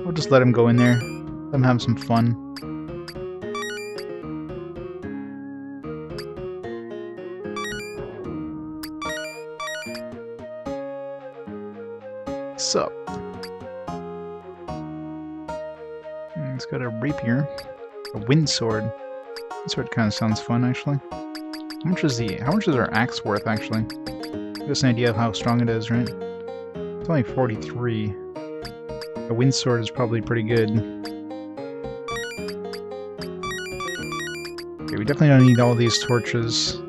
Speaker 1: We'll just let him go in there. Let him have some fun. Sup? It's got a rapier. A wind sword. This sword kind of sounds fun, actually. How much is our axe worth, actually? Give us an idea of how strong it is, right? It's only 43. A wind sword is probably pretty good. Okay, we definitely don't need all these torches.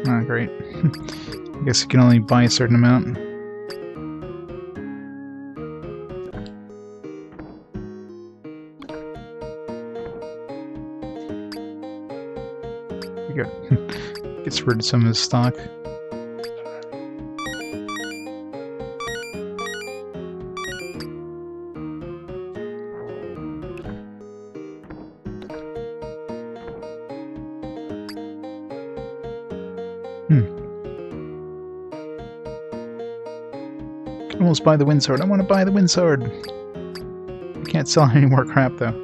Speaker 1: Oh, great. I guess you can only buy a certain amount. Gets rid of some of his stock. Can almost buy the wind sword. I want to buy the wind sword. I can't sell any more crap though.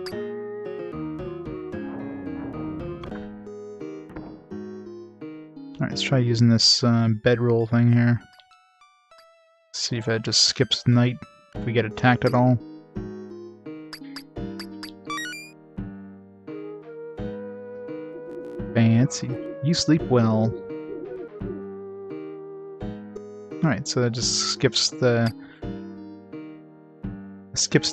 Speaker 1: Alright, let's try using this bedroll thing here. See if that just skips night if we get attacked at all. Fancy. You sleep well. Alright, so that just skips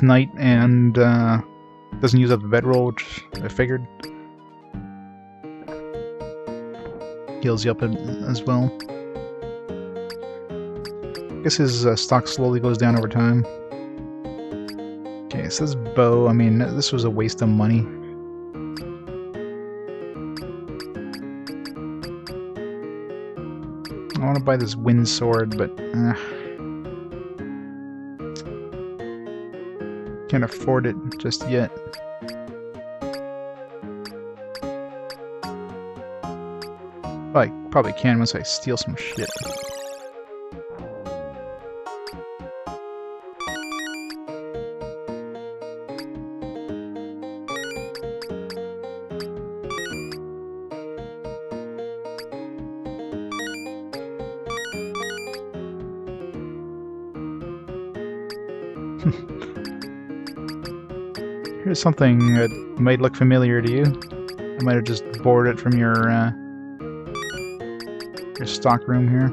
Speaker 1: night and doesn't use up the bedroll, which I figured. Heals you up as well. I guess his stock slowly goes down over time. Okay, it says bow. I mean, this was a waste of money. I want to buy this wind sword, but can't afford it just yet. Well, I probably can once I steal some shit. Here's something that might look familiar to you. I might have just borrowed it from your stock room here.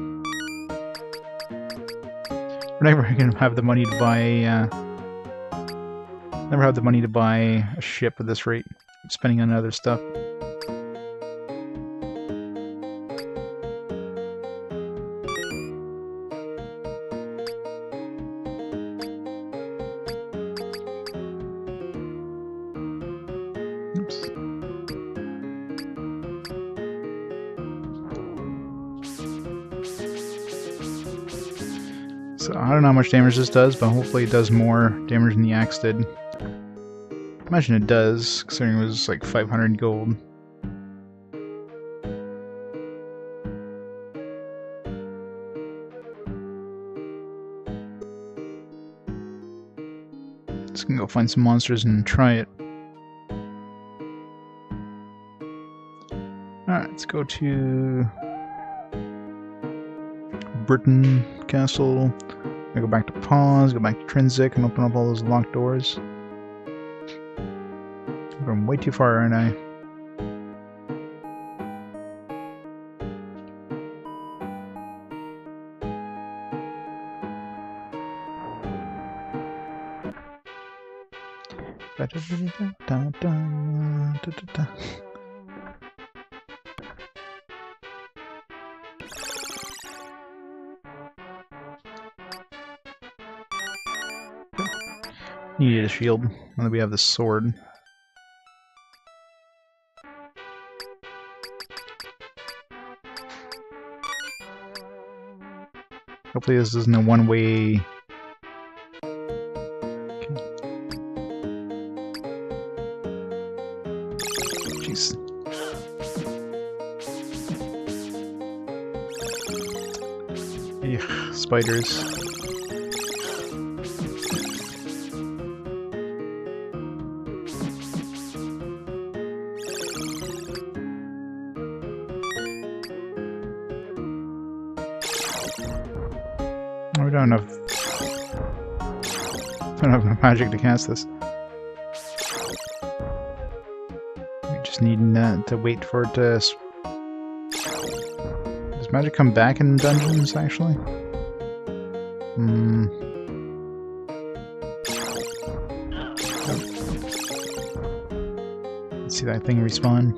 Speaker 1: We're never gonna have the money to buy. Never have the money to buy a ship at this rate. I'm spending on other stuff. So I don't know how much damage this does, but hopefully it does more damage than the axe did. Imagine it does, considering it was like 500 gold. Just gonna go find some monsters and try it. Alright, let's go to Britain Castle. I go back to pause, go back to Trinsic, and open up all those locked doors. I'm going way too far, aren't I? Needed a shield, now that we have this sword. Hopefully this isn't a one-way... Okay. Jeez. Ugh, spiders. We don't have enough magic to cast this. We just need to wait for it to... Does magic come back in dungeons, actually? Let's see that thing respawn.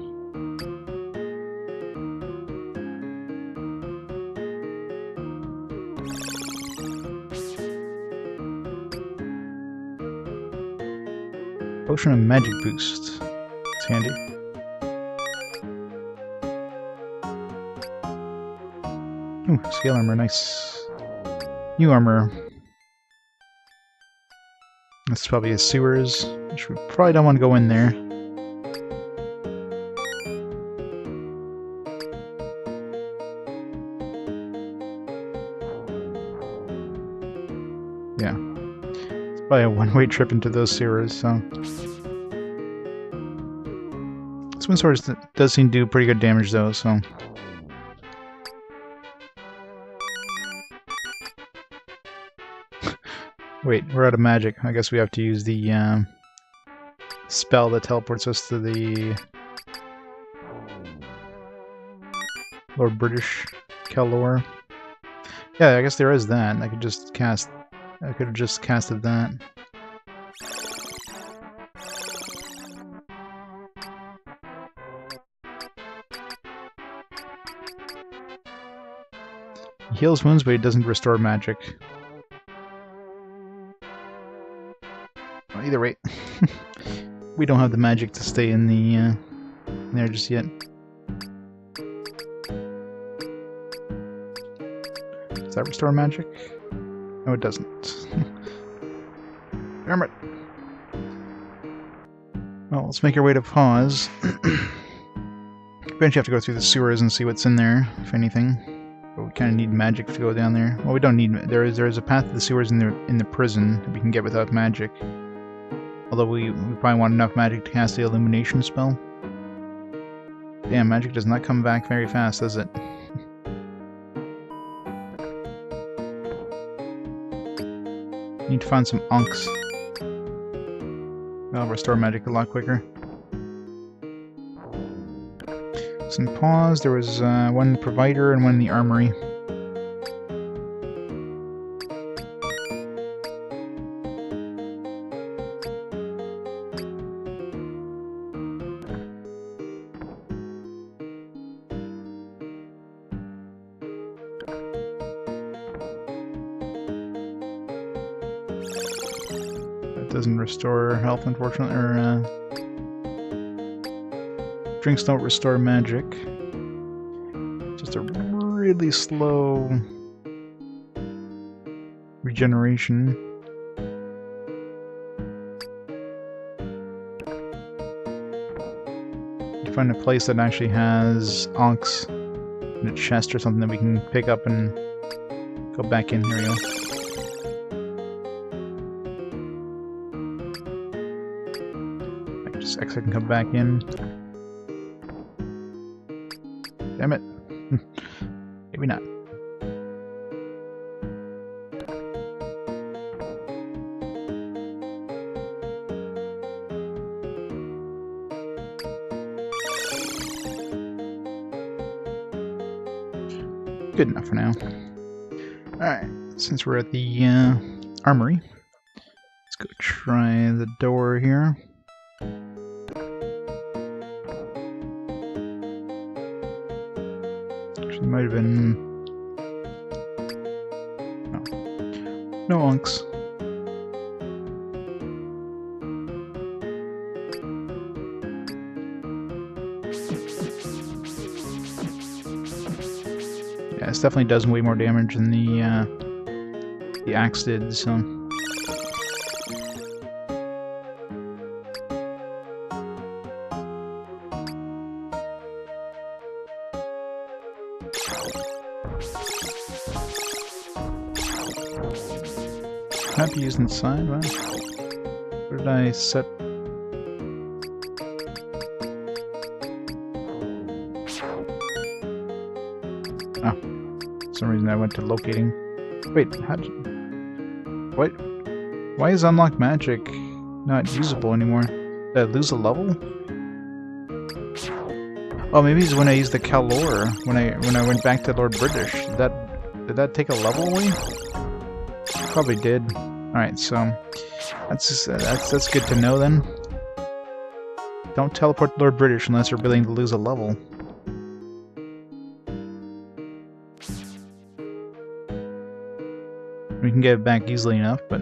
Speaker 1: Potion of magic boost. It's handy. Ooh, scale armor, nice. New armor. That's probably a sewers, which we probably don't want to go in there. Yeah. It's probably a one-way trip into those sewers, so... This wind sword does seem to do pretty good damage, though, so... Wait, we're out of magic. I guess we have to use the spell that teleports us to the... Lord British Calor. Yeah, I guess there is that. I could have just casted that. He heals wounds, but he doesn't restore magic. Well, either way, we don't have the magic to stay in the there just yet. Does that restore magic? No, it doesn't. Damn it. Well, let's make our way to pause. Eventually have to go through the sewers and see what's in there, if anything. But we kind of need magic to go down there. Well, we don't need... There is a path to the sewers in the prison that we can get without magic. Although we probably want enough magic to cast the illumination spell. Damn, magic does not come back very fast, does it? Need to find some onks. That'll restore magic a lot quicker. So in pause, there was one provider and one in the armory. Doesn't restore health, unfortunately, or drinks don't restore magic. Just a really slow regeneration. You find a place that actually has onks in a chest or something that we can pick up and go back in. Here we go. Exit and come back in. Damn it. Maybe not. Good enough for now. Alright, since we're at the armory, let's go try the door here. Might have been... No onks. Yeah, this definitely does way more damage than the axe did, so... Can't be used inside, wow. Where did I set? Oh, for some reason I went to locating. Wait, how'd you... What? Why is unlock magic not usable anymore? Did I lose a level? Oh, maybe it's when I used the Calor, when I went back to Lord British. Did that take a level away? Probably did. Alright, so that's good to know then. Don't teleport to Lord British unless you're willing to lose a level. We can get it back easily enough, but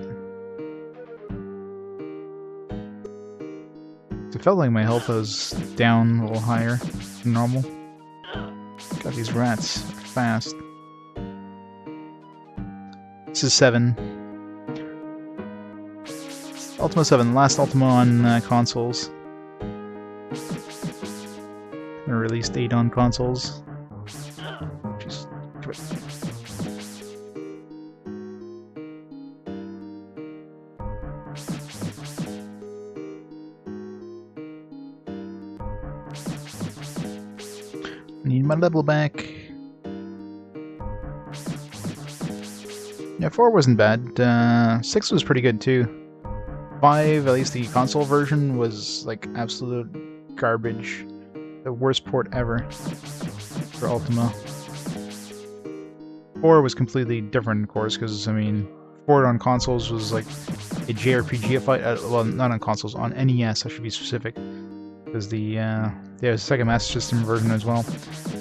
Speaker 1: it felt like my health was down a little higher than normal. God, these rats are fast. This is 7. Ultima 7, last Ultima on consoles. They released 8 on consoles. Jeez, come on. Need my level back. Yeah, 4 wasn't bad. 6 was pretty good too. 5, at least the console version, was like absolute garbage. the worst port ever for Ultima. 4 was completely different, of course, because, I mean, 4 on consoles was like a JRPG fight. Well, not on consoles, on NES, I should be specific. Because the Sega Master System version as well.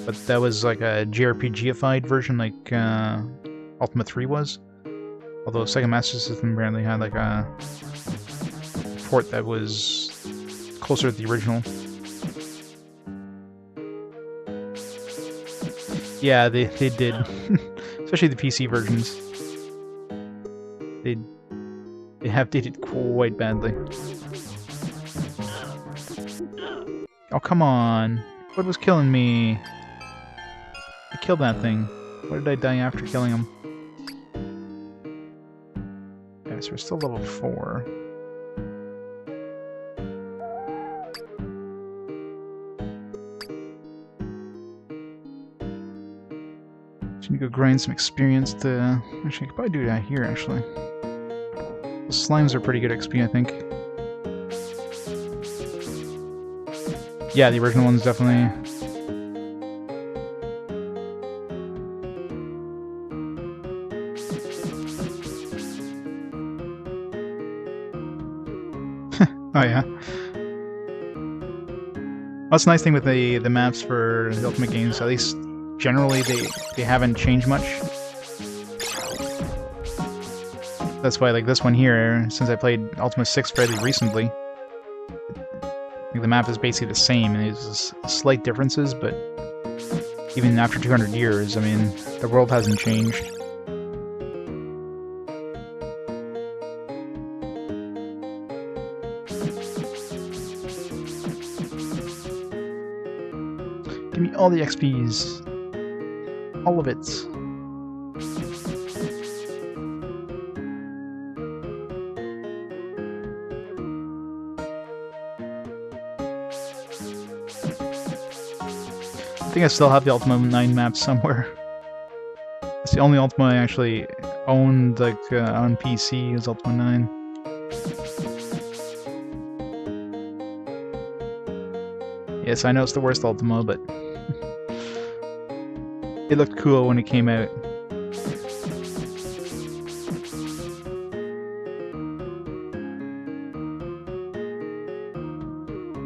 Speaker 1: But that was like a JRPG-ified version, like Ultima 3 was. Although Sega Master System apparently had like a port that was closer to the original. Yeah, they did. Especially the PC versions. They have dated quite badly. Oh, come on. What was killing me? I killed that thing. Why did I die after killing him? Okay, so we're still level 4. Just need to go grind some experience to... Actually, I could probably do that here, actually. The slimes are pretty good XP, I think. Yeah, the original one's definitely... Oh yeah. That's the nice thing with the maps for the Ultimate games. At least generally they haven't changed much. That's why, like this one here, since I played Ultima VI fairly recently, the map is basically the same, and there's slight differences, but even after 200 years, I mean, the world hasn't changed. Give me all the XPs. All of it. I think I still have the Ultima 9 map somewhere. It's the only Ultima I actually owned, like, on PC, is Ultima 9. Yes, I know it's the worst Ultima, but... it looked cool when it came out.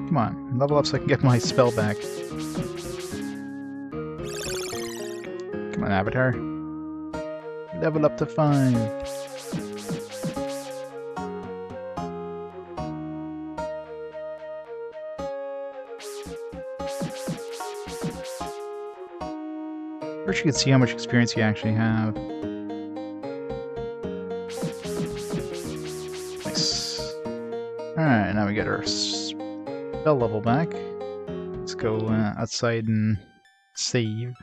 Speaker 1: Come on, level up so I can get my spell back. Come on, Avatar. Level up to 5. First you can see how much experience you actually have. Nice. Alright, now we get our spell level back. Let's go outside and save.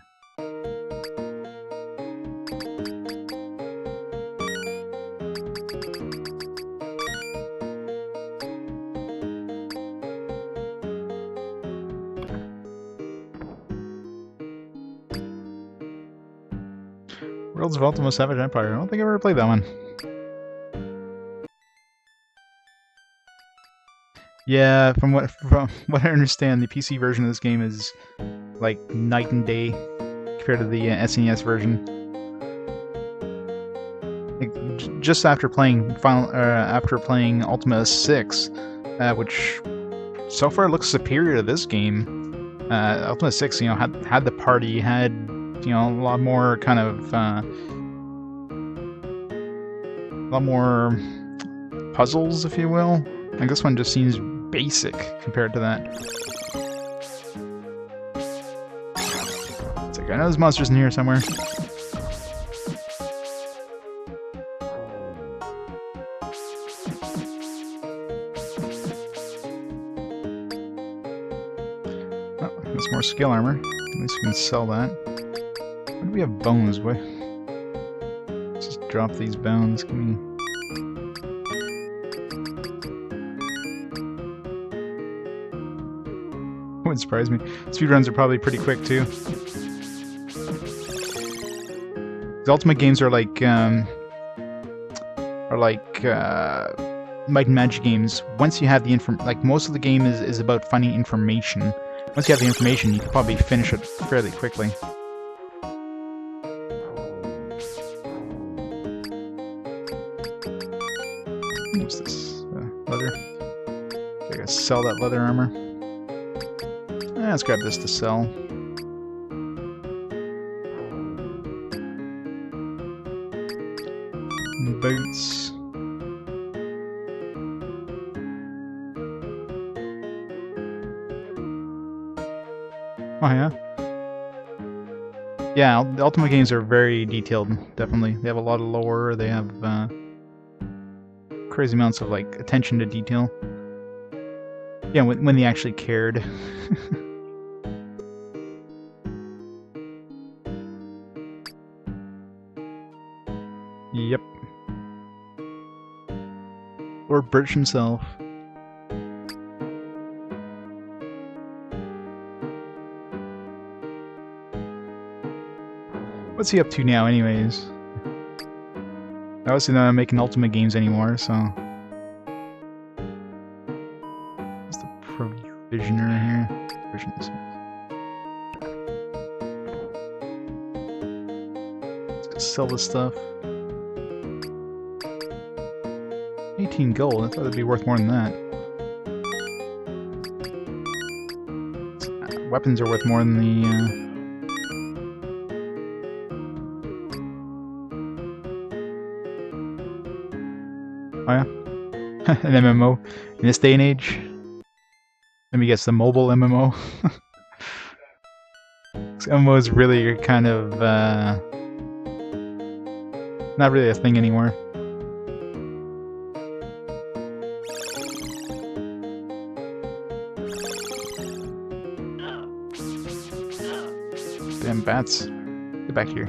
Speaker 1: Worlds of Ultima Savage Empire. I don't think I've ever played that one. Yeah, from what I understand, the PC version of this game is like night and day compared to the SNES version. Like, just after playing Ultima VI, which so far looks superior to this game. Ultima VI, you know, had the party, had, you know, a lot more kind of a lot more puzzles, if you will. Like, this one just seems basic compared to that. It's like, I know there's monsters in here somewhere. Oh, there's more skill armor. At least we can sell that. Why do we have bones, boy? Let's just drop these bones. Give me... Wouldn't surprise me. Speedruns are probably pretty quick too. The Ultimate games are like Might and Magic games, once you have the like most of the game is about finding information. Once you have the information, you can probably finish it fairly quickly. What's this? Leather? Okay, I gotta sell that leather armor. Let's grab this to sell. Boots. Oh yeah? Yeah, the Ultima games are very detailed, definitely. They have a lot of lore, they have crazy amounts of like attention to detail. Yeah, when they actually cared. Yep. Lord Birch himself. What's he up to now, anyways? Obviously not making Ultima games anymore, so... What's the provisioner here? Provisions. Let's sell this stuff. 18 gold, I thought it'd be worth more than that. Weapons are worth more than the... Oh yeah? An MMO in this day and age? Let me guess, the mobile MMO? MMOs really are kind of, not really a thing anymore. Damn bats. Get back here.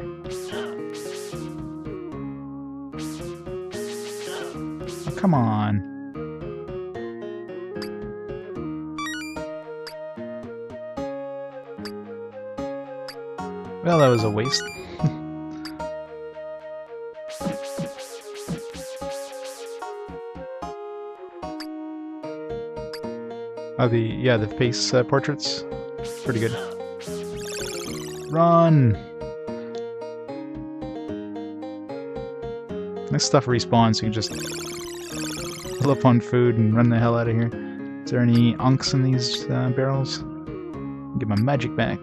Speaker 1: Oh, come on. Well, that was a waste. Oh, the face portraits. Pretty good. Run! This stuff respawns, so you can just fill up on food and run the hell out of here. Is there any unks in these barrels? Get my magic back.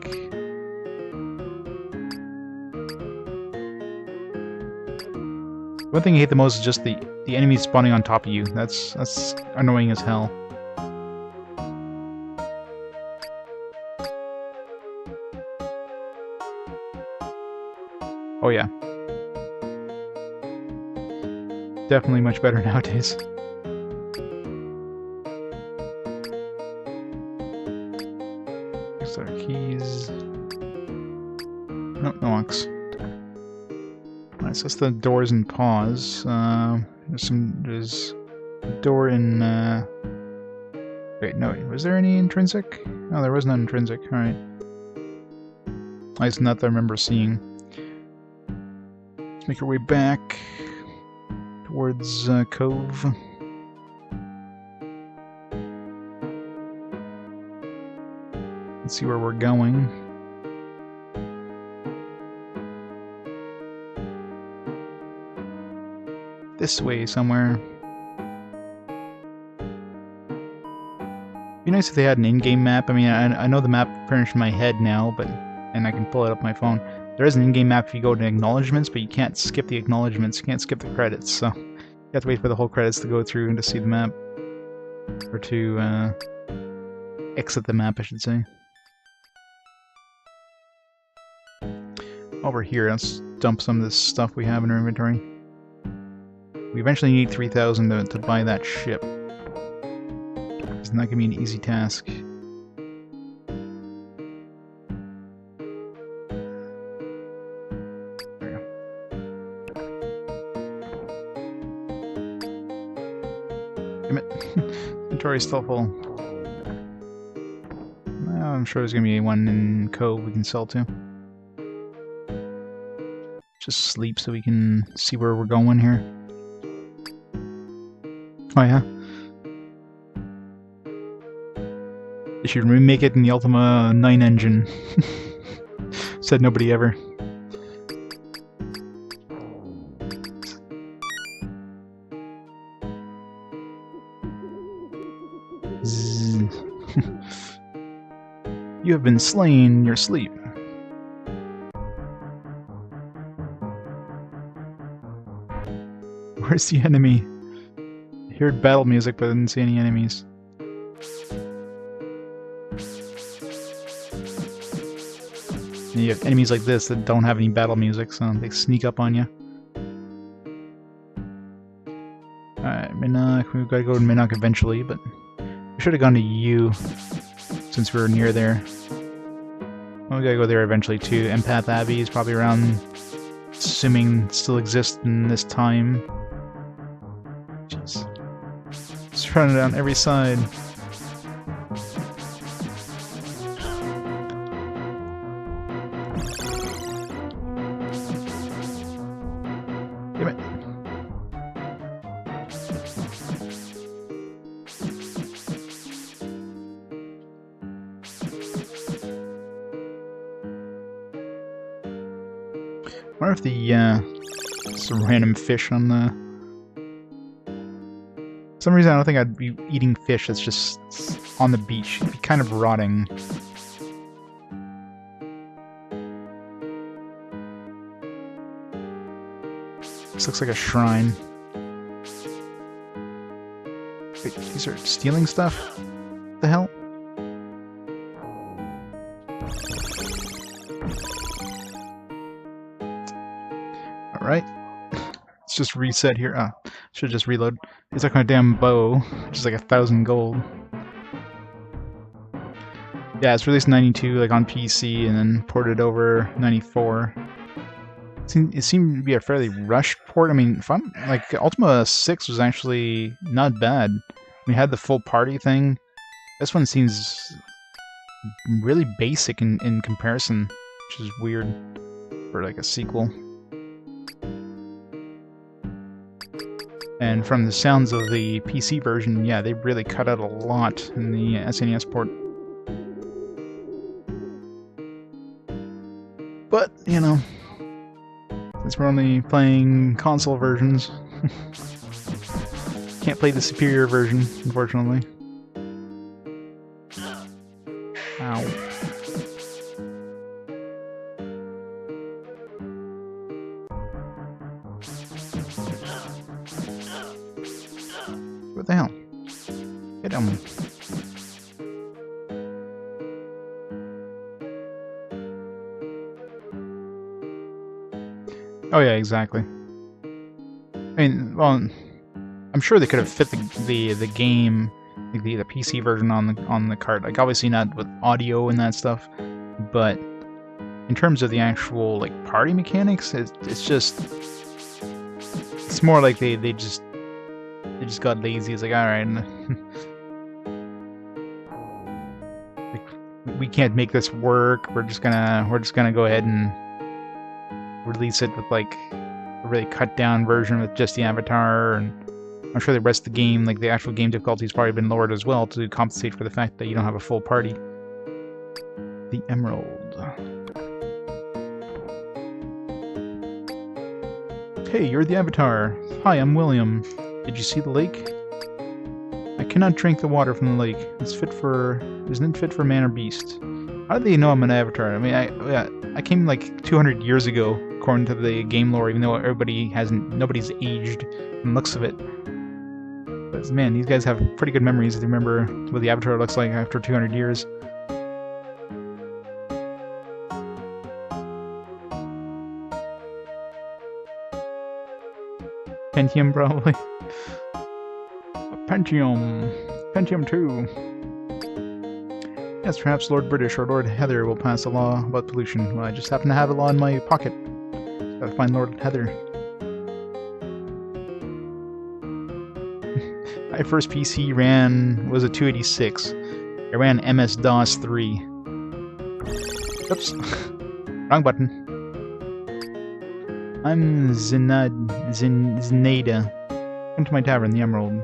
Speaker 1: One thing I hate the most is just the enemies spawning on top of you. That's annoying as hell. Oh yeah. Definitely much better nowadays. There's our keys. Nope, no unks. Alright, so that's the doors and paws. There's a door in wait, no, was there any intrinsic? No, there was none intrinsic, alright. At least not that I remember seeing. Let's make our way back towards Cove. Let's see where we're going. This way somewhere. Be nice if they had an in-game map. I mean, I know the map furnished in my head now, and I can pull it up on my phone. There is an in-game map if you go to acknowledgements, but you can't skip the acknowledgements. You can't skip the credits, so you have to wait for the whole credits to go through and to see the map, or to exit the map, I should say. Over here, let's dump some of this stuff we have in our inventory. We eventually need 3,000 to buy that ship. It's not gonna be an easy task. There we go. Damn it. Inventory's still full. Well, I'm sure there's gonna be one in Cove we can sell to. Just sleep so we can see where we're going here. Oh yeah. They should remake it in the Ultima 9 engine. Said nobody ever. You have been slain in your sleep. Where's the enemy? I heard battle music, but I didn't see any enemies. And you have enemies like this that don't have any battle music, so they sneak up on you. Alright, Minnock. We've got to go to Minnock eventually, but we should have gone to U since we were near there. Well, we gotta go there eventually too. Empath Abbey is probably around, assuming it still exists in this time. Jeez. Just running down every side. Damn it. I wonder if the some random fish on the. For some reason, I don't think I'd be eating fish that's just on the beach. It'd be kind of rotting. This looks like a shrine. Wait, these are stealing stuff? What the hell? Alright. Let's just reset here. Ah, should just reload. It's like my damn bow, which is like 1,000 gold. Yeah, it's released in 92, like on PC, and then ported over 94. It seemed to be a fairly rushed port. I mean, if I'm like Ultima 6 was actually not bad. We had the full party thing. This one seems really basic in comparison, which is weird for like a sequel. And from the sounds of the PC version, yeah, they really cut out a lot in the SNES port. But, you know, since we're only playing console versions, can't play the superior version, unfortunately. Ow. What the hell? Get down. Oh yeah, exactly. I mean, well, I'm sure they could have fit the game, like the PC version on the cart. Like obviously not with audio and that stuff, but in terms of the actual like party mechanics, it's more like they just got lazy. It's like, all right, like, we can't make this work. We're just gonna go ahead and release it with like a really cut down version with just the avatar, and I'm sure the rest of the game, like the actual game difficulty, has probably been lowered as well to compensate for the fact that you don't have a full party. The Emerald. Hey, you're the avatar. Hi, I'm William. Did you see the lake? I cannot drink the water from the lake. Isn't it fit for man or beast? How do they know I'm an avatar? I mean, I came like 200 years ago, according to the game lore, even though nobody's aged from the looks of it. But man, these guys have pretty good memories. They remember what the avatar looks like after 200 years. Pentium, probably. Pentium. Pentium 2. Yes, perhaps Lord British or Lord Heather will pass a law about pollution. Well, I just happen to have a law in my pocket. Gotta find Lord Heather. My first PC was a 286. I ran MS-DOS 3. Oops. Wrong button. I'm Zinada. Come to my tavern, the Emerald.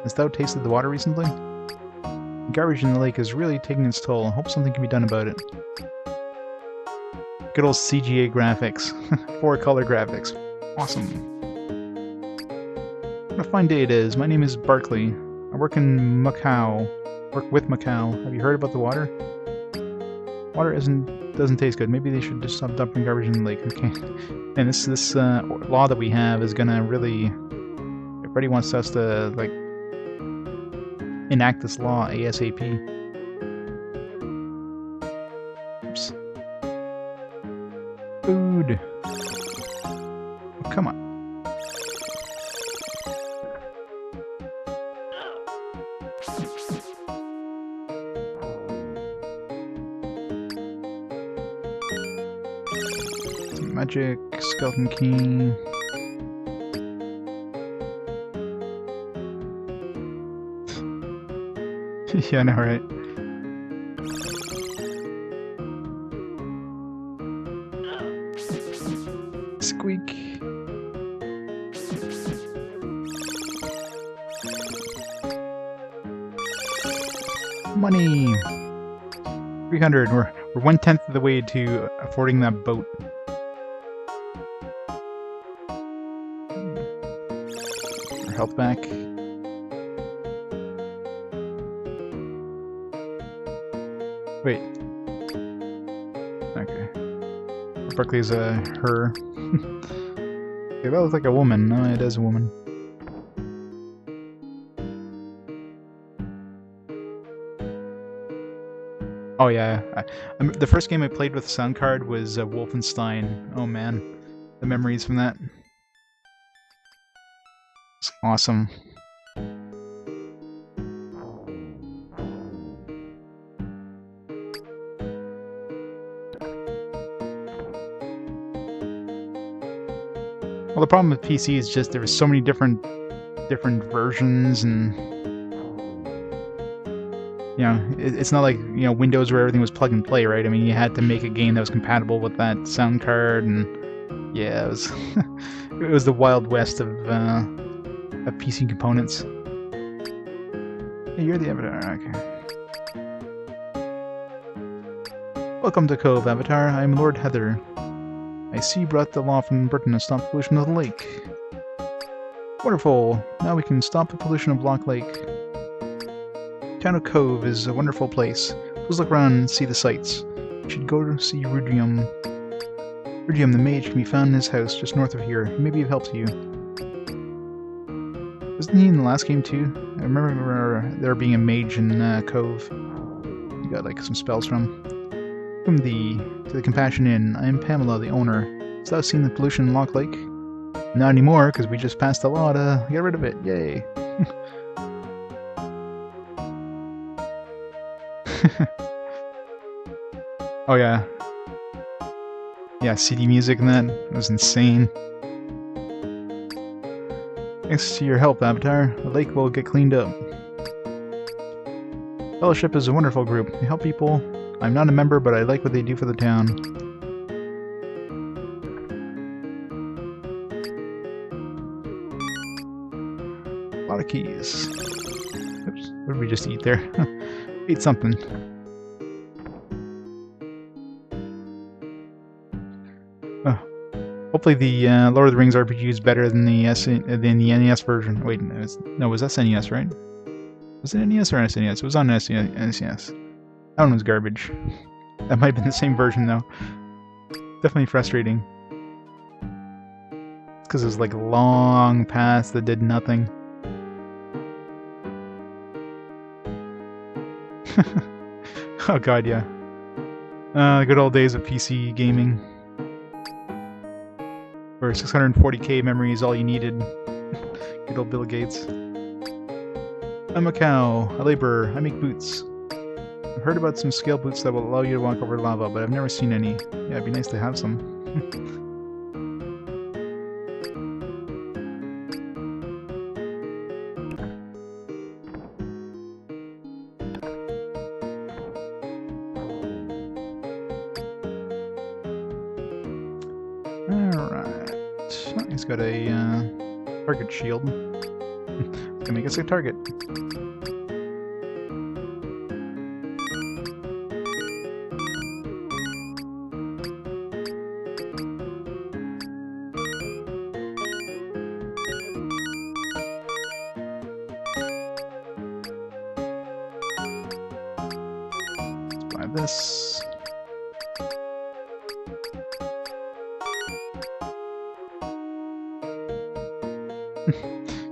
Speaker 1: Hast thou tasted the water recently? The garbage in the lake is really taking its toll. I hope something can be done about it. Good old CGA graphics. 4-color graphics. Awesome. What a fine day it is. My name is Barkley. I work in Macau. Work with Macau. Have you heard about the water? Water doesn't taste good. Maybe they should just stop dumping garbage in the lake. Okay. And this law that we have is gonna really... Everybody wants us to, like, enact this law ASAP. Oops. Food. Oh, come on. Some magic, skeleton key. Yeah, I know, right? Squeak. Money! 300. We're 1/10 of the way to affording that boat. Our health back. Wait. Okay. Barkley's a her. Okay, that looks like a woman. No, it is a woman. Oh yeah. The first game I played with sound card was Wolfenstein. Oh man. The memories from that. It's awesome. Well, the problem with PC is just there were so many different versions, and you know, it's not like, you know, Windows where everything was plug and play, right? I mean, you had to make a game that was compatible with that sound card, and yeah, it was it was the Wild West of PC components. Hey, you're the Avatar. Okay. Welcome to Cove, Avatar. I am Lord Heather. I see you brought the law from Britain to stop pollution of the lake. Wonderful! Now we can stop the pollution of Block Lake. Town of Cove is a wonderful place. Let's look around and see the sights. You should go to see Rudium. Rudium the mage can be found in his house just north of here. He may be of help to you. Wasn't he in the last game too? I remember there being a mage in Cove. You got like some spells from. Welcome to the Compassion Inn. I am Pamela, the owner. Has thou seen the pollution in Lock Lake? Not anymore, because we just passed a law to get rid of it. Yay! Oh yeah. Yeah, CD music and that. It was insane. Thanks to your help, Avatar, the lake will get cleaned up. Fellowship is a wonderful group. They help people. I'm not a member, but I like what they do for the town. A lot of keys. Oops, what did we just eat there? Ate something. Oh. Hopefully the Lord of the Rings RPG is better than the NES version. Wait, no, it was SNES, right? Was it NES or SNES? It was on SNES. That one was garbage. That might have been the same version, though. Definitely frustrating. It's because it was like long paths that did nothing. Oh god, yeah. The good old days of PC gaming. Where 640k memory is all you needed. Good old Bill Gates. I'm a cow, a laborer, I make boots. I've heard about some scale boots that will allow you to walk over lava, but I've never seen any. Yeah, it'd be nice to have some. Alright. He's got a target shield. Can make us a target. Let's buy this.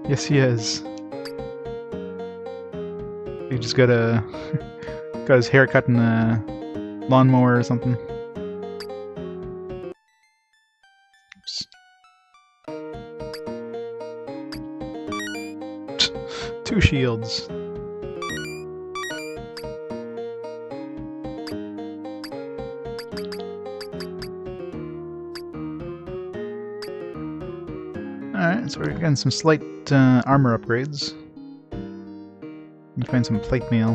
Speaker 1: Yes, he is. He just got his hair cut in a lawnmower or something. Oops. 2 shields. Alright, so we're getting some slight armor upgrades. You find some plate mail.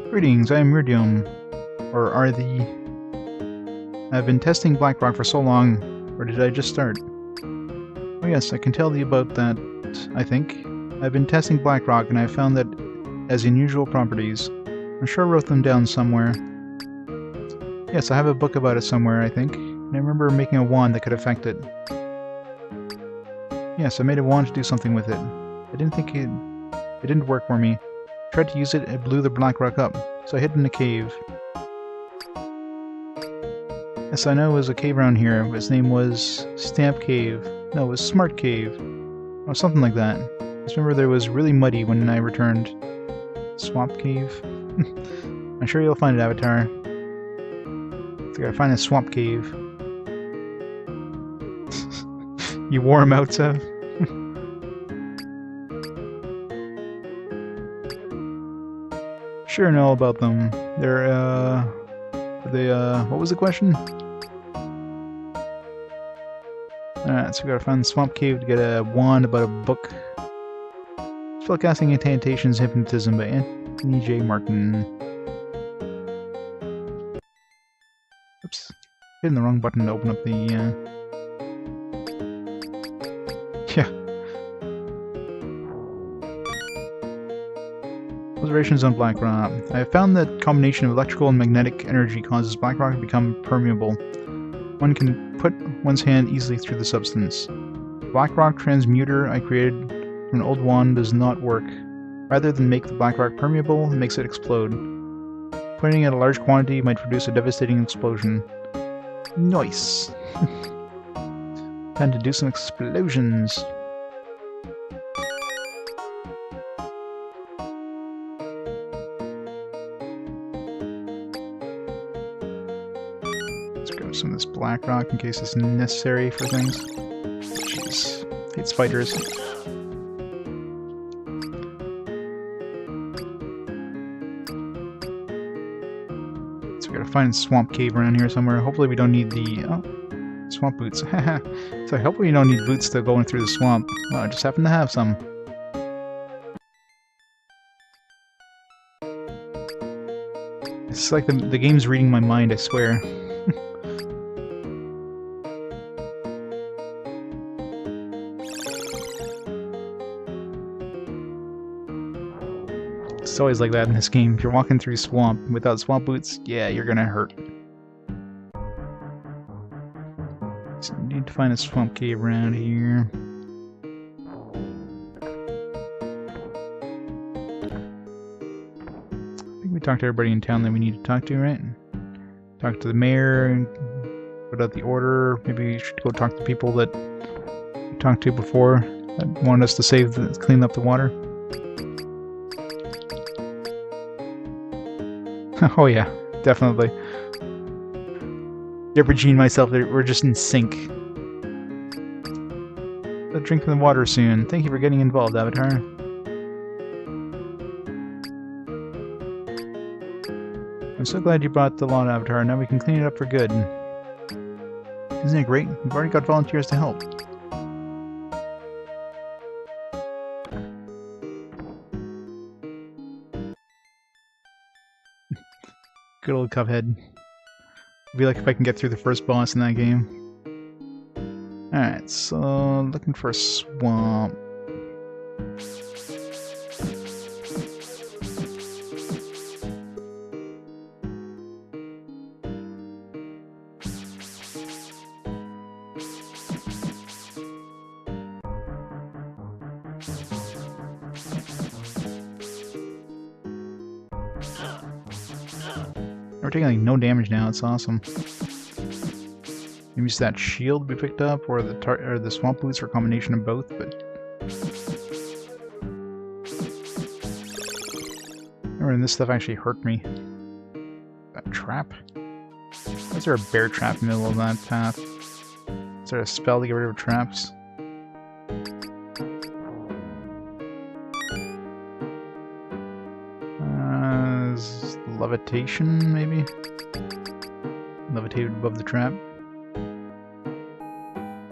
Speaker 1: Greetings, I am Myrdium. Or are the... I've been testing Blackrock for so long, or did I just start? Oh yes, I can tell you about that, I think. I've been testing Blackrock and I found that it has unusual properties. I'm sure I wrote them down somewhere. Yes, I have a book about it somewhere, I think. And I remember making a wand that could affect it. Yes, I made a wand to do something with it. I didn't think it didn't work for me. I tried to use it, it blew the Blackrock up, so I hid in a cave. Yes, I know it was a cave around here, but its name was Stamp Cave. No, it was Smart Cave. Or something like that. I just remember that it was really muddy when I returned. Swamp Cave? I'm sure you'll find it, Avatar. I gotta find a swamp cave. You wore them out, Sev? Sure know about them. What was the question? Alright, so we gotta find the swamp cave to get a wand about a book. Spellcasting Incantations Hypnotism by Anthony J. Martin. Oops. Hitting the wrong button to open up the, yeah. Observations on Blackrock. I have found that combination of electrical and magnetic energy causes Blackrock to become permeable. One can put one's hand easily through the substance. The Blackrock transmuter I created from an old wand does not work. Rather than make the Blackrock permeable, it makes it explode. Putting it at a large quantity might produce a devastating explosion. Nice! Time to do some explosions. Let's grab some of this Blackrock in case it's necessary for things. Jeez, hate spiders. So we gotta find a swamp cave around here somewhere. Hopefully we don't need the swamp boots. So hopefully you don't need boots to go in through the swamp. Oh, I just happen to have some. It's like the game's reading my mind, I swear. It's always like that in this game. If you're walking through swamp without swamp boots, yeah, you're gonna hurt. So we need to find a swamp cave around here. I think we talked to everybody in town that we need to talk to, right? Talk to the mayor and put out the order. Maybe we should go talk to people that we talked to before that wanted us to clean up the water. Oh yeah, definitely. RPG and myself, we're just in sync. I'll drink from the water soon. Thank you for getting involved, Avatar. I'm so glad you brought the lawn, Avatar. Now we can clean it up for good. Isn't it great? We've already got volunteers to help. Good old Cuphead. It'd be like if I can get through the first boss in that game. Alright, so looking for a swamp. We're taking like no damage now, it's awesome. Maybe it's that shield we picked up, or the swamp boots, or a combination of both, but... Remember, and this stuff actually hurt me. That trap? Is there a bear trap in the middle of that path? Is there a spell to get rid of traps? Levitation, maybe? Levitated above the trap.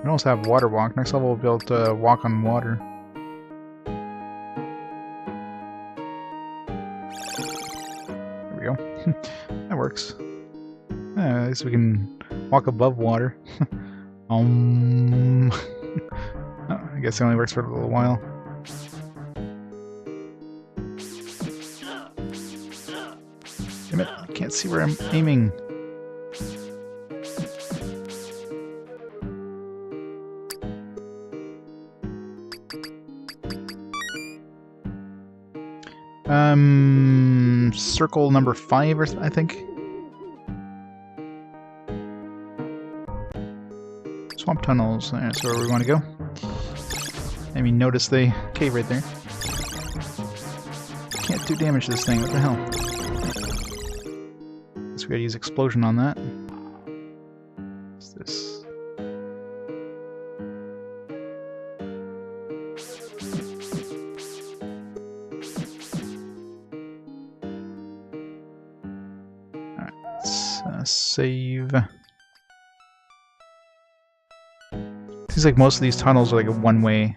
Speaker 1: We also have water walk. Next level we'll be able to walk on water. There we go. That works. At least we can walk above water. Oh, I guess it only works for a little while. Damn it, I can't see where I'm aiming. Circle number 5, or I think. Swamp tunnels, that's where we want to go. I mean, notice the cave right there. Can't do damage to this thing, what the hell? Guess we gotta use explosion on that. What's this? Save. Seems like most of these tunnels are like a one-way.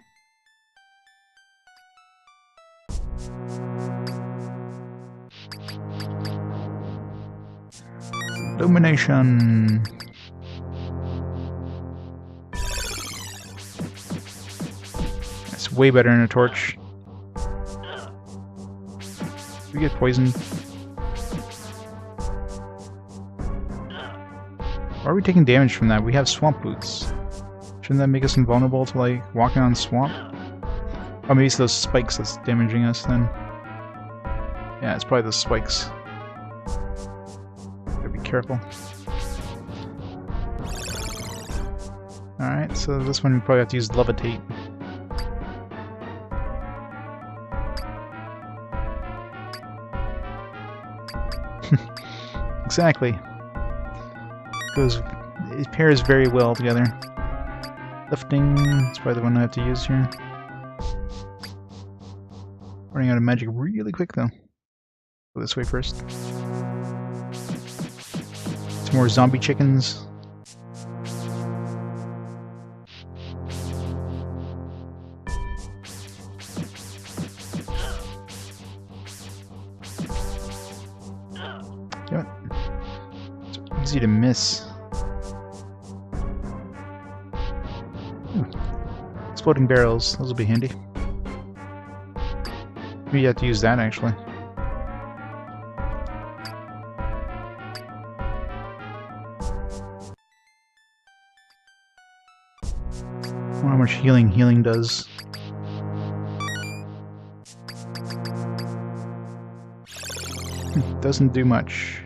Speaker 1: Illumination. It's way better than a torch. We get poisoned. Why are we taking damage from that? We have swamp boots. Shouldn't that make us invulnerable to, like, walking on swamp? Oh, maybe it's those spikes that's damaging us then. Yeah, it's probably those spikes. Gotta be careful. Alright, so this one we probably have to use levitate. Exactly. It pairs very well together. Lifting is probably the one I have to use here. Running out of magic really quick though. Go this way first. Some more zombie chickens. Damn it. It's easy to miss. Exploding barrels, those will be handy. Maybe you have to use that actually. I wonder how much healing does. Doesn't do much.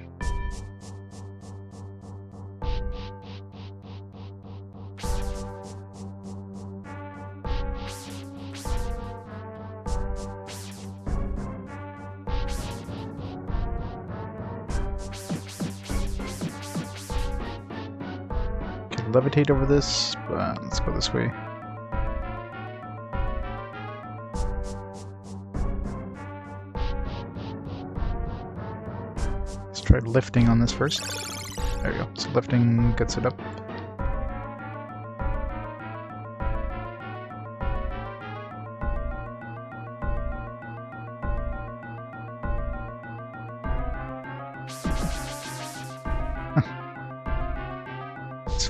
Speaker 1: Levitate over this, but let's go this way. Let's try lifting on this first. There we go. So lifting gets it up.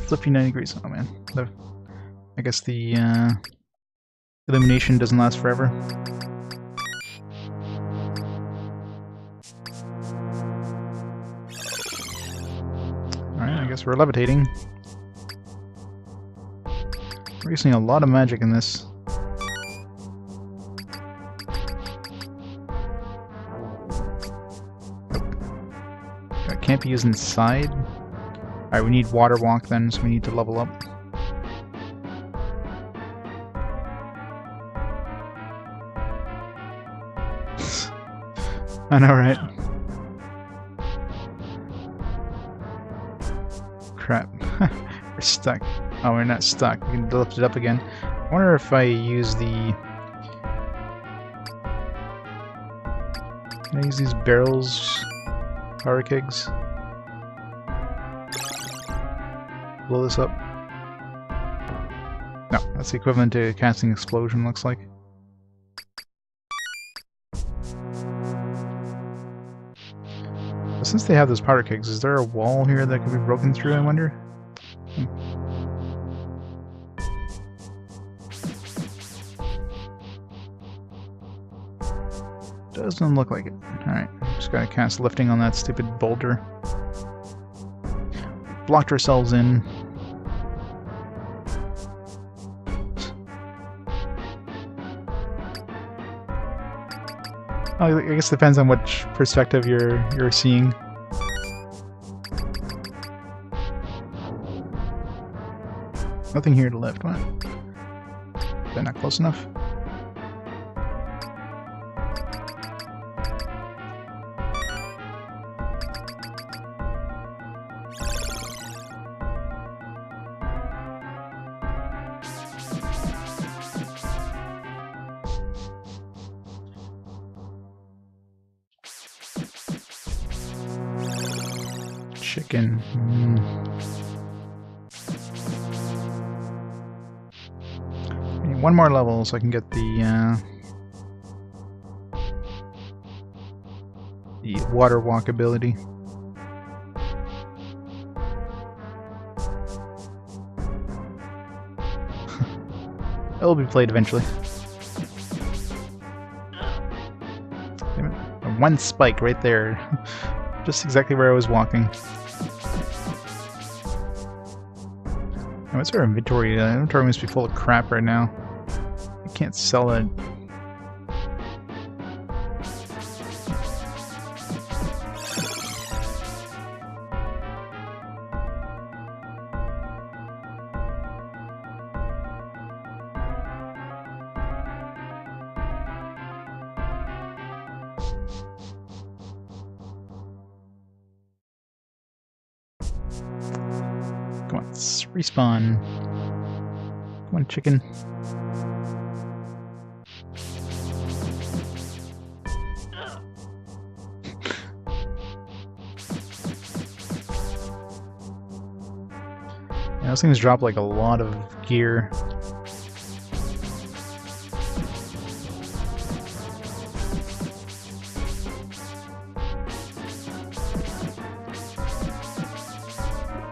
Speaker 1: Flipping 90 degrees. Oh man, the I guess the illumination doesn't last forever. Alright, I guess we're levitating. We're using a lot of magic in this. It can't be used inside. Alright, we need water walk then, so we need to level up. I know, right? Crap. We're stuck. Oh, we're not stuck. We can lift it up again. I wonder if I use the... Can I use these barrels? Power kegs? Blow this up? No, that's the equivalent to casting explosion, looks like. But since they have those powder kegs, is there a wall here that can be broken through, I wonder? Doesn't look like it. Alright, just gotta cast lifting on that stupid boulder. Blocked ourselves in. Oh, I guess it depends on which perspective you're seeing. Nothing here to lift, what? Is that not close enough? Chicken. I need one more level so I can get the water walk ability. It will be played eventually. Damn it. One spike right there. Just exactly where I was walking. Oh, what's our inventory? Inventory must be full of crap right now. I can't sell it. Come on, let's respawn. Come on, chicken. Yeah, those things drop like a lot of gear.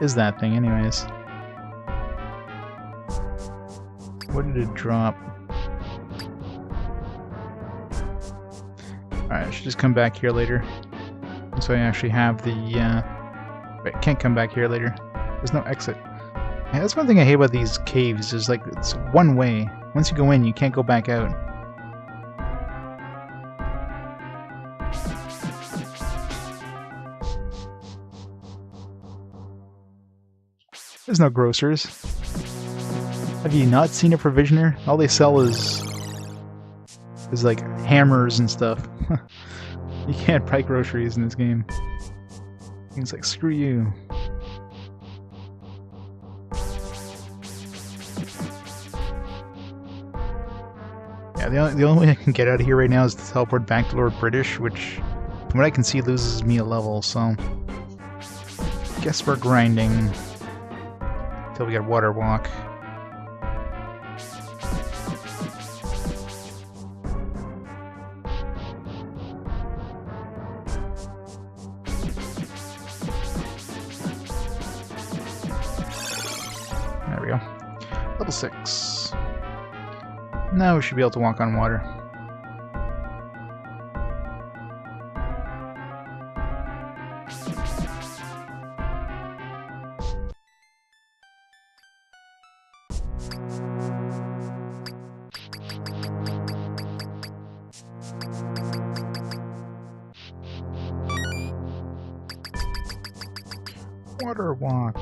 Speaker 1: Is that thing anyways? What did it drop? Alright, I should just come back here later. So I actually have the wait, can't come back here later. There's no exit. Yeah, that's one thing I hate about these caves, is like it's one way. Once you go in, you can't go back out. There's no grocers. Have you not seen a provisioner? All they sell is like hammers and stuff. You can't buy groceries in this game. It's like, screw you. Yeah, the only way I can get out of here right now is to teleport back to Lord British, which, from what I can see, loses me a level, so... guess we're grinding. Until we get water walk. There we go. Level 6. Now we should be able to walk on water. Water walk.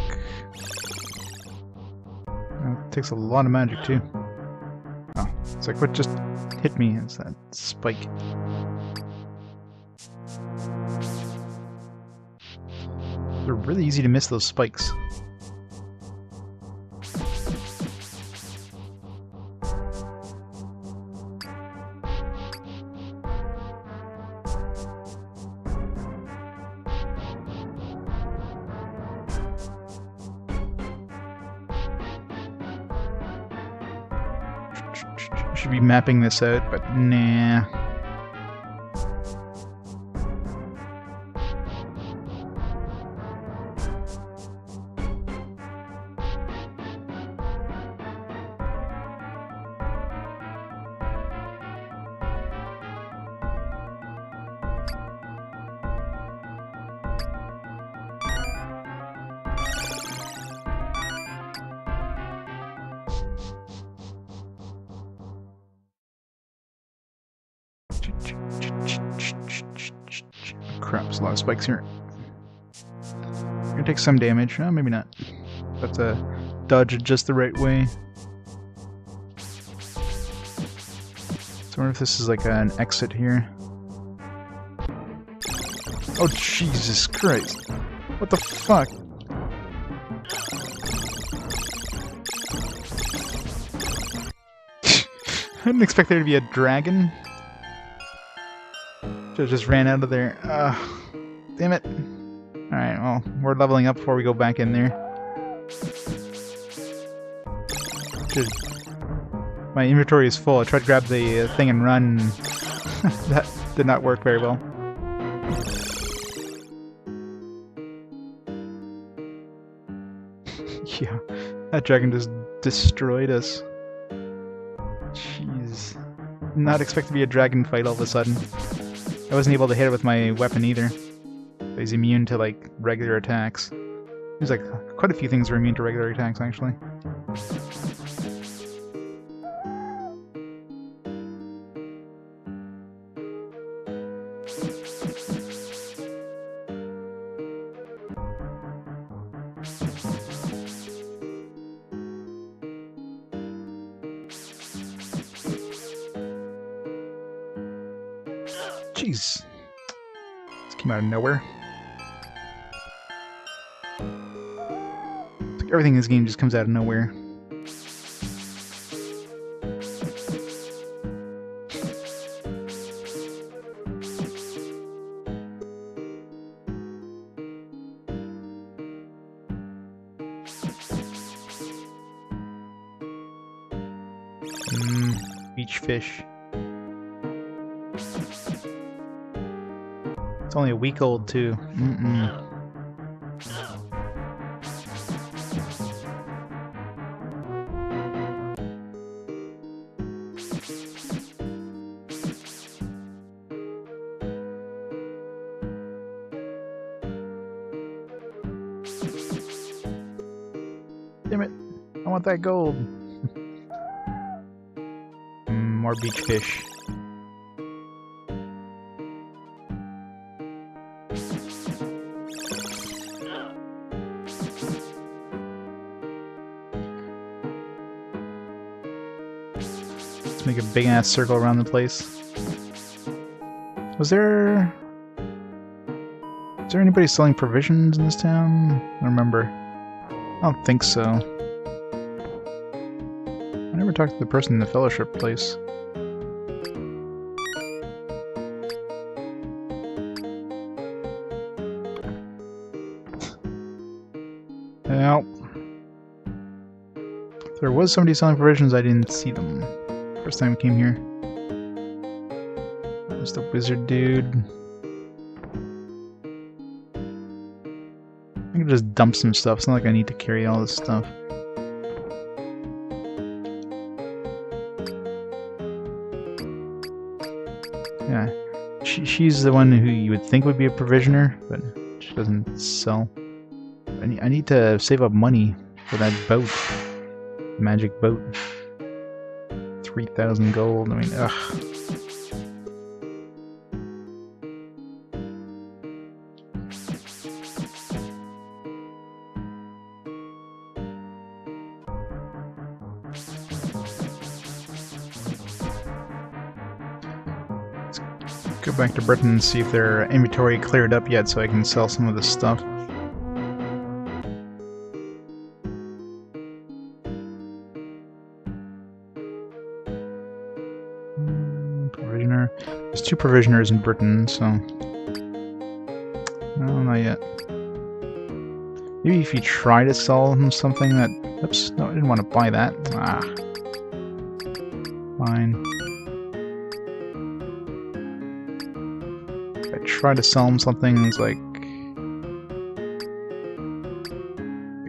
Speaker 1: It takes a lot of magic too. Oh, it's like what just hit me? It's that spike. They're really easy to miss, those spikes. Should be mapping this out, but nah. Crap, there's a lot of spikes here. Gonna take some damage. Oh, maybe not. Have to dodge it just the right way. So I wonder if this is like an exit here. Oh, Jesus Christ. What the fuck? I didn't expect there to be a dragon. Just ran out of there. Damn it. Alright, well, we're leveling up before we go back in there. My inventory is full. I tried to grab the thing and run. That did not work very well. Yeah, that dragon just destroyed us. Jeez. Not expect to be a dragon fight all of a sudden. I wasn't able to hit it with my weapon either. He's immune to like regular attacks. There's like quite a few things are immune to regular attacks actually. Jeez. This came out of nowhere. It's like everything in this game just comes out of nowhere. Beach fish. It's only a week old too. Damn it! I want that gold. More beach fish. Let's make a big ass circle around the place. Is there anybody selling provisions in this town? I don't remember. I don't think so. I never talked to the person in the fellowship place. Well, if there was somebody selling provisions, I didn't see them. First time I came here. There's the wizard dude. I can just dump some stuff. It's not like I need to carry all this stuff. she's the one who you would think would be a provisioner, but she doesn't sell. I need to save up money for that boat. Magic boat. 3,000 gold. I mean, ugh. Go back to Britain and see if their inventory cleared up yet so I can sell some of this stuff. Provisioner. There's 2 provisioners in Britain, so... No, not yet. Maybe if you try to sell them something that... Oops, no, I didn't want to buy that. Ah. Fine. Try to sell them something that's like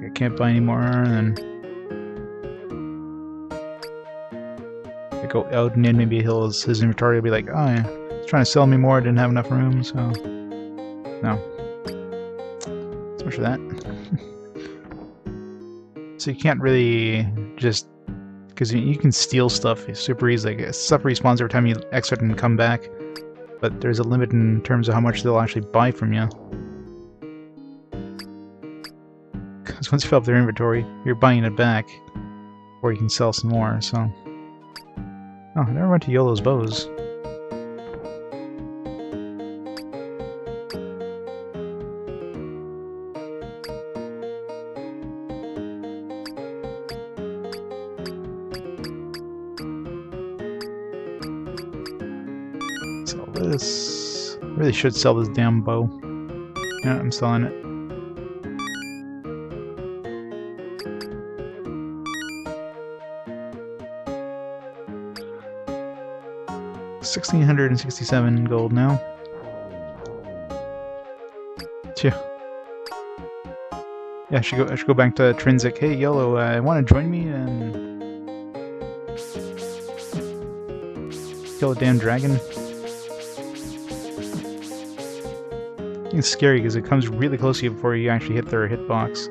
Speaker 1: I can't buy anymore, and then I go out and then maybe his inventory will be like, oh yeah, he's trying to sell me more, I didn't have enough room, so no. So much for that. So you can't really just, because you can steal stuff super easy, like stuff respawns every time you exit and come back. But there's a limit in terms of how much they'll actually buy from you. Because once you fill up their inventory, you're buying it back. Or you can sell some more, so... Oh, I never went to Yolo's Bows. This really should sell this damn bow. Yeah, I'm selling it. $1,667 gold now. Phew. Yeah, I should go back to Trinsic. Hey, Yellow, want to join me and kill a damn dragon? It's scary because it comes really close to you before you actually hit their hitbox.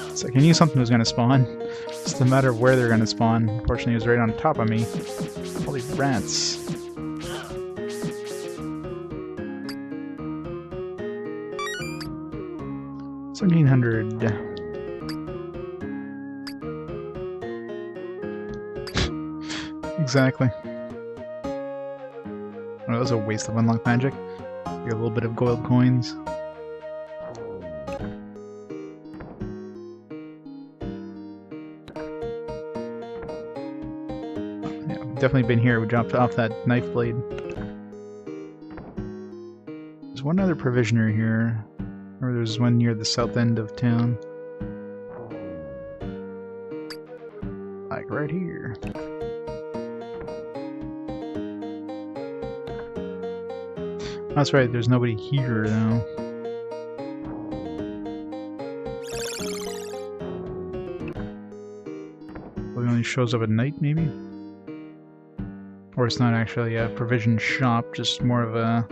Speaker 1: It's like I knew something was going to spawn. It's just a matter of where they're going to spawn. Unfortunately, it was right on top of me. All these rats. $1,700. Exactly. Oh, that was a waste of unlock magic. Get a little bit of gold coins. Definitely been here. We dropped off that knife blade. There's one other provisioner here, or there's one near the south end of town, like right here. That's right. There's nobody here though. Well, it only shows up at night, maybe. Or it's not actually a provision shop, just more of a...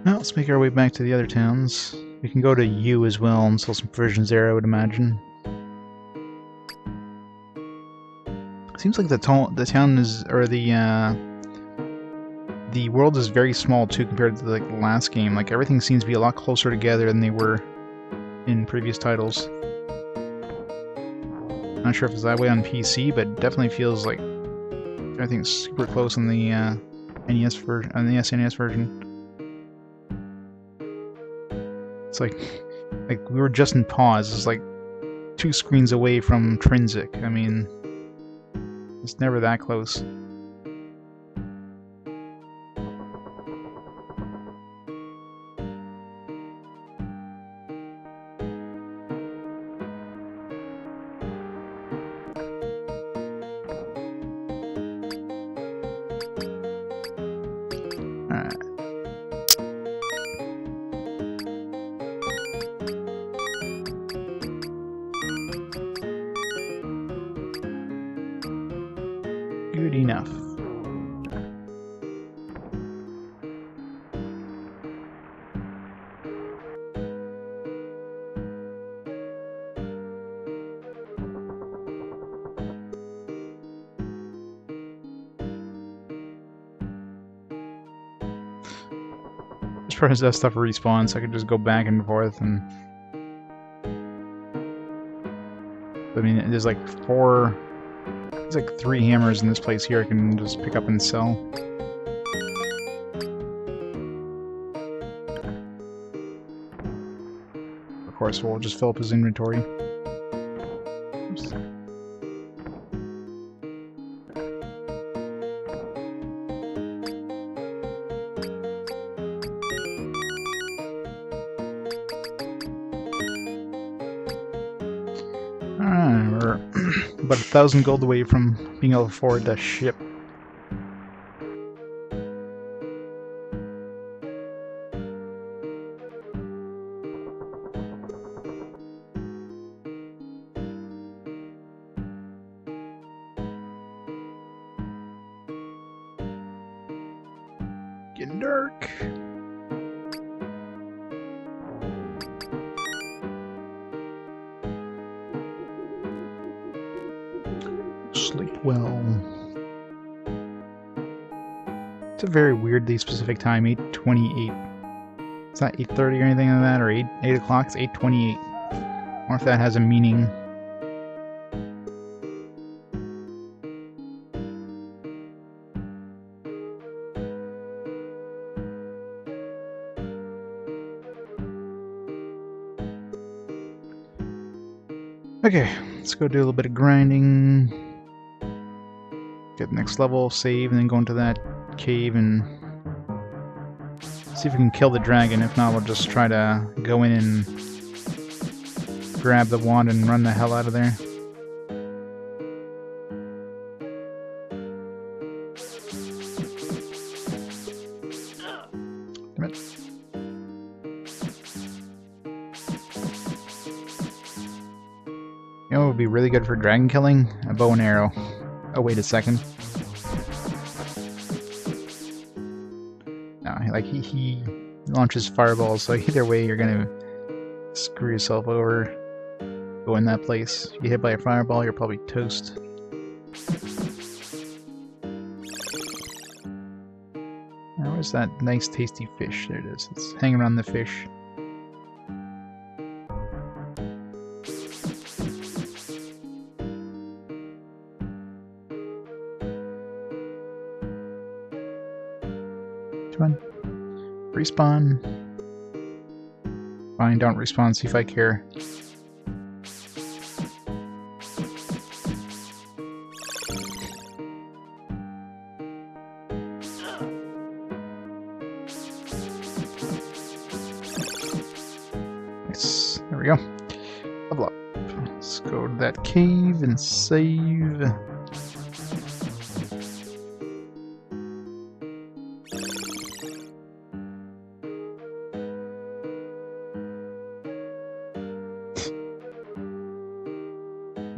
Speaker 1: Well, let's make our way back to the other towns. We can go to U as well and sell some provisions there, I would imagine. Seems like the town is, or the world is very small too compared to like the last game. Like everything seems to be a lot closer together than they were in previous titles. Not sure if it's that way on PC, but it definitely feels like everything's super close on the NES version, on the SNES version. It's like we were just in pause. It's like 2 screens away from Trinsic. I mean, it's never that close. Alright. Good enough. As far as that stuff respawns, so I could just go back and forth and... I mean, there's like 3 hammers in this place here I can just pick up and sell. Of course, we'll just fill up his inventory. Oops. We're about 1,000 gold away from being able to afford that ship. Getting dark. Sleep well. It's a very weirdly specific time, 8:28. It's not 8:30 or anything like that, or 8 o'clock, it's 8:28. I wonder if that has a meaning. Okay, let's go do a little bit of grinding. Get the next level, save, and then go into that cave and see if we can kill the dragon. If not, we'll just try to go in and grab the wand and run the hell out of there. Damn it. You know what would be really good for dragon killing? A bow and arrow. Oh, wait a second. No, like he launches fireballs, so either way you're gonna screw yourself over. Go in that place. If you get hit by a fireball, you're probably toast. Now, where's that nice tasty fish? There it is. It's hanging around the fish. Come on. Respawn. Fine, don't respawn, see if I care. Nice. There we go. Level up. Let's go to that cave and save.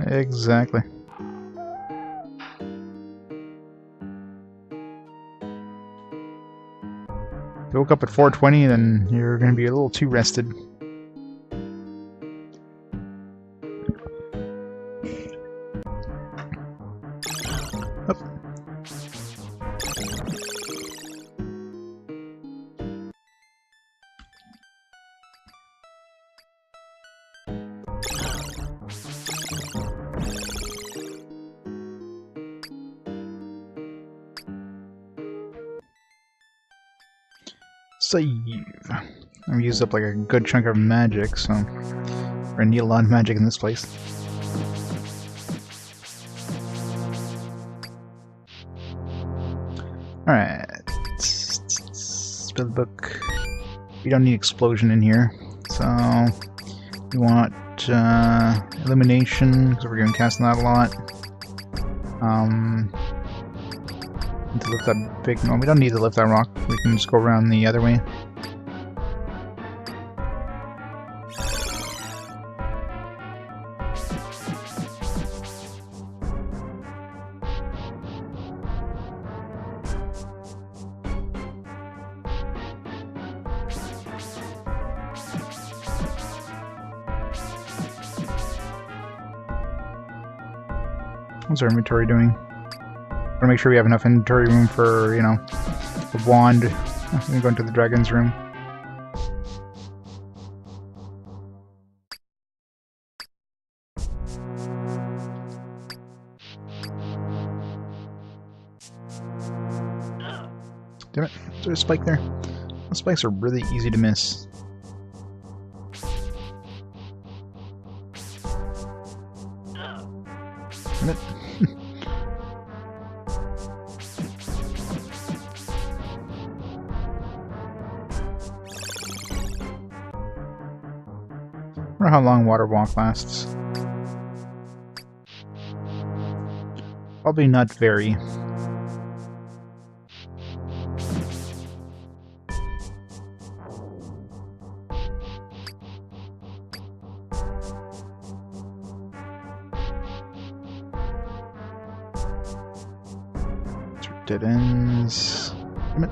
Speaker 1: Exactly. If you woke up at 4:20, then you're going to be a little too rested. Up. Save. I've used up like a good chunk of magic, so we're gonna need a lot of magic in this place. Alright. Spill the book. We don't need explosion in here, so we want illumination, because we're going to cast that a lot. Need to lift that big... No, we don't need to lift that rock. We can just go around the other way. What's our inventory doing? Want to make sure we have enough inventory room for, you know, the wand. I'm gonna go into the dragon's room. Damn it, is there a spike there? Those spikes are really easy to miss. Damn it. I wonder how long water walk lasts. Probably not very. Dead ends. Damn it.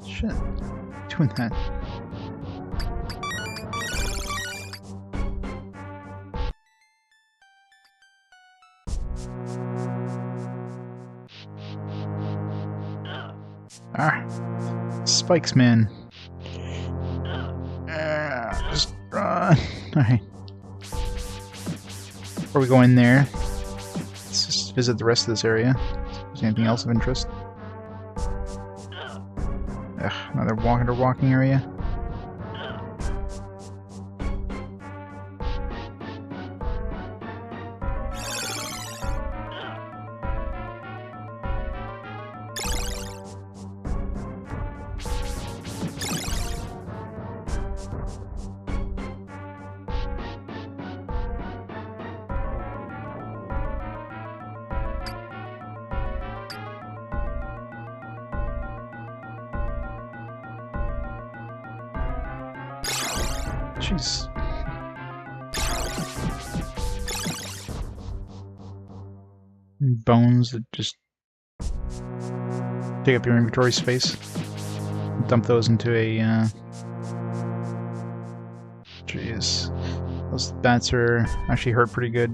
Speaker 1: Shit. Doing that. Ah. Spikes, man. Just run. Alright. Before we go in there, let's just visit the rest of this area. If there's anything else of interest. Ugh, another walking area. Jeez. Bones that just take up your inventory space. Dump those into a, Jeez. Those bats are actually hurt pretty good.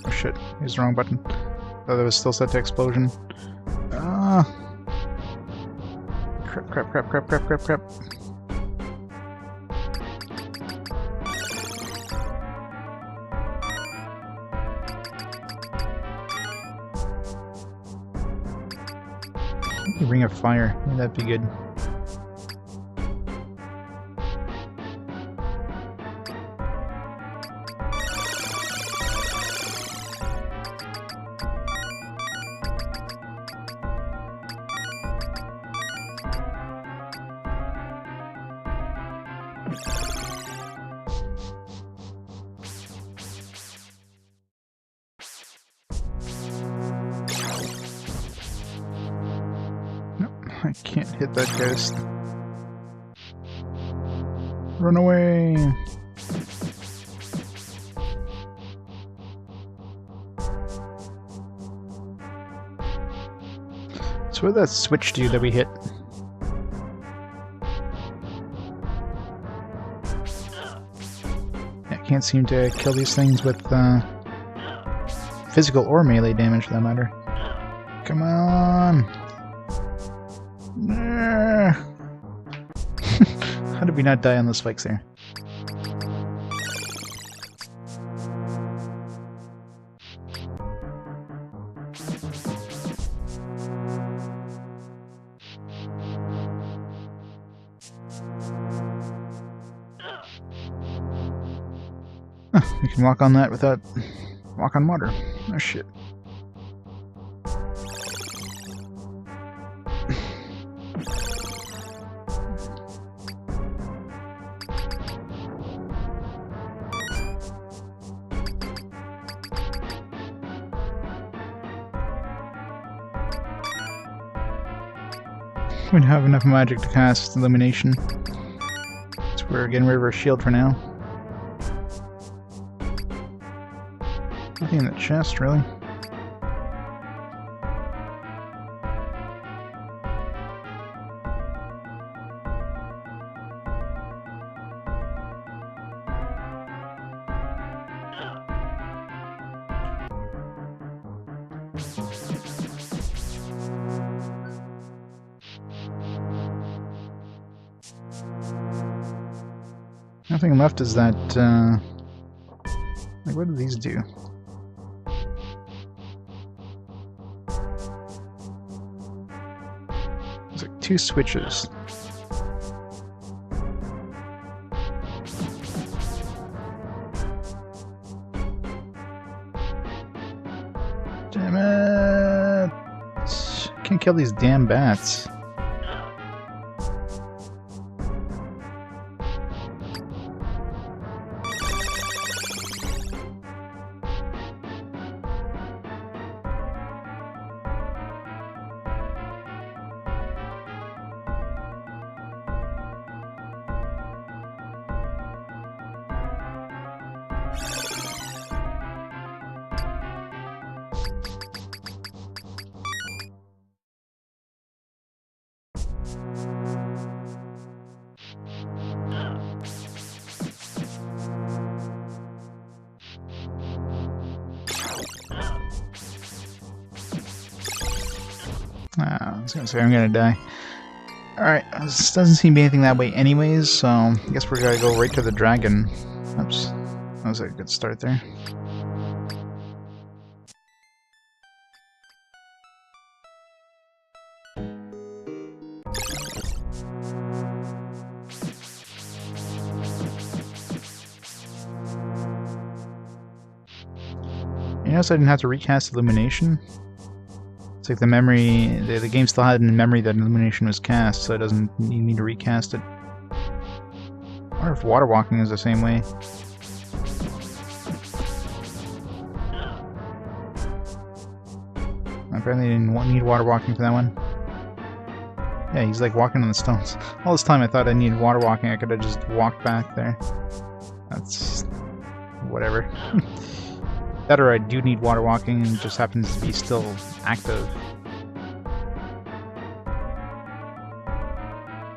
Speaker 1: Oh shit, used the wrong button. Thought that was still set to explosion. Ah. Crap. Ring of fire. Yeah, that'd be good. I can't hit that ghost. Run away! So where did that switch do that we hit? I can't seem to kill these things with physical or melee damage for that matter. Come on! How did we not die on the spikes there? Huh, we can walk on that without walk on water. Oh shit. We don't have enough magic to cast illumination. So we're getting rid of our shield for now. Nothing in the chest, really. Nothing left is that, like, what do these do? There's like 2 switches. Damn it! Can't kill these damn bats. I was gonna say I'm gonna die. Alright, this doesn't seem to be anything that way anyways, so I guess we're gonna go right to the dragon. Oops. That was a good start there. You notice I didn't have to recast Illumination? It's like the memory, the game still had in memory that Illumination was cast, so it doesn't need me to recast it. I wonder if water walking is the same way. Apparently I didn't need water walking for that one. Yeah, he's like walking on the stones. All this time I thought I needed water walking, I could have just walked back there. That's... whatever. That or I do need water walking and it just happens to be still active.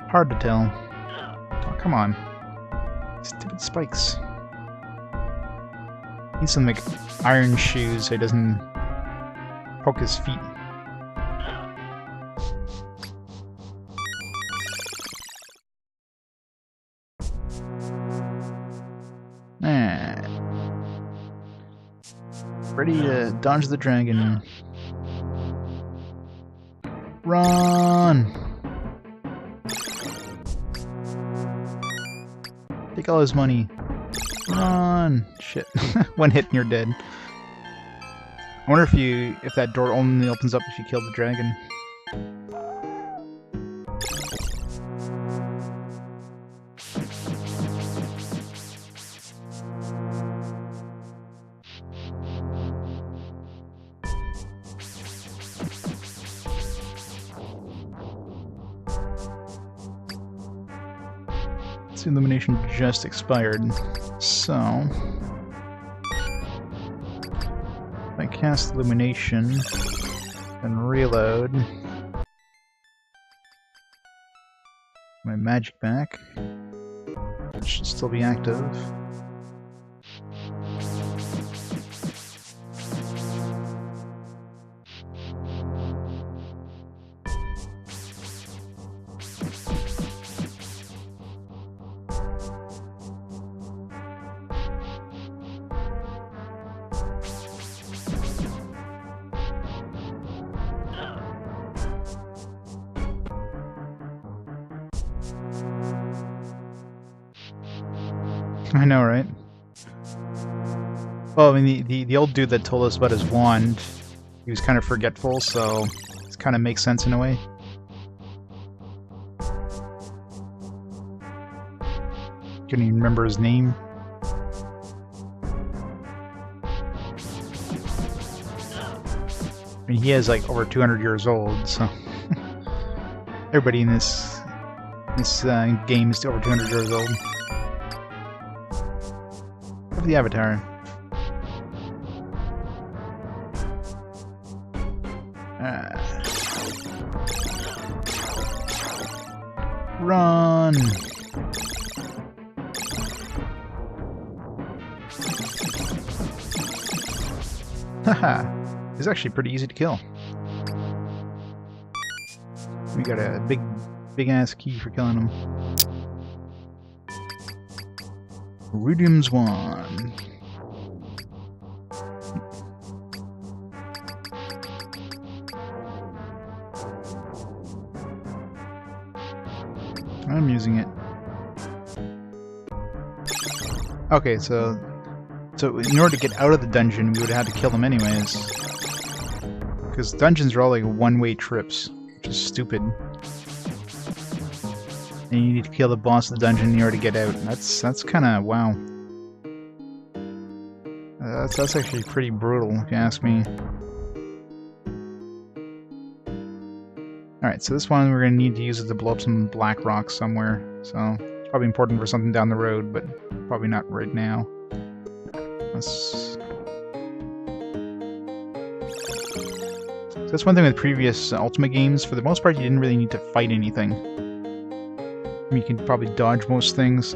Speaker 1: Hard to tell. Oh, come on. Stupid spikes. Needs some like iron shoes so he doesn't poke his feet. Ready to dodge the dragon. Run! Take all his money. Run! Shit. One hit and you're dead. I wonder if that door only opens up if you kill the dragon. Illumination just expired, so if I cast Illumination and reload my magic back, it should still be active. I know, right? Well, I mean, the old dude that told us about his wand, he was kind of forgetful, so it kind of makes sense in a way. Couldn't even remember his name. I mean, he is like over 200 years old, so... Everybody in this game is over 200 years old. Look at the avatar. Run! Haha! It's actually pretty easy to kill. We got a big ass key for killing him. Rudium's wand. I'm using it. Okay, so in order to get out of the dungeon, we would have to kill them anyways. Because dungeons are all like one-way trips, which is stupid. And you need to kill the boss of the dungeon in order to get out. That's kind of wow. That's actually pretty brutal, if you ask me. Alright, so this one we're going to need to use it to blow up some black rocks somewhere. So it's probably important for something down the road, but probably not right now. So that's one thing with previous Ultima games. For the most part, you didn't really need to fight anything. I mean, you can probably dodge most things.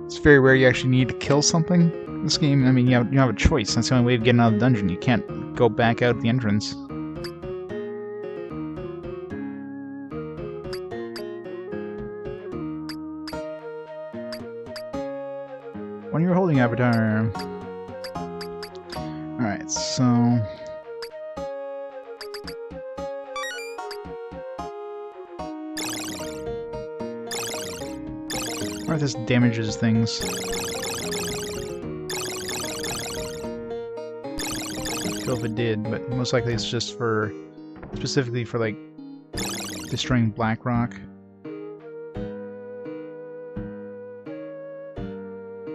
Speaker 1: It's very rare you actually need to kill something. In this game, I mean, you have a choice. That's the only way of getting out of the dungeon. You can't go back out the entrance. When you're holding Avatar. Alright, so... or this damages things. I don't know if it did, but most likely it's just for... specifically for, like, destroying black rock.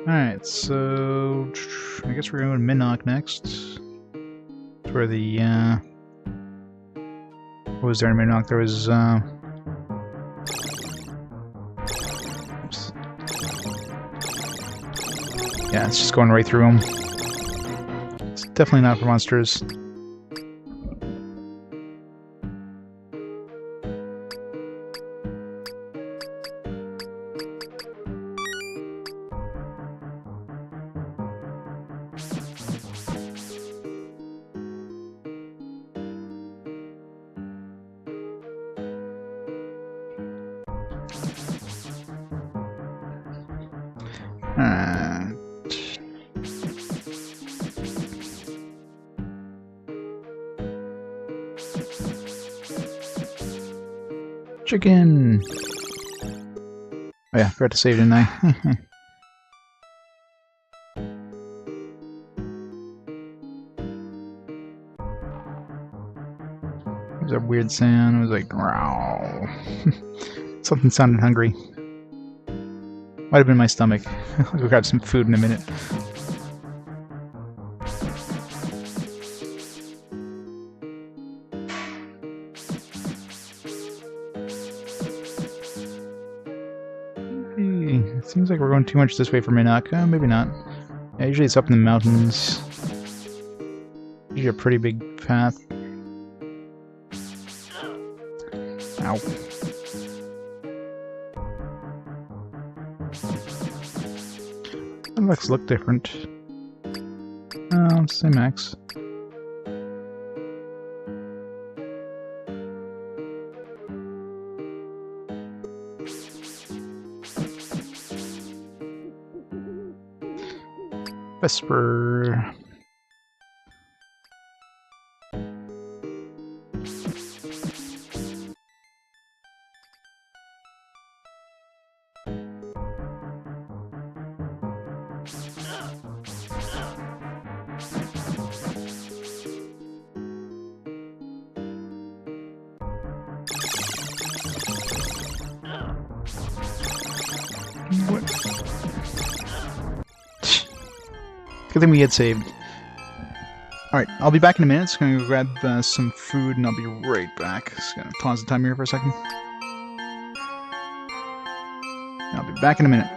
Speaker 1: Alright, so... I guess we're going to Minnock next. That's where the, what was there in Minnock? There was, oops. Yeah, it's just going right through them. It's definitely not for monsters. Chicken! Oh yeah, forgot to save, didn't I? It was a weird sound. It was like, "Row." Something sounded hungry. Might have been my stomach. I'll go grab some food in a minute. It seems like we're going too much this way for Minnock. Maybe not. Yeah, usually it's up in the mountains. Usually a pretty big path. Ow. The looks look different. Same X. Vesper. What? Good thing we had saved. Alright, I'll be back in a minute. Just gonna go grab some food and I'll be right back. Just gonna pause the timer here for a second. I'll be back in a minute.